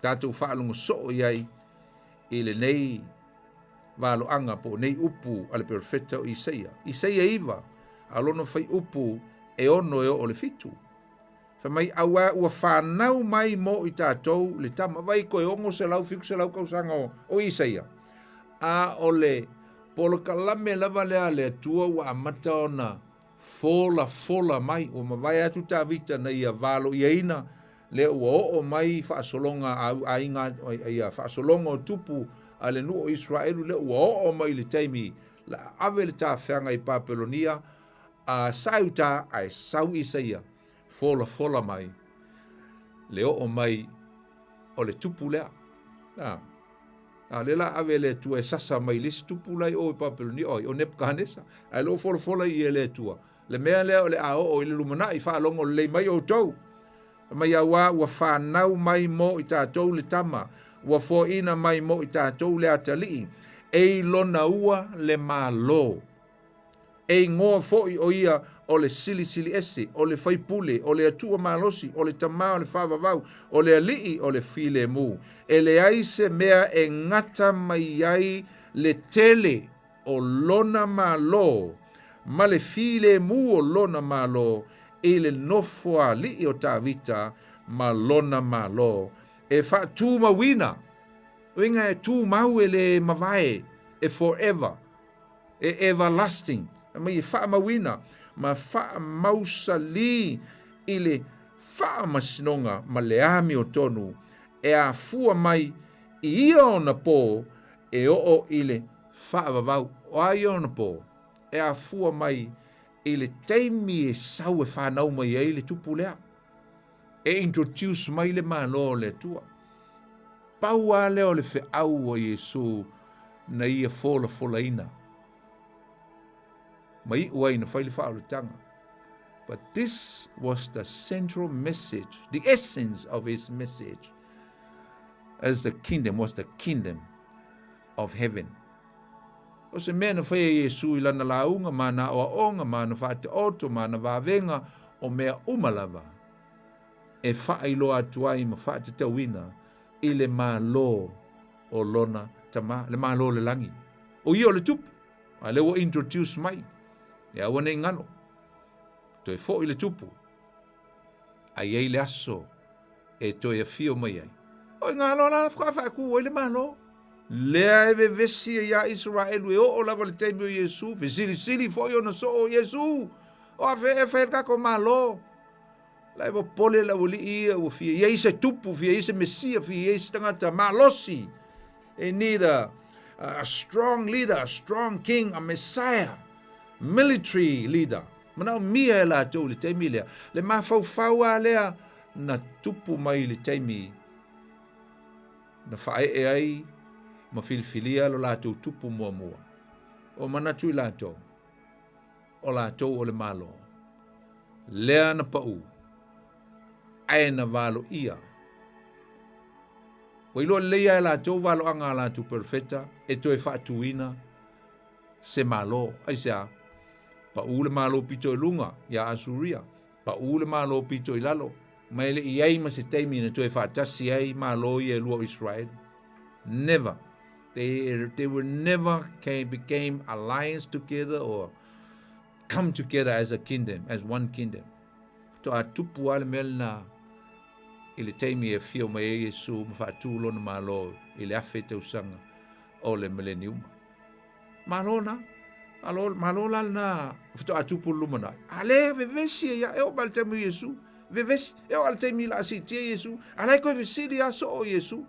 Tātou whaalungu so iai i le nei valo anga po nei upu ale profeta o Isaia. Isaia iwa. Alono fai upu e ono e o le fitu. Fa mai awa ua whanau mai mo i tātou le tama vai koe ongo se lau fiku se lau kausanga o Isaia. A o le polo kalame lava lea le atua ua amata ona fola mai o mawai atu tā vita na ia valo ia ina le ua o mai whaasolonga a inga ia whaasolonga o tupu a le nuo Israelu le ua o mai le teimi la ave le tā whianga i Papelonia a sauta ai sau Isaia fola mai le o mai o le tupu lea a le la ave le tua e sasa mai lisi tupu lai o i Papelonia o Nepkanesa ai lo fola i e le tua le mea lea o le a o i le lumana i whaalongo le mai o tau mai awa ua whanau mai mo i tātou le tama ua foina mai mo i tātou le atali e lona ua le malo e ngoa foi o ia o le sili ese o le faipule o le atua malosi o le tama o le whavavau o le alii o le file mu e le aise mea e ngata mai ai le tele o lona malo ma le file mu o lona malo e le nofo alii o tāvita ma lona malo e fa tu mawina winga e tu mau e le mavae e forever e everlasting ma i fa mawina ma fa mausali i le fa masinonga ma le ami o tonu e a fua mai i ia ona po e o i le fa vavau o a ia ona po e a fua mai i le teimi e sau e whanau mai e le tupu lea e introduce mai le malo le tua. Pau ale o le fe au o Yesu na ia fola ina. Mai ua ina whaile wha le tanga. But this was the central message, the essence of his message, as the kingdom was the kingdom of heaven. O se mea na whaia Yesu i lana launga, mana o onga, mana whaate oto, mana wawenga, o mea umalava. E whailo atua i ma whaate tawina, i le malo o lona tama, le malo le langi. O ia o le tupu, a le wa introduce mai, ia wane ngano. Toi fo i le tupu, a iei le aso, e toi a fio mai ai. O ngalo la, whakawhaku o i le malo. Lea e vevesi ia Israelu e o lava le teimi o Yesu, fe sili fo i ona so o Yesu, o a fe e kako malo. La e pole la wali ia o fia, ia se tupu, fia se mesia, fia se tangata malosi. They need a strong leader, a strong king, a messiah, military leader. Manau mia e la tau le teimi lea, le mafau a lea na tupu mai le teimi, na fae e ai, ma filifilia lo lātou tupu mua. O manatu i lātou. O lātou o le malo. Lea na pau. Ae na valo ia. Wailo leia e lātou valo anga lātou perfeta. E toi whaatuina. Se malo. Aisea. Pau le malo pito i lunga. Ia Asuria. Pau le malo pito i lalo. Maile i ai ma se teimi na toi whaatasi ai malo i e lua Israel. Never. They were never became alliance together or come together as a kingdom, as one kingdom. To a tupu ale melna ile teimi e fio mai Yesu mafatulo na malo ile afete usanga o le millennium. Malona, malola na to a tupu lumana. Ale vevesi ya e o baltemu Yesu, vevesi e o altemi la siti Yesu. Ale ko vevesi ya so Yesu.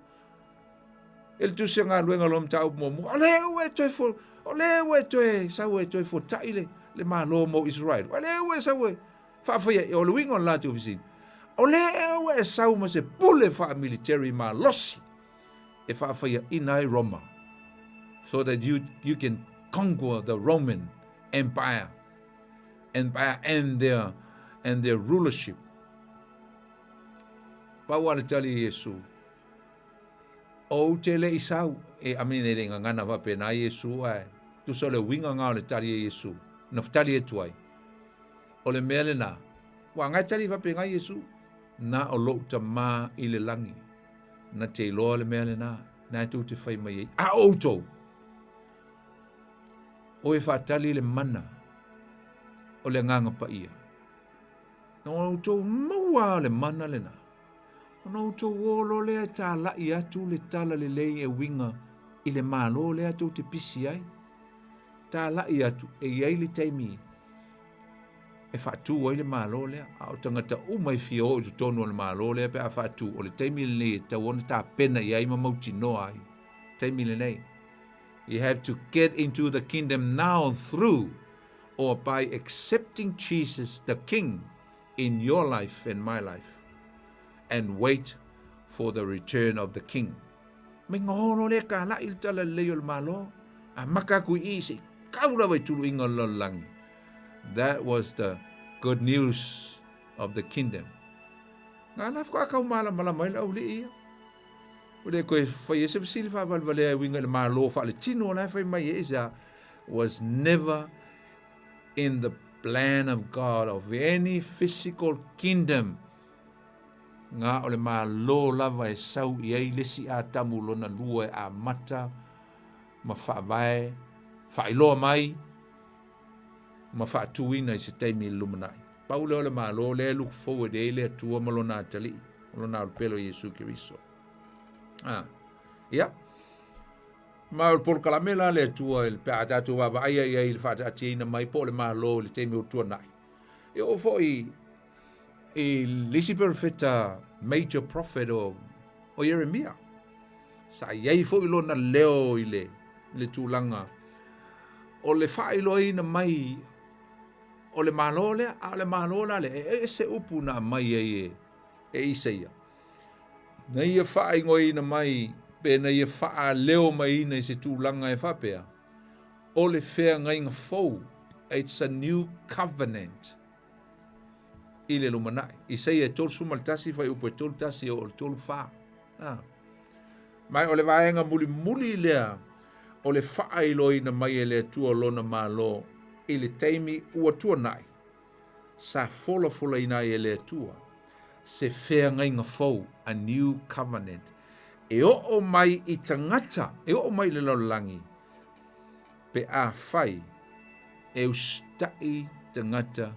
El tu se nga luenga lom tau mo ole we toi fo ole we toi sa we toi fo taile le malo mo Israel ole we sa we fa e o luinga la tu visin ole we sa mo se pule fa military ma losi e fa inai Roma so that you can conquer the Roman empire and their rulership. Pa wala tali Yesu o tele isau e amine le ngana va pena Yesu ai tu sole winga nga le tali Yesu no tali e tuai o le melena wa nga tali va pena Yesu na o lo tama i le langi na te lo le melena na tu te fai mai a auto o e fa tali le mana o le nganga pa ia no auto maua le mana le na no to wolo le tala i atu le tala le lei e winga i le malo le atu te pisi ai. Tala i atu e iei le teimi. E whatu o le malo le a o tangata umai fio o tu tonu o le malo le pe a whatu o le teimi le nei ta wona ta pena i ai mamauti noa ai. Teimi le nei. You have to get into the kingdom now through or by accepting Jesus the King in your life and my life. And wait for the return of the king. Mengono le ka la il tala le yol malo. A makaku isi. Kaula vai tulu inga lang. That was the good news of the kingdom. Nga naf ko akaw mala mai la uli iya. Ule ko fa yesef silfa val vale winga le malo fa le tino la fa mai isa was never in the plan of God of any physical kingdom. Nga ole malo lava e sau i ei lesi a tamu lona lua a mata ma whaavae whailoa mai ma whaatuina i se teimi lumanai. Paule ole malo le look forward e le atua malona atali malona alpelo Yesu Kiriso. Ia ma ol por kalamela le atua il pe atatu wa ai il whaatatina mai po le malo le teimi o tuanai. E o foi e lisi perfetta major prophet o Jeremia. Sa iei fo ilo na leo ile le tulanga. O le whailo ina mai o le malole a le malola le e se upu na mai e e Isaia. Na ia whaingo ina mai, pe na ia wha leo mai ina i se tūlanga e whapea. O le whea ngai ngā fau, it's a new covenant. I le lumanai. Isaia e tolu sumaltasi, whai upo e tolu tasi o le tolu wha. Mai o le vaenga muli muli lea, o le wha ilo ina mai e le tua lona malo, i le teimi ua tua nai. Sa fola fola ina e le tua. Se whea ngai ngā fau, a new covenant. E o mai i tangata, e o mai le laulangi, pe a whai, e ustai tangata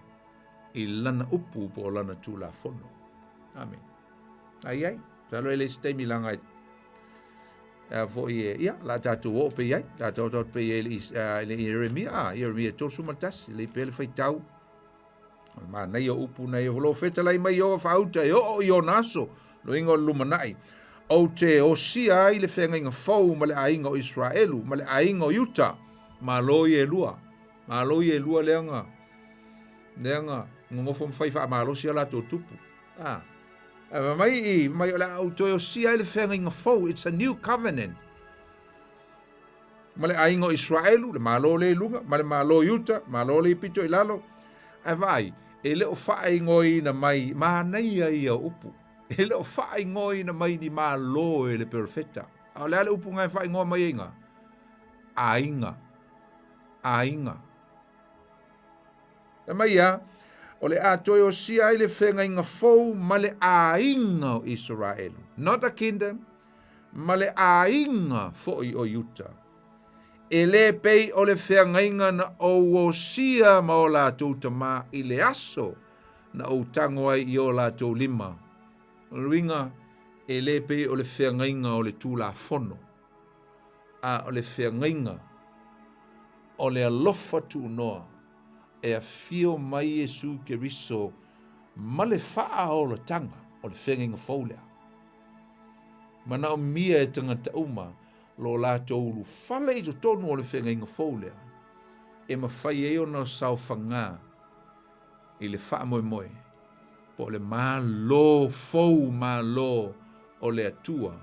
i lana upu po lana tūla fono. Amen. Ai, talo e le steimi langa vo i ia, la tātou o pe iai, tātou pe iai le Jeremia, Jeremia tōsu matasi, le pele whai tau, ma nei o upu nei o lo feta lai mai o whauta, e o i o naso, lo ingo lumanai, o te o sia ai le whenga inga fau, ma le ainga o Israelu, ma le ainga o Utah, ma lo i e lua leanga, ngofo mwhaifa ma lo sia la tō tupu, mai o la auto o sia ai le whenga inga fau, it's a new covenant, ma le ainga o Israelu, le malo le lunga, ma le malo Utah, malo le pito i lalo, vai, e leo whae ngoi na mai, ma nei ai a upu. E leo whae ngoi na mai ni ma lo e le perfetta. A le ale upu ngai whae ngoi mai inga. Ainga. E mai a, o le a toi o sia ai le whenga inga fau, ma le ainga o Israel. Not a kingdom, ma le ainga foi o Utah. E le pei o le whengainga na o sia ma o la tau tama i le aso na o tango ai i o la tau lima. Ruinga e le pei o le whengainga o le tūla fono. A o le whengainga o le alofa tu noa e a fio mai Jesu ke riso ma le faa o le tanga o le whengainga faulea. Mana o mia e tangata uma lo la tolu fale i to tonu o le whenga inga fōlea. E ma whai e o na sau whanga i le wha moe. Po le mā lo fau mā lo o le atua.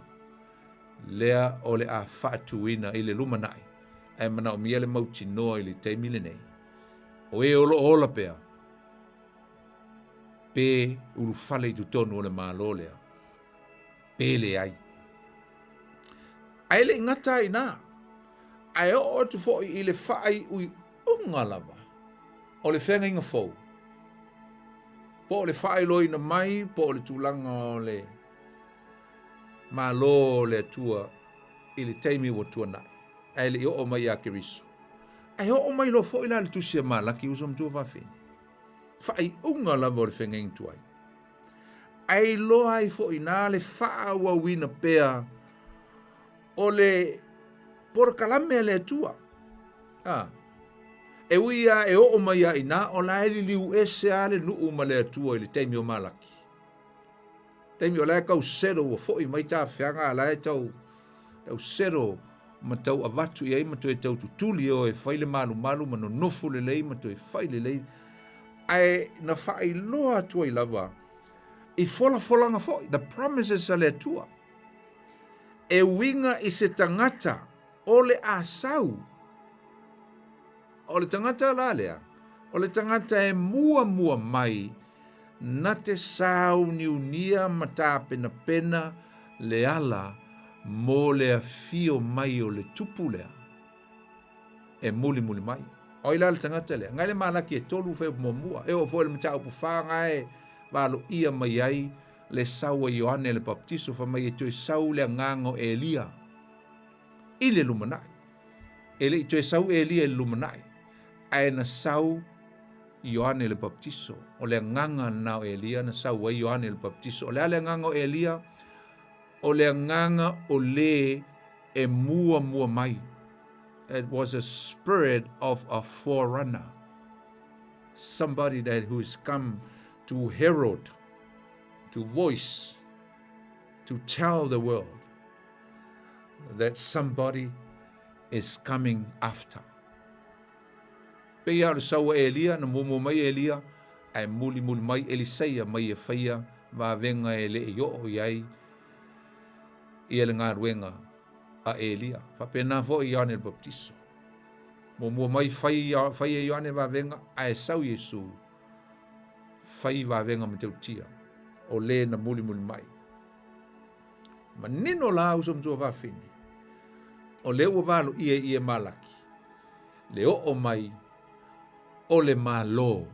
Lea o le a whaatuina i le lumanai. E mana o mia le mauti noa i le teimile nei. O e olo ola pea. Pe uru fale i to tonu o le mā lo lea. Pe le ai. Ai le ngata ina. Ai o tu fo i le whai ui unga lava. O le whenga inga fau. Po le whai loi na mai, po le tūlanga o le mā lo le tua i le teimi wa tua nai. Ai le o mai a ke riso. Ai o mai lo fo i la le tusia mā laki usam tua whawhini. Whai unga lava o le whenga inga tuai. Ai lo ai fo i nā le wha wa wina pea o le por kalame le tua. E uia e o mai a ina o la eli liu ese ale nuu ma le tua i le teimi o malaki. Teimi o la kau sero o fo i mai ta whianga a la e tau sero ma tau avatu i ei ma tau e tau tutuli o e whaile malu ma no nofu le lei ma tau e whaile lei. Ai na whai loa tua i lava i fola nga fo the promises a le tua. E winga i se tangata o le asau. O le tangata la lea. O le tangata e mua mai na te sau niunia mata pena le ala mo le afio mai o le tupu lea. E muli mai. O ila le tangata lea. Ngai le malaki e tolu fe mua. E o fo le mta upu whanga e walo ia mai ai le sau a Ioane le baptiso fa mai e toi sau le ngango Elia. I le lumanai. E le toi sau Elia le lumanai. Ai na sau Ioane le baptiso. O le nganga na Elia na sau a Ioane le baptiso. O le ale nganga Elia. O le nganga o le e mua mai. It was a spirit of a forerunner. Somebody that who has come to herald, to voice, to tell the world that somebody is coming after. Pea le saua Elia, na mumu mai Elia, ai muli mai Eliseia mai e whaia va venga e le yo iai ia le ngā ruenga a Elia. Whapena fo i Ioane le Baptiso. Mo mai fai e Ioane va venga a e sau Yesu. Fai va venga me teu tia. O le na muli mai. Ma nino la au som tua va fini. O le ua valo ie malaki. Le o mai o le malo.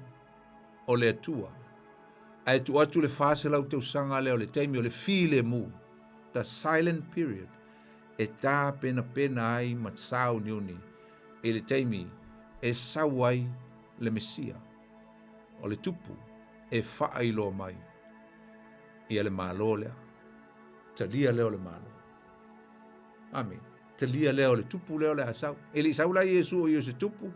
O le atua. Ai tu atu le fase lau teu sanga le o le taimi o le file mu. The silent period. E tā pena ai matsau niuni. E le taimi e sau ai le Mesia. O le tupu e whaai mai. Ia le malo lea. Talia leo le malo. Amen. Talia leo le tupu leo le asau. E le sau la Yesu o se tupu.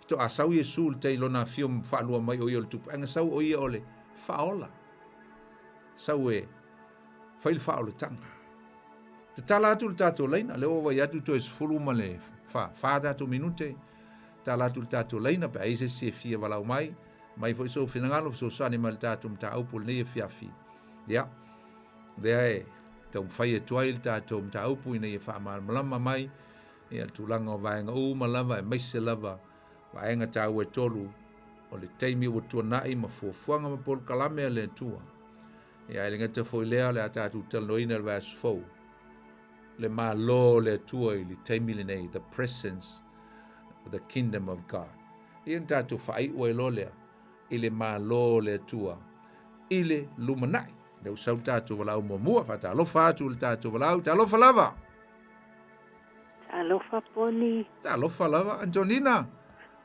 To asau Yesu le tei lona fium whalua mai o le tupu. Anga sau o ia o le whaola. Sau e whail whao le tanga. Te tala atu le tātou leina. Leo wai atu to e sfuru ma le wha tātou minute. Tala atu le tātou leina. Pe aise se fia walau mai. Mai fo iso finangalo. So sani ma le tātou mta aupu le nei e fiafi. Ya. Lea e. Tau whai e tuai le tātou mta aupu i nei e wha malama mai. E al tūlanga o vaenga malava e maise lava. Vaenga tāu e tolu. O le teimi o tua nai ma fuafuanga ma pol kalame le tua. E ai linga te foi lea le a tātou taloina le vas fau. Le malo le tua i le teimi le nei. The presence of the kingdom of God. I an tātou whai ua e lolea. I le malo le tua. I le lumanai. Neu sau tātou walau mua whata alofa atu le tātou walau. Ta alofa lava. Ta alofa poni. Ta alofa lava. Antonina.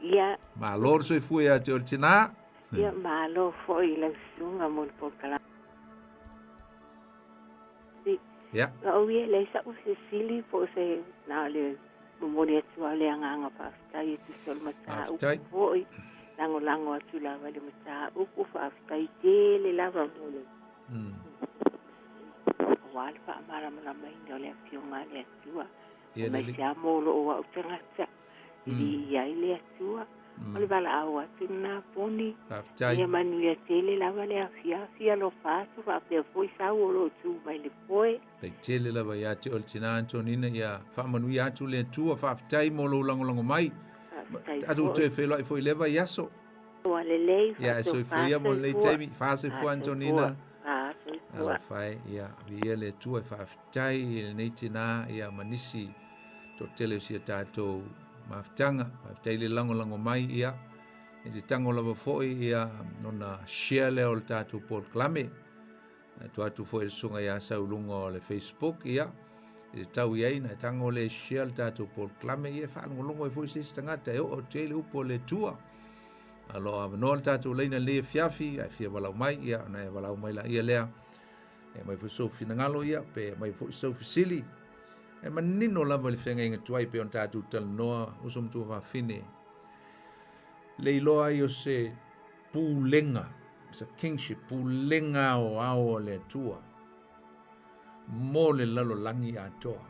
Ia. Ma lor soi fui a te ortina. Ia ma lo foi la sunga mo po kala. Ya. O ie le sa u se sili po se na le mo le tua le anga pa stai tu sol mata u foi. Lango atu la vale mata u ku fa stai te le lava mo le. Wal pa mara mana mai no le fionga le tua. Mai siamo lo o au tangata. Ia ile tua. Ole bala au atu na poni. Ia manu ia tele lava le afia lo fato fa pe foi sa o lo tu mai le foi. Pe tele lava ia te oltina Antonina ia fa manu ia tu le tua fa tai mo lo lango mai. Atu te fe lo foi leva iaso. Ole lei. Ia so foi mo le temi fa se foi Antonina. Ala fai ia via le tua fa tai nei tina ia manisi to tele sia tato maftanga tai le lango mai ia e te tango lava foi ia nona share le o tato por clame to atu foi sunga ia saulunga o le Facebook ia e tau ia na tango le share tato por clame ia fa ngolongo foi se stangata o tele upo le tua alo no tato leina le fiafi ai fia walau mai ia na walau mai la ia lea e mai so finangalo ia pe mai so fisili e manino lava le fenga inga tuai pe on tatu tal noa usum tu va fine leiloa io se pulenga sa kingship pulenga o ao le tua mo le lalo langi atoa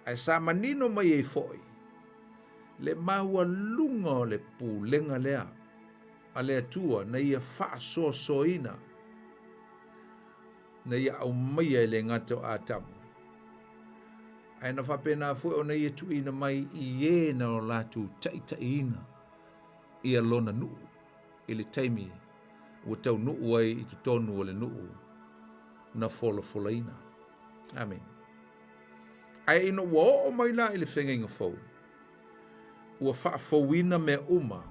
ai sa manino mai e foi le maua lunga o le pulenga lea a le tua na ia fa soina na ia au mai e le ngato atamu ai na whapena fui o nei e tuina mai i e na o latu taitaina i a lona nuu i le taimi ua tau nuu ai i tu tonu o le nuu na folafolaina. Amen. Ai ino ua o mai la i le whenga fau. Ua whaafauina mea uma.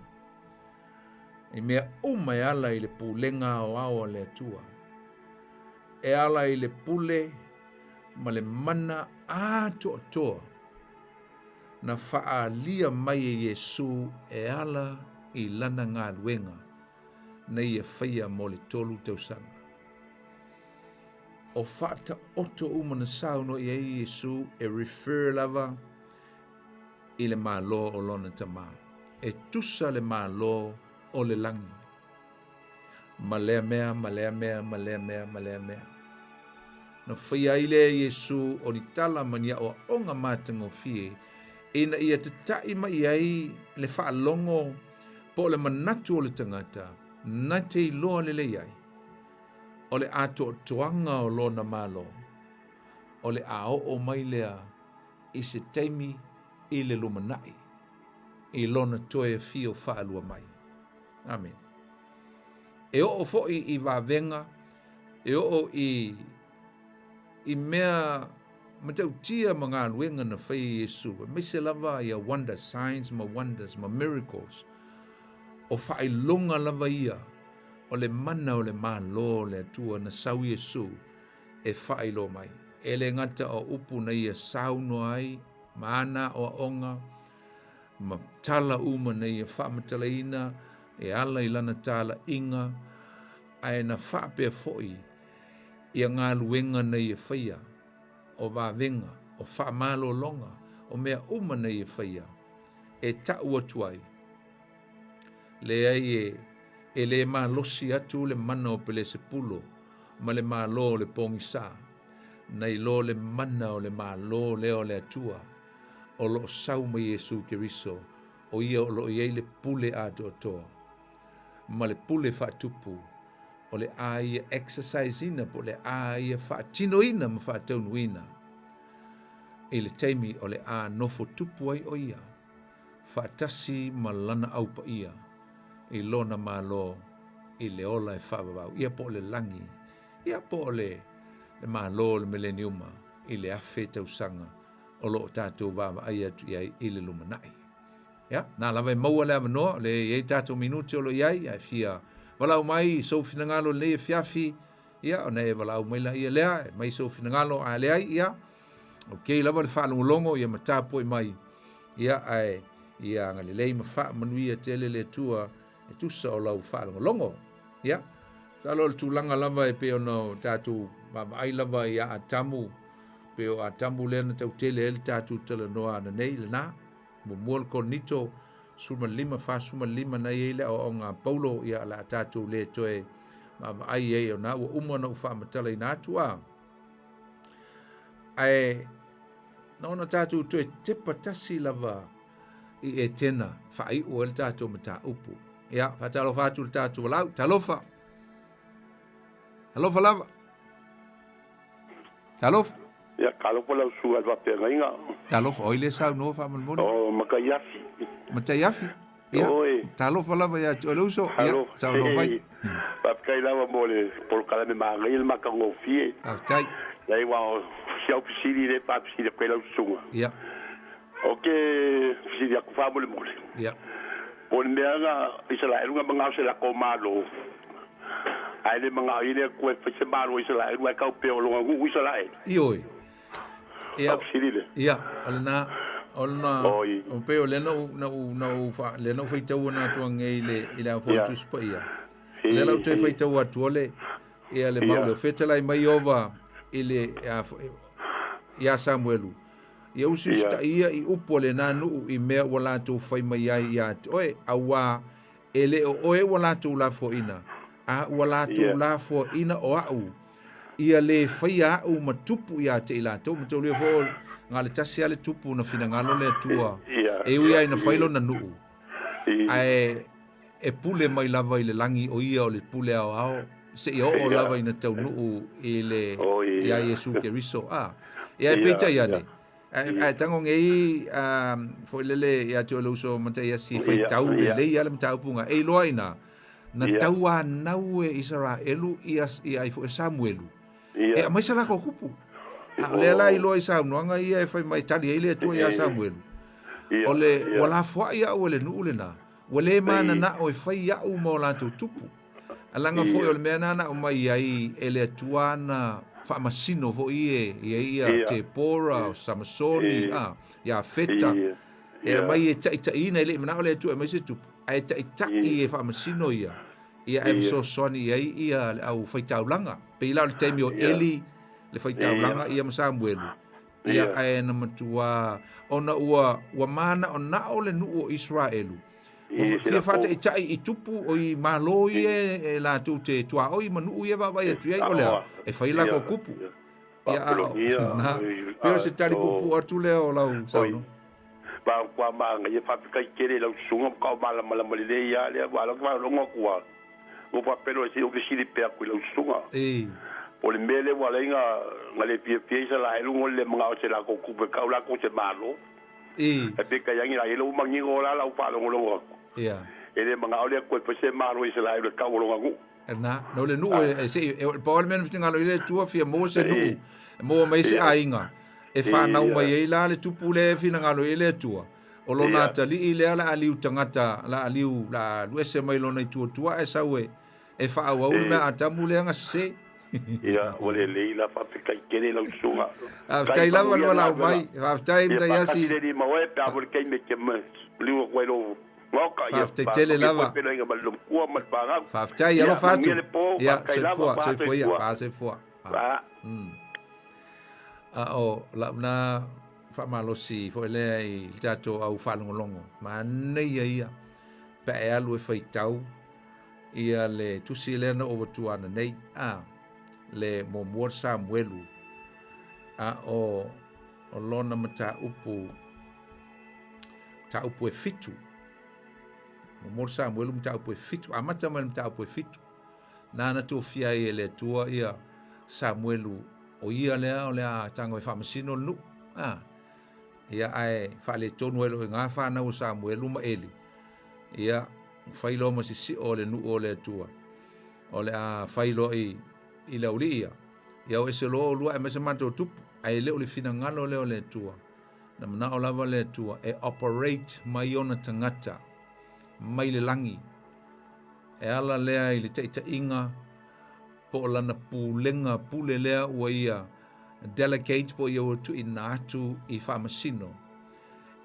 I mea uma e ala i le pulenga o awa le atua. E ala i le pule ma le mana a toa na whaalia mai e Yesu e ala i lana ngā luenga na i e whaia mo le tolu tausanga. O whata oto umana sauno i e Yesu e refer lava i le mālo o lona tama. E tusa le mālo o le langi. Malea mea. Na whaia ile Yesu o ni tala mania o onga mātango fie ina ia te tai mai ai le whaalongo po le manatu o le tangata na te iloa le lei ai o le ato toanga o lona malo, o le ao o mai lea i se teimi i le lumanai, i lona toe fio whaalua mai. Amen. E o fo'i i wavenga, e o i mea matautia mga luenga na whai Yesu, me se lava ia wonders, signs ma wonders, ma miracles, o whai longa lava ia, o le mana o le malo le atua na sau Yesu, e whai lo mai. E le ngata o upu na ia sauno ai, maana o onga, ma tala uma na ia whamatala ina, e ala i lana tala inga, ai na whapea foi, ia ngā luenga na ia whaia, o wavenga, o whamalo longa, o mea uma na ia whaia, e ta'ua tuai. Le ai e le mā losi atu le mana o pele se pulo, ma le mā lo le pongi sā, nei lo le mana o le mā lo leo le atua, o lo sau ma Yesu Keriso, o ia o lo iei le pule ato toa, ma le pule whatupu, o le a ia exercise ina, po le a ia whaatino ina ma whaataunu ina, i le teimi o le a nofo tupu ai o ia, whaatasi ma lana aupa ia, i lona malo, i le ola e whaavavau, ia po le langi, ia po le malo le millenniuma, i le afe tausanga, o lo tātou vava ai atu iai i le lumanai. Ia, nā lawa e maua lea manoa, le iei tātou minuti o lo iai, ai fia, walau mai so finangalo le e fiafi, ia, o nei walau mai la ia lea, mai so finangalo a lea ia, o kei lawa le whaalongolongo, ia matapo i mai, ia ai, ia ngale lei ma wha manuia tele le tua, e tusa o lau whaalongolongo, ia, talo le tūlanga lava e peo no tātou, mama ai lava ia a tamu, peo a tamu lena tau tele ele tātou tala noa na nei le nā, mo mual ko nito, suma lima na iele o ngā paulo ia la tātou le toe, mama ai e o nā, ua umana u whaamatala i nātua. Ai, naona tātou toe te patasi lava i e tena, whai o ele tātou ma tā upu. Ia, whatalo whātu le tātou lau, talofa. Talofa lava. Talofa. Ia, kalofa lau sua alwa penga inga. Talofa, oile sau noa whamalmoni. O, makaiafi. Mataiafi. Ia, talofa lava ia, o leuso. Ia, sau noa mai. Papai lava mole, por kala me maanga il makango fie. Au tai. Ia, iwa o siau pisiri le pa pisiri kwe lau sunga. Ia. Oke, pisiri aku wha mole mole. Ia. Pone meanga, isala erunga mga se la komalo. Ai le mga ile kwe fese malo isala erunga kau peo longa ngu isala e. Ioi. Ia. Pisiri le. Ia, alena. Olna o peo le no fa le no foi tau na tu ngei le a fotos pa ia le la tu foi tau atu le ia le mau le fetela mai ova ile ia Samuelu ia usista ia i upo le nanu i me wala tu foi mai ia oe awa ele oe wala tu la fo ina a wala tu la fo ina o au ia le faia u matupu ia te ila tu mo le fo ngale tasi ale tupu na finangalo le tua e ui ai na failo na nuu ai e pule mai lava i le langi o ia o le pule ao se i o lava i na tau nuu i le ia Yesu Keriso ia e peita iane ai tango ngei foi lele ia te o leuso mata ia si fai tau le ia le mta upunga e loa ina na tau a nau e Israelu ia i fo Samuelu e mai sala ko kupu le la i loa i saunoanga ia e fai mai tali e le tua ia Samuelu. O le wala fua ia o le nuu le na. O le mana na o e fai ia u mo lantou tupu. Alanga fo o le mea nana o mai ai e le tua na whaamasino fo ia te pora o Samasoni, ia feta. E mai e ta ina e le mana o le tua e mai se tupu. A e ta i e whaamasino ia. Ia e so soni ia au fai taulanga. Pe ila o le teimi o Eli, le fai taulanga ia ma Samuelu ia ai na matua ona ua mana ona o le nuu o Israelu fia fata i tai i tupu o i malo i la tu te tua o i manu ia va vai tu ia o le e fai la ko kupu ia na pero se tali pupu atu le o lau sauno ba kwa ma ia fa kai kere lau sunga ka mala mala male ia le wa lo longo kwa o pa pero si o ke sili pe ku lo sunga o le mele wala inga ngale pie sa la elu ngol le mga o se la ko ku pe ka la ko se malo e pe ka yangi la elo mangi ola la pa lo ngolo ia ele mga o le ko pe se malo i se la elu ka lo ngu na no le nu se Paul men finga lo ile tua fia mo se nu mo mai se ainga e fa na uma ye la le tupu le finga lo ile tua o lo na tali ile ala aliu tangata la aliu la luese mai lo nei tua e sawe e fa wa u me atamu le nga se ia o le leila fa pe kai kene lo sunga kai la wala mai fa time da yasi le ma we pa por kai me ke me liu ko lo ngoka ia fa tele lava pe nga ba lo ku ma pa ga fa tai ya lo fa tu ya se fo ya fa se fo o la na fa malosi fo le i tato au fa longo ma nei ia pe alu e faitau ia le tusi le na over tu ana nei le mo Samuelu o lona mata upu e fitu mo Samuelu mata upu e fitu amata mata upu e fitu na tu fia ele tua ia Samuelu o ia le tango e fa masino nu ia ai fa le tonu elo nga fa na Samuelu ma eli ia failo mo si o le nu o le tua o le failo i la ulia ia o ese lo lua e mese manto tupu ai le o le fina ngalo le o le tua na mana o lava le tua e operate mai ona tangata mai le langi e ala lea i le taita inga po lana pulenga pule lea ua ia delegate po ia o tu ina atu i whamasino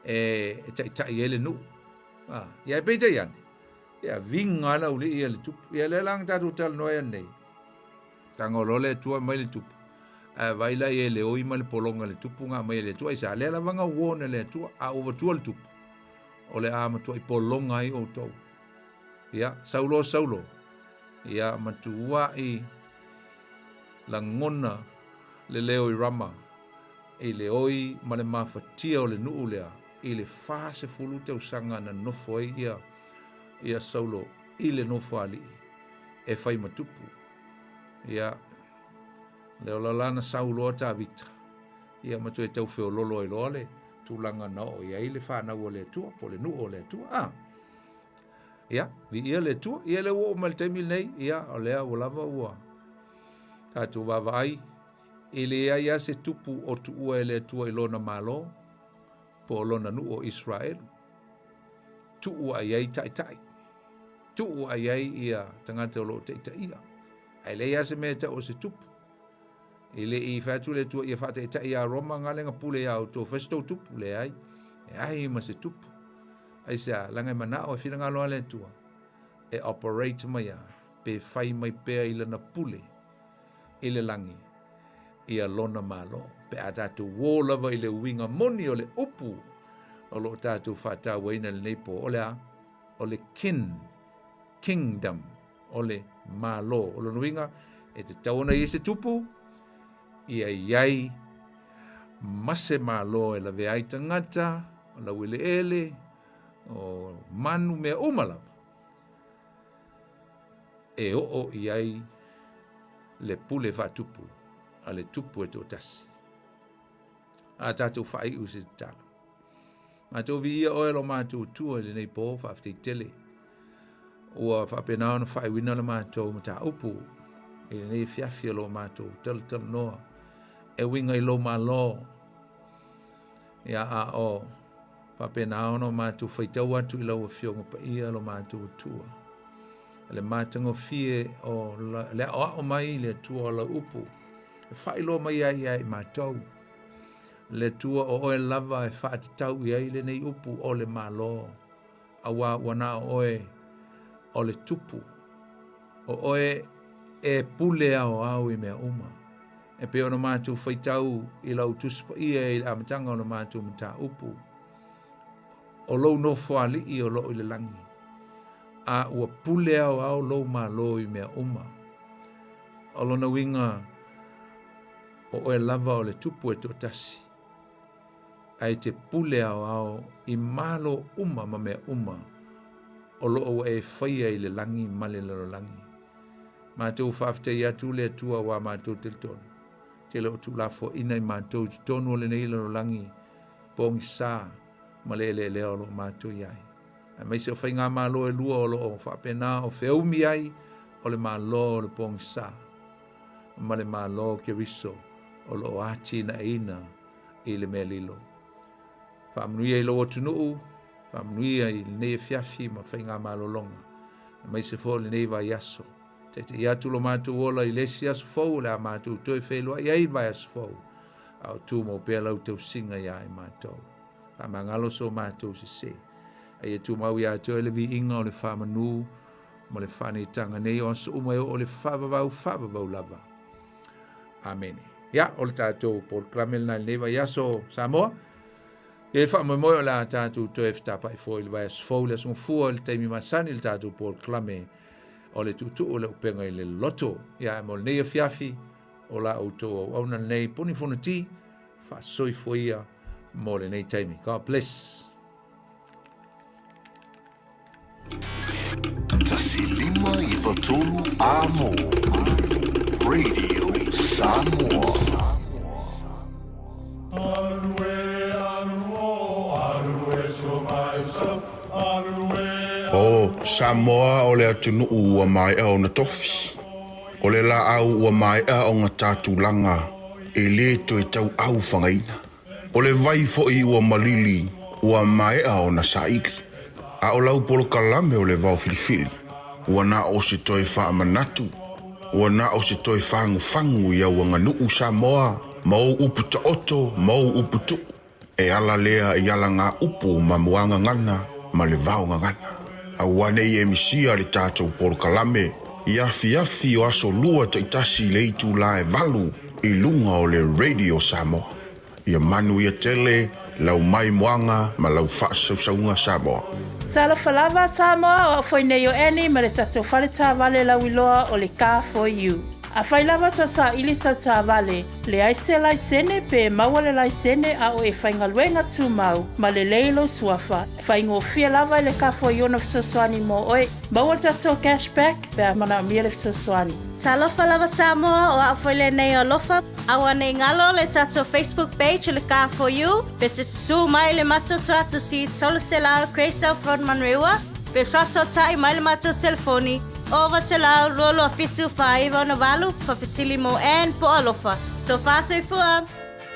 e taita i ele nu ia e peita iane ia vinga la uli ia le tupu ia le lang tatu tal noia nei tangolo le tua mai le tupu vaila ia le oi ma le polonga le tupu nga mai le tua isa le la vanga wone le tua a over tua le tupu o le ama tua i polonga ai o tau ia saulo ia matua i la ngona le leo i rama i le oi ma le mafatia o le nuu lea i le fase fulu te usanga na nofo ai ia saulo i le nofo ali e fai matupu ia leo lalana saulo ta vita ia matua e tau feo lolo i loale tulanga na o ia i le whanau o le tua po le nuu o le tua ia vi ia le tua ia le wo mal taimi nei ia o lea o lava ua tatu vavai i le ia se tupu o tu ua e le tua i lona malo po lona nu o Israel tu ua iai tai tu ua iai ia tangata o lo te ia ai le ia se me ta o se tupu i le i fatu le tua ia fata ta ia Roma ngalenga pule ia o to festo tupu le ai ma se tupu ai sa langa mana o fina ngalo le tua e operate mai pe fai mai pe i lana pule i le langi ia lona malo pe atatu wolava i le winga moni o le upu o lo tatu fata waina le nepo o le kingdom o le malo o lo winga e te tauna i se tupu ia iai mase malo e la veai tangata o la wile ele o manu mea umala e o iai le pule fatupu a le tupu e to tasi a tatu fai usi tala ma to vi ia oe lo mātou tua le nei po whaaftei tele ua whaapenao na fai wina le mātou mata upu e le nei fiafia lo mātou tal noa e winga i lo malo ia a o whaapenao no mātou whaitau atu i lau a fionga pa ia lo mātou tua le mātango fie o le o mai le tua o la upu e whailo mai ai mātou le tua o oe lava e whaatitau i ai le nei upu o le malo awa wana oe o le tupu o oe e pule au i mea uma e pe ono mātou whaitau i lau tuspa ia i amatanga ono mātou mata upu o lou no whaali i o loo i le langi a ua pule au lou malo i mea uma o lona winga o oe lava o le tupu e to tasi ai te pule au i malo uma ma mea uma o loo e whaia i le langi male le langi Mātou whaafitai atu le tua wa mātou te tonu. Te leo tu la fo ina I mātou tonu le nei lo langi. Pongi sā, ma le leo lo mātou iai. A mai se o whainga mālo e lua o lo o whapena o whiaumi ai, o le mālo o le pongi sā. Ma le mālo ke riso, o lo o ati na ina I le mea lilo. Whaamnui ai lo o tunuu, whaamnui ai le nei e fiafi ma whainga mālo longa. A mai se fo le nei vai aso. Te iatu lo mātou ola I lesi aso fau, le a mātou toi whelua I ai vai aso fau. Au tū mau pēr lau tau singa ia I mātou. Whamangalo so mātou se se. Ai e tū mau ia tō ele vi inga o le whamanu, mo le whane tanga nei o aso umai o le whababau lava. Amen. Ia, o le tātou por klamel na leva iaso Samoa. E whamamoi o la tātou tō e whtapa I fōi le vai aso fau le aso mfua le teimi masani le tātou por klamel. O le tutu o le upenga I le loto. Ia mo le nei a fiafi o la auto au na nei poni fonati fa soi foia mo le nei taimi. God bless. Tasilima I watolu amo. Radio Samoa. O Samoa o le atunu ua mai au na tofi. O le la au ua mai au ngā tātulanga e le to e tau au whangaina. O le vai fo I ua malili ua mai au na saiki. A o lau polo kalame o le vau filifili. Ua na o se toi wha manatu. Ua na o se toi whangu whangu I au nganuu Samoa. Mau upu ta oto, mau upu tu. E ala lea I ala ngā upu ma muanga ngana ma le vau ngana. A wane I emisia le tātou polo kalame. Iafi o aso lua taitasi le itu la e valu I lunga o le Radio Samoa. Ia manu ia tele, lau mai moanga ma lau whaasausaunga Samoa. Tala falava Samoa o foi nei o eni ma le tatou whale tā vale lau iloa o le Car for You. A whailawa ta sa ili sa tā vale, le aise laisene pe maua le laisene a o e whaingaluenga tū mau, ma le leilo suafa. Whaingo fia lava le Car for You na fisosoani mo oe, maua le tatou cashback pe a mana mia le fisosoani. Talofa lava Samoa o a whaile nei o lofa, awa nei ngalo le tatou Facebook page le Car for You, pe te su mai le matoto atu si tolo se lao Kreisa Front Manrewa, pe fraso tai mai le mato telefoni, over te lau lolo a fitu Faiva na valu, fa fisili mo en po alofa. So fase fua.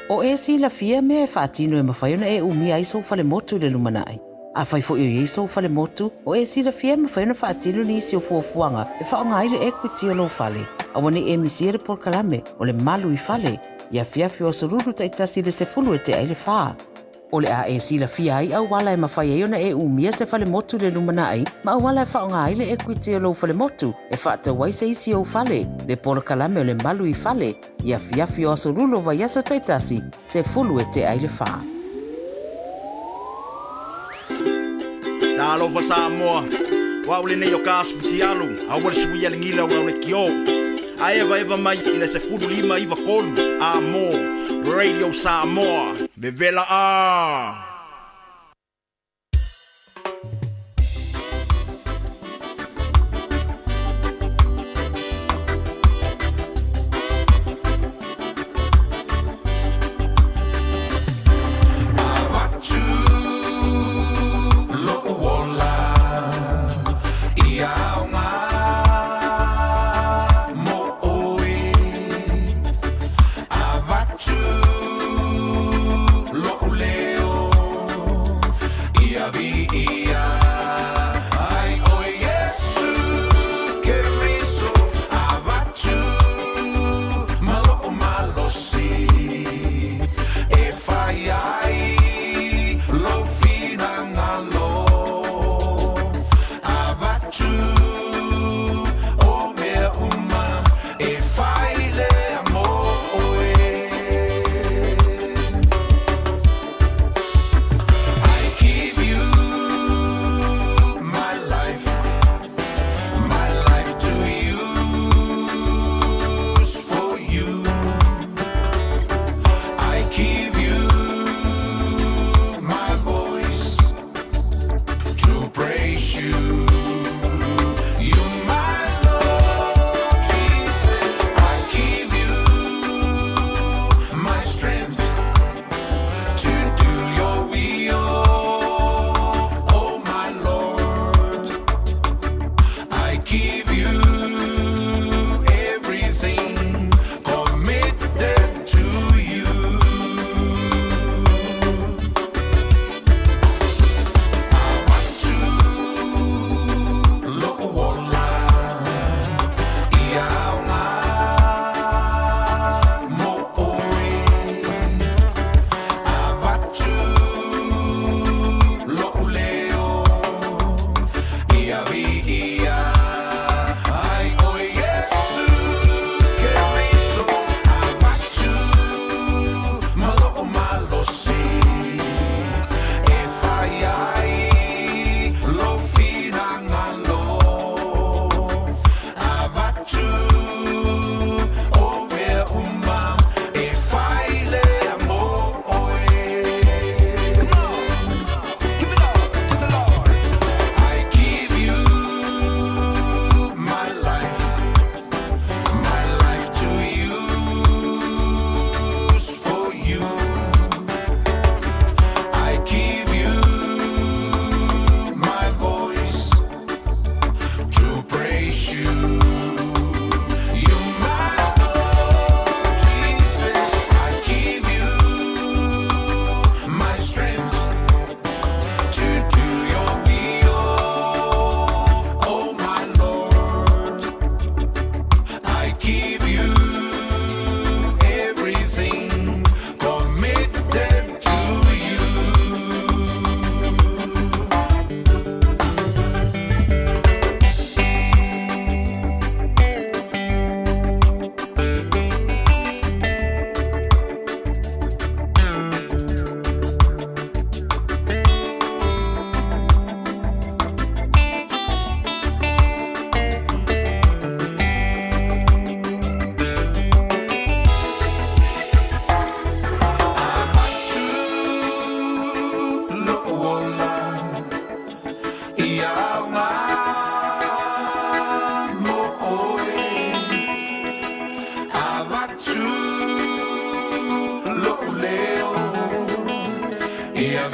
O e si la fia me e whaatino e mawhaiona e umia iso fale motu le lumanai. A whai fo i iso fale motu, o e si la fia mawhaiona whaatino ni isi o fuafuanga, e whaongaire equity o lo fale. A wane e misiere por kalame, o le malu I fale, ia fiafi o soruru taitasi le se fulu e te aile whaa. O le a e si la fia ai au wala e mawhai eona e umia se fale motu le lumanai, ma au wala e whaongaire equity o lo fale motu, e whaata wai se isi o fale, le por kalame o le malu I fale, ia fiafi o soruru vai aso taitasi, se fulu e te aile whaa. Nalo Samoa, wa ule nei o kasu alu, a wale sui ale ngila wa ule kio. A eva mai ina se fulu lima iwa kolu, amo, Radio Samoa, vevela a. Leo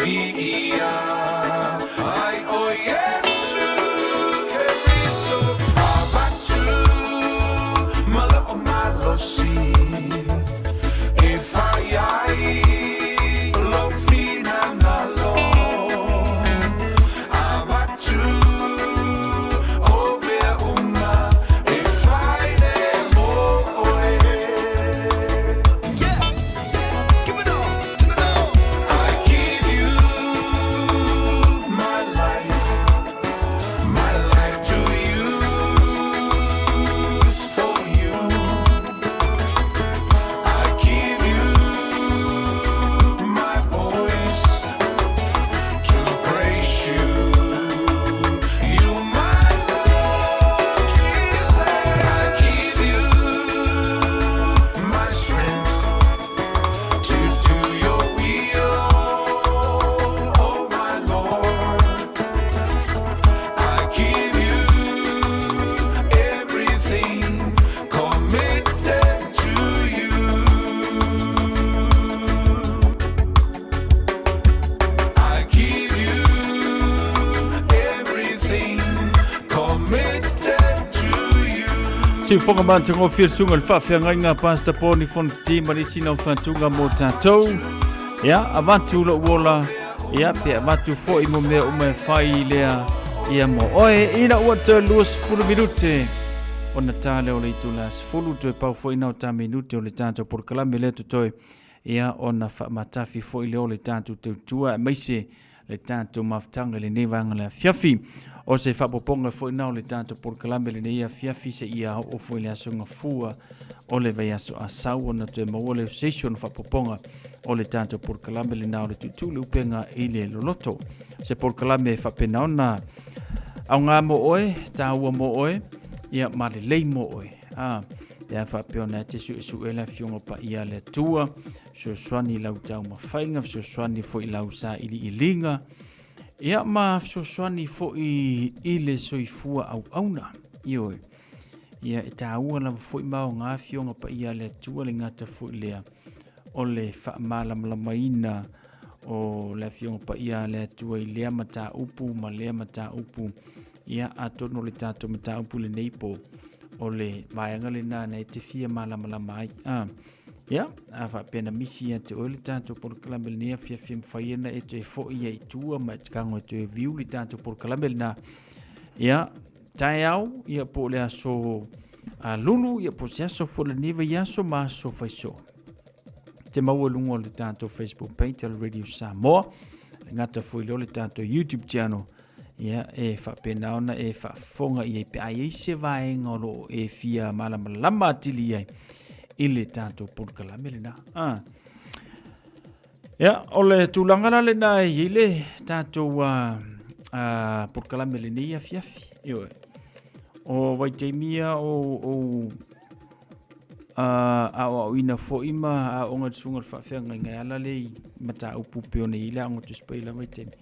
ia ai o Yesu ke riso abatu malo malosi e fai ai lo fina nalo abatu o be uma e fai le mo oe. Yes, give it all, give it all. I give you my life to use for you. I give you my voice to praise you. You my Lord Jesus. I give you my strength to do your will, oh my Lord. I give you everything committed to you. I give you everything committed to you. Si fonga manta ngo fir sunga le fa nga nga pasta poni fon ti mari sino fantunga mo tatou. Ya avantu lo wola ya pe avantu fo imo me o me fai lea ia mo oe ina wata luas fulu minute o natale o le itulas fulu to pa fo ina o ta minute o le tanto por kalame le toi ia ona fa matafi fo ile o le tanto tua maise le tanto maftanga le nevanga le fiafi o se fa poponga fo ina o le tanto por kalame le ia fiafi se ia o fo ile asunga fua o le vai aso asau na te mawole session fa poponga o le tanto por kalame le na o le tutulu upenga ile loloto se por kalame fa pena ona au ngā mo oe, tāua mo oe, ia malelei mo oe. Ia whapeona te su e la fionga pa ia le tua, so swani lau tau mawhainga, so swani fo i lau sa ili ilinga, ia ma so swani fo i ile so i fua au auna, ioe. Ia e tāua la fo i mao ngā fionga pa ia le tua le ngata fo i lea, o le whaamalamlamaina, o le fionga pa ia le tua i lea mata upu, ma lea mata upu, ia atono le tato mata upu le neipo, o le maanga le nana e te fia malamalama ai. Ia, a whapena misi ia te oe le tato por kalamel nea fia fia mwhaiena e te fo ia i tua, ma te kango e te viu le tato por kalamel na. Ia, tae au, ia po le aso lulu, ia po se aso fo le neva i aso ma aso faiso. Te maua lungo le tato Facebook page al Radio Samoa, le ngata fo ilo le tato YouTube channel, ia e whapena ona e whafonga i e pe ai se vaenga lo e fia malamalama atili ai i le tato porkalame le na. Ia, o le tūlangana le na i le tato porkalame le nei a fiafi. Ioe, o waiteimia o au ina fo ima a onga tsunga whawhenga ngai ala le mata upu peone i le ango tu spaila waiteimi.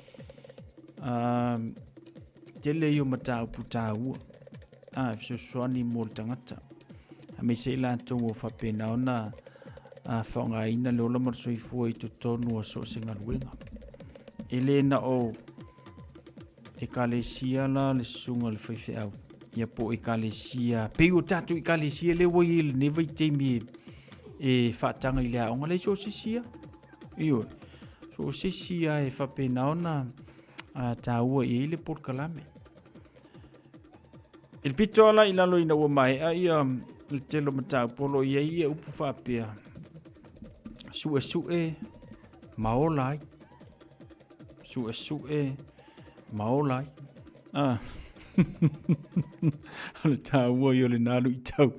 Tele yo mata upu tā ua. Fiso soani mo le tangata. A me se la tongo whapena ona whaonga ina le ola marsoi fua i to tonu a so se ngaruenga. Ele na o e kalesia la le sunga le whaife au. Ia po e kalesia. Peo tatu e kalesia le wai le newa i teimi e whaatanga i le aonga le so sisia. Iyo. So sisia e whapena ona tā ua i le porkalame. Il pito ala i lalo ina ua mai a ia le telo matau polo ia ia upu whapea. Sue maolai. Sue maolai. Ale tā ua i o le nalu i tau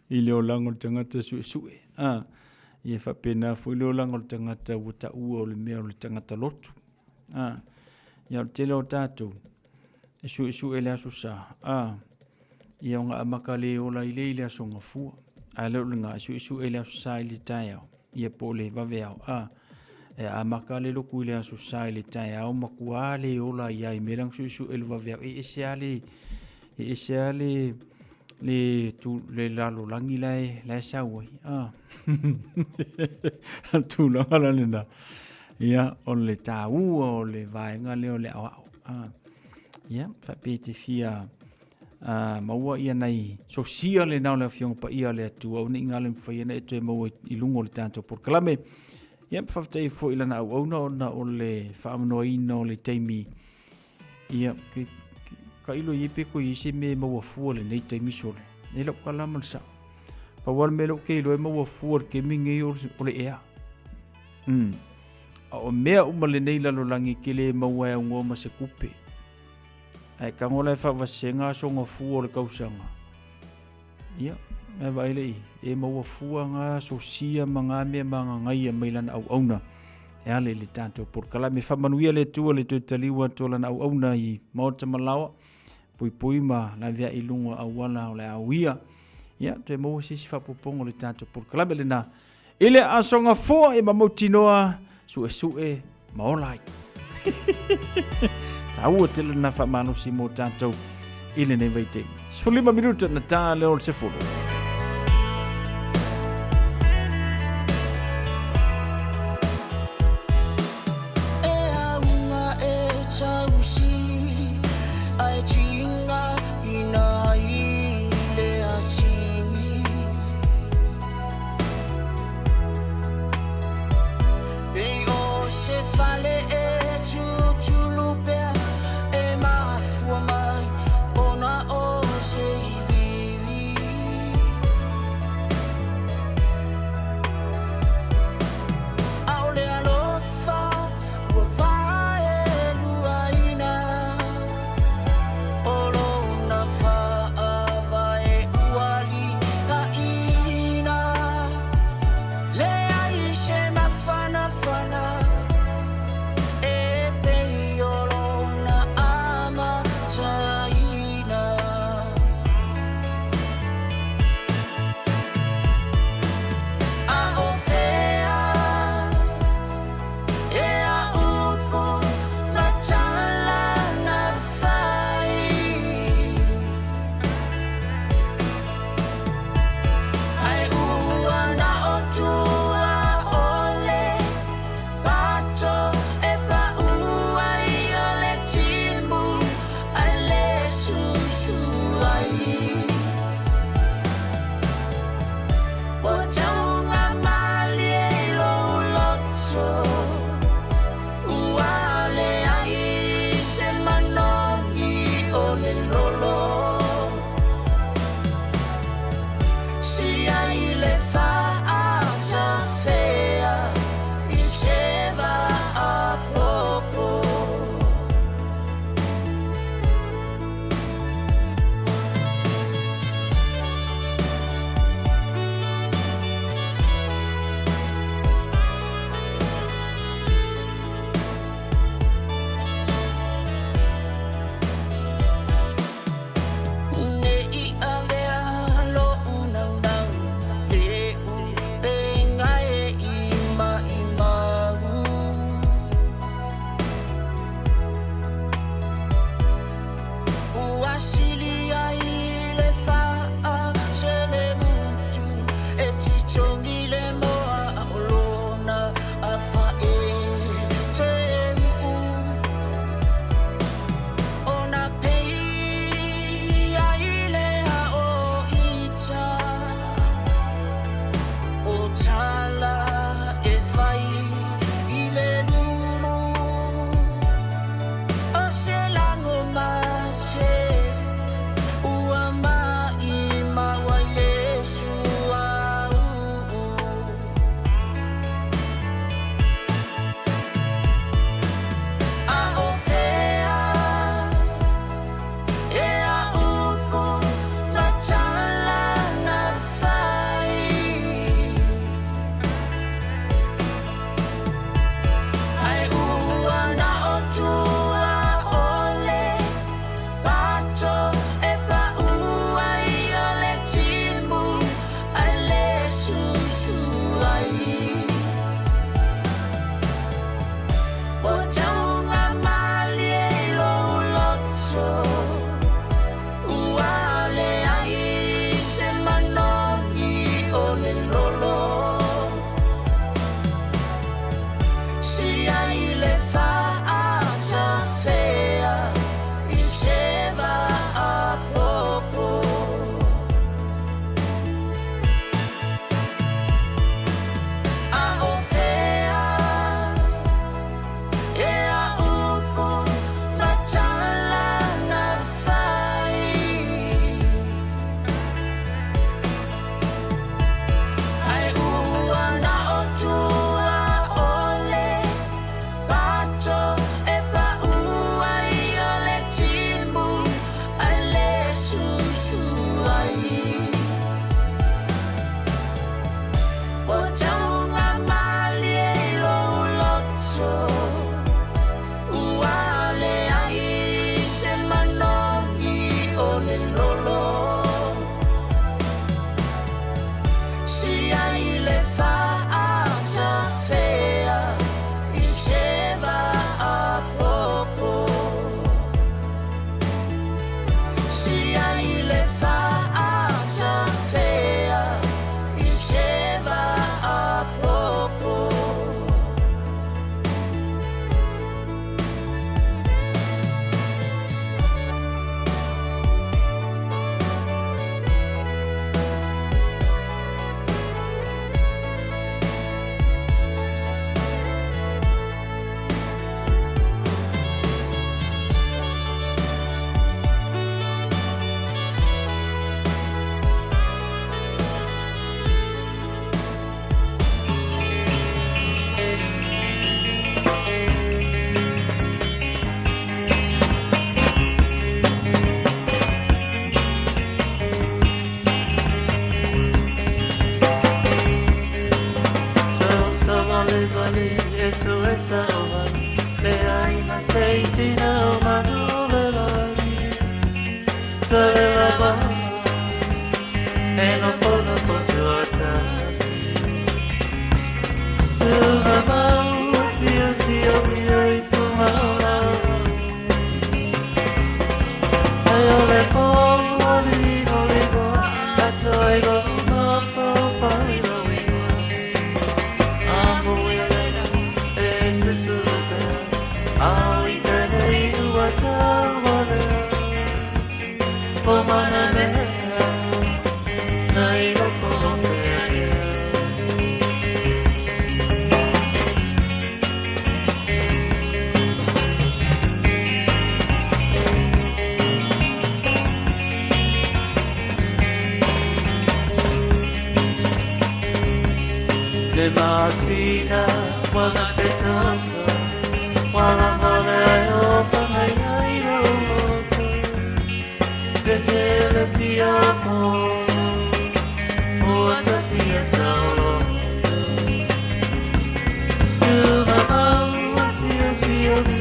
i leo lango le tangata sue. Ia whapena fu i leo lango le tangata ua ta ua o le mea o le tangata lotu. Ia o telo tātou. E sue le aso sa. Ia o ngā amaka le ola i le aso ngā fua. A leo le ngā sue le aso sa i le tai au. Ia po le vave au. E amaka le loku i le aso sa i le tai au. Makua le ola i ai merang sue le vave au. E ese ale le lalo langi lai sauai. Tu langa le na. Ia, o le tāua o le vaenga leo le au. Ia, whapete fia maua ia nei so sia le nau le fionga pa ia le atua o ni ngale mwhai ana e toi maua I lungo le tātou porkalame. Ia, whaftai fo ilana au auna o le whaamanoa ina o le teimi. Ia, ka ilo I peko I se me maua fua le nei teimi sole. E lau kalama le sa. Pa wala me lau ke ilo e maua fua ke mingi o le ea. O mea uma le nei lalolangi ke le maua e ngoma se kupe. Ai ka ngola e whawhasenga songa fua le kausanga. Ia, me waile e maua fua ngā so sia mga mea mga ngai a mailana au auna. E ale le tātou porkala me whamanuia le tua le tui taliwa tōlana au auna I maota malawa. Pui ma la vea I lunga au wala o le au ia. Ia, te maua sisi whapopongo le tātou porkala me le na. Ile asonga fua e mamoutinoa sue maolai. Taua tele na whamano si mo tātou ile nei vaitemi. 15 minuta na tā leo le sefulu. Le masina wana fetata wana vale o fanai o te le piamo o ta fia solo tu na mau sio mi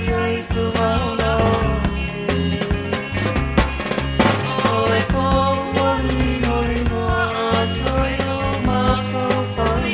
tu mauna o e ko ni no atoyo ma ko fai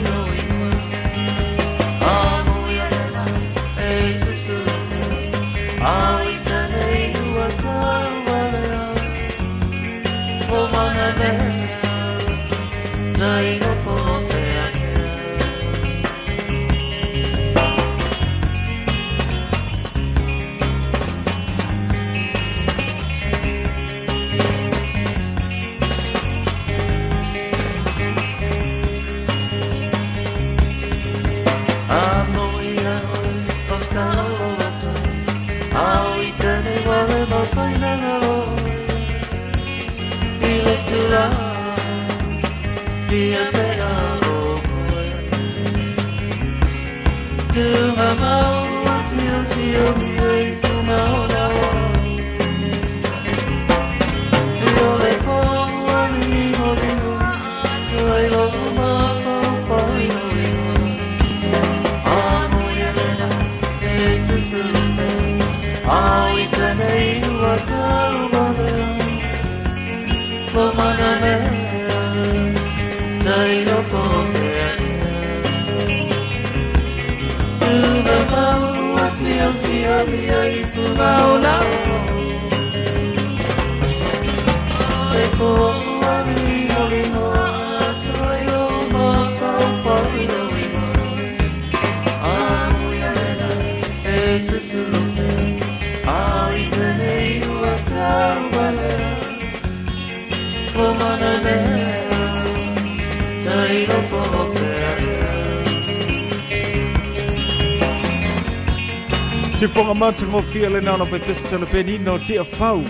Si fonga mata ngofia le nana pe pesa le penino tia fau.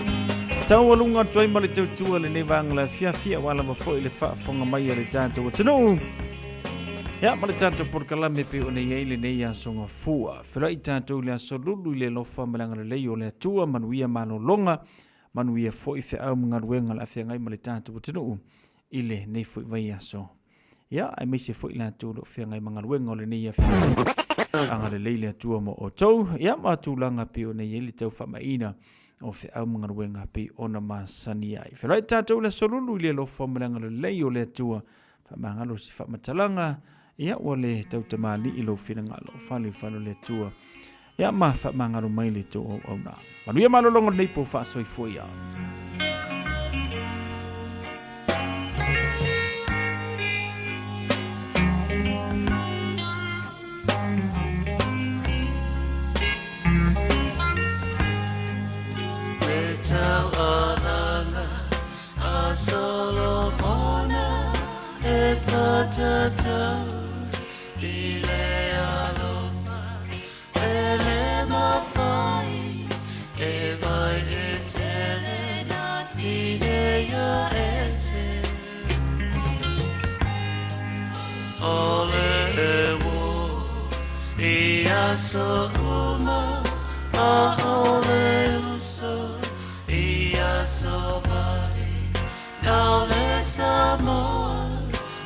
Tau walunga tuai male tautua le nevang la fia wala mafoi le fa fonga mai le tanto tanu. Ya male tanto por kalame pe one yele ne ya songa fua. Frai tanto le solulu le lofa malanga le leo le tua manuia mano longa. Manuia foi fe au mga ruenga la fia ngai male tanto tanu. Ile ne foi vai aso. Ya ai me se foi la tu lo fia ngai mga ruenga le ne ya fia. Anga le leile tua mo o tau, ia mātulanga pe o nei eli tau whamaina o whi au mga ruenga pe ona masani ai. Wherai tātou le solulu le lo whamalanga le lei o le tua, whamangalo si whamatalanga, ia o le tau tamali i lo whinangalo, whalo le tua, ia ma whamangalo mai le tō au nā. Manuia malolongo nei po whaasoi fwoi au. Solo bona e patata ile alofa ele mafai e vai e tele natine ya ese ole ewo ia so uma a ole uso ia so Now le Samoa,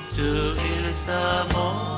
to il Samoa.